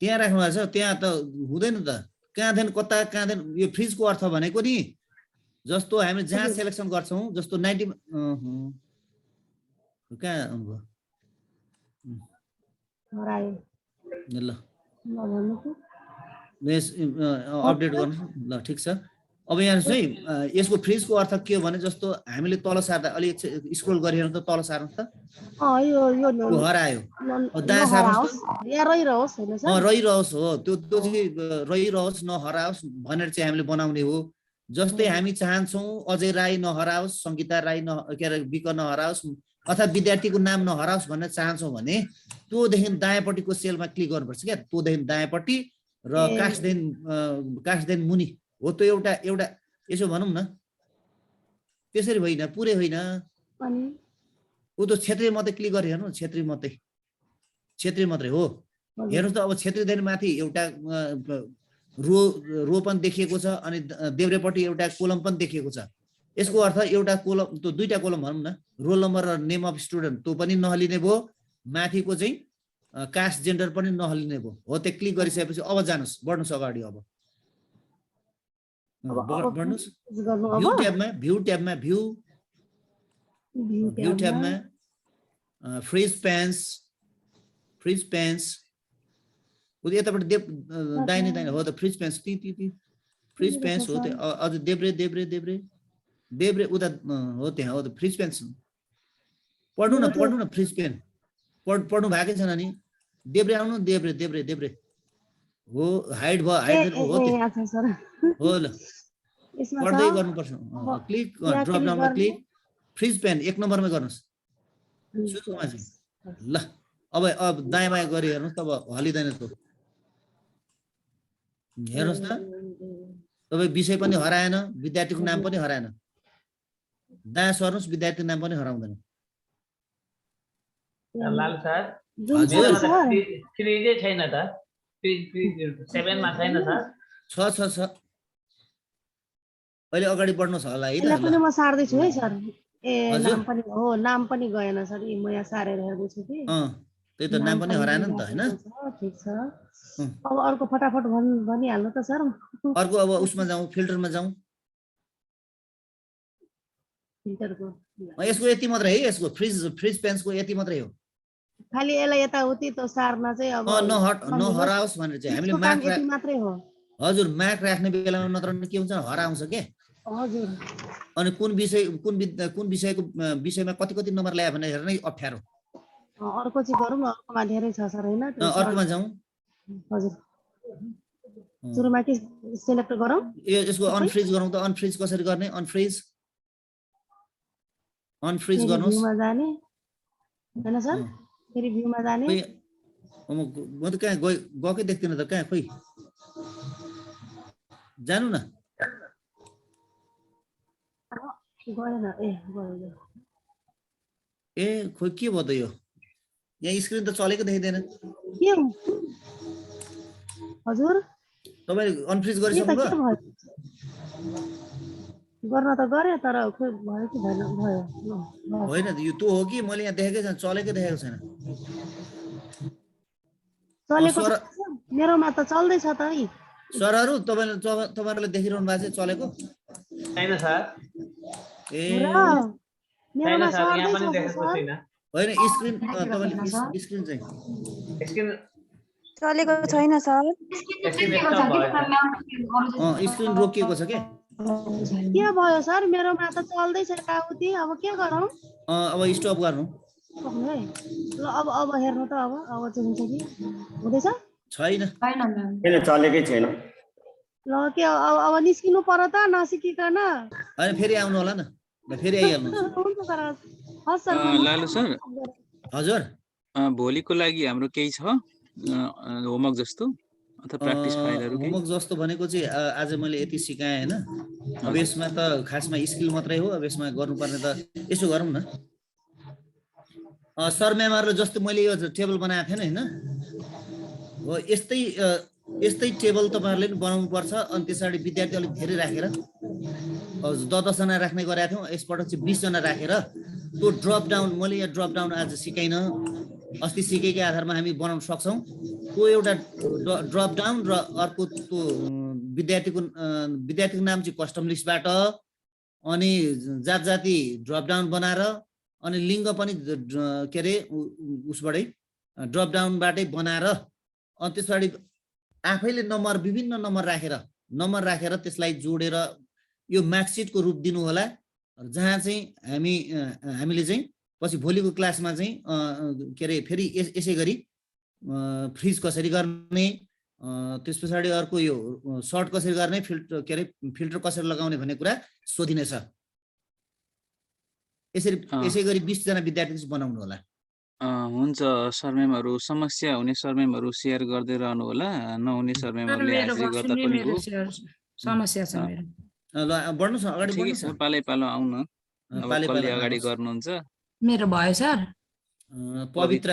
त्यहाँ राख्नु भएको छ, त्यहाँ त हुँदैन त। कहाँदेखि कता कहाँदेखि यो फ्रिजको अर्थ भनेको नि जस्तो हामी जहाँ सेलेक्सन गर्छौँ, जस्तो 90 कहाँ ल अपडेट गर्नु ल ठिक छ। अब यहाँ चाहिँ यसको फ्रिजको अर्थ के हो भने जस्तो हामीले तल सार्दा अलि स्क्रोल गरिहेर्नु त, तल सार्नु त हरायो। दायाँ सार्नुहोस् त रहिरहोस्। हो त्यो चाहिँ रहिरहोस् नहराओस् भनेर चाहिँ हामीले बनाउने हो। जस्तै हामी चाहन्छौँ अजय राई नहराओस्, सङ्गीता राई के अरे विक नहराओस्, अथवा विद्यार्थीको नाम नहराओस् भनेर चाहन्छौँ भने त्योदेखि दायाँपट्टिको सेलमा क्लिक गर्नुपर्छ क्या। त्योदेखि दायाँपट्टि र काठदेखि मुनि हो। त्यो एउटा यसो भनौँ न, त्यसरी होइन, पुरै होइन। ऊ त क्षेत्रीय मात्रै क्लिक गरेर हेर्नु, क्षेत्रीय मात्रै हो। हेर्नुहोस् त अब क्षेत्रीदेखि माथि एउटा रो पनि देखिएको छ, अनि देब्रेपट्टि एउटा कोलम पनि देखिएको छ। यसको अर्थ एउटा कोलम, त्यो दुईटा कोलम भनौँ न, रोल नम्बर र नेम अफ स्टुडेन्ट त्यो पनि नहलिने भयो। माथिको चाहिँ कास्ट जेन्डर पनि नहलिने भयो। हो त्यो क्लिक गरिसकेपछि अब जानुहोस्, बढ्नुहोस् अगाडि। अब बढ्नुहोस् भ्यू ट्याबमा फ्रिज पेन्स यतापट्टि दाहिने हो त फ्रिज पेन्स। फ्रिज पेन्स हो त्यो। अझ देब्रे उता हो, त्यहाँ हो त फ्रिज पेन्स। पढ्नु न फ्रिज पेन पढ्नु भएकै छैन नि। देब्रे आउनु, देब्रे हो। हाइड भयो हो हो। ल पढ्दै गर्नुपर्छ। क्लिक ड्रप डाउनमा क्लिक फ्रिज पेन 1 नम्बरमा गर्नुहोस् सुरुमा चाहिँ। ल अब दायाँ बायाँ गरी हेर्नुहोस् त, अब हलिँदैन त्यो। हेर्नुहोस् त तपाईँ विषय पनि हराएन, विद्यार्थीको नाम पनि हराएन। दायाँ सर्नुहोस्, विद्यार्थीको नाम पनि हराउँदैन। लाल सर फ्रिजै छैन त। फ्रिज 7 मा छैन सर। छ अहिले अगाडि बढ्नुहोस् होला है। यसलाई पनि म सार्दै छु है सर। नाम पनि गएन सर। म यहाँ सारेर हेर्दै छु कि त्यही त नाम पनि हराएन नि त हैन ठिक छ अब अर्को फटाफट भनिहाल्नु त सर अर्को अब उसमा जाउँ फिल्टरमा जाउँ फिल्टरको यसको यति मात्रै है यसको फ्रिज पेन्सको यति मात्रै हो खाली यसलाई यताउति त सार्न चाहिँ अब नहराओस् भनेर चाहिँ हामीले यति मात्रै हो हजुर म्याक राख्ने बेलामा मात्र के हुन्छ हराउँछ के हजुर अनि कुन विषयको विषयमा कति नम्बर ल्यायो भने हेर्नै अप्ठ्यारो अर्को चाहिँ गरौँ न अर्कोमा धेरै छ सर हैन अर्कोमा जाउँ हजुर सुरुमा के सिलेक्ट गरौँ यसको अनफ्रिज गरौँ त अनफ्रिज कसरी गर्ने अनफ्रिज गर्नुस् भ्यूमा जाने हैन सर फेरि भ्यूमा जाने म त कहाँ गएकै देख्दिन त कहाँ खोइ जानु न गएन गयो ए खोइ के भयो त यो यहाँ स्क्रिन त चलेको देखिँदैन के हजुर तपाईले अनफ्रिज गरिसक्नु गर्न त गरे तर खोइ भयो कि भएन भयो होइन यो त्यो हो कि मैले यहाँ देखेकै छैन चलेकै देखेको छैन चलेको मेरोमा त चल्दै छ त है सरहरु तपाईहरुले देखिरहनु भएको छ चलेको छैन सर ए मेरोमा सर यहाँ पनि देखेको छैन होइन स्क्रिन तपाईले स्क्रिन चाहिँ स्क्रिन चलेको छैन सर स्क्रिन रोकिएको छ के भयो सर मेरोमा त चल्दै छ यताउति अब के गरौँ अब स्टप गर्नु ल अब हेर्नु त अब चाहिँ हुन्छ कि हुँदैछ छैन किन चलेकै छैन ल के अब निस्किनु पर्यो त नसिकिकन हैन फेरि आउनु होला न फेरि आइहाल्नु हुन्छ सर हस् सर लालु सर हजुर भोलिको लागि हाम्रो केही छ होमवर्क जस्तो अथवा प्र्याक्टिस फाइलहरु केही होमवर्क जस्तो भनेको चाहिँ आज मैले यति सिकाएँ हैन अब यसमा त खासमा स्किल मात्रै हो अब यसमा गर्नुपर्ने त यसो गरौँ न सर म्यामहरुले जस्तो मैले यो टेबल बनाएको थिएन हैन हो यस्तै टेबल तपाईहरुले पनि बनाउनु पर्छ अनि त्यसैले विद्यार्थी अलिक धेरै राखेर 10 जना राख्ने गरेका थियौ यसपटक चाहिँ 20 जना राखेर त्यो ड्रप डाउन मैले यहाँ ड्रप डाउन आज सिकाइन अस्ति सिकेकै आधारमा हामी बनाउन सक्छौं त्यो एउटा ड्रप डाउन र अर्को त्यो विद्यार्थीको नाम चाहिँ कस्टम लिस्टबाट अनि जाति ड्रप डाउन बनाएर अनि लिङ्ग पनि के रे उसबाटै ड्रप डाउनबाटै बनाएर अनि त्यसपछि आफैले विभिन्न नम्बर राखेर त्यसलाई जोडेर यो मार्कसिटको रूप दिनु होला जहाँ चाहिँ हामीले चाहिँ पछि भोलिको क्लासमा चाहिँ के रे फेरि यसै गरी फ्रिज कसरी गर्ने त्यसपछि अर्को यो सर्ट कसरी गर्ने फिल्टर कसरी लगाउने भन्ने कुरा सोधिनेछ यसै गरी 20 जना विद्यार्थी बनाउनु होला हुन्छ सर म्यामहरु समस्या हुने सर म्यामहरु शेयर गर्दै रहनु होला नहुने सर म्यामहरुले हाजिरी गर्दा पनि समस्या छ मेरो ल बढ्नुस् अगाडि बढ्नुस् पालै पालो आउन अब कसले अगाडि गर्नुहुन्छ मेरो भयो सर पवित्र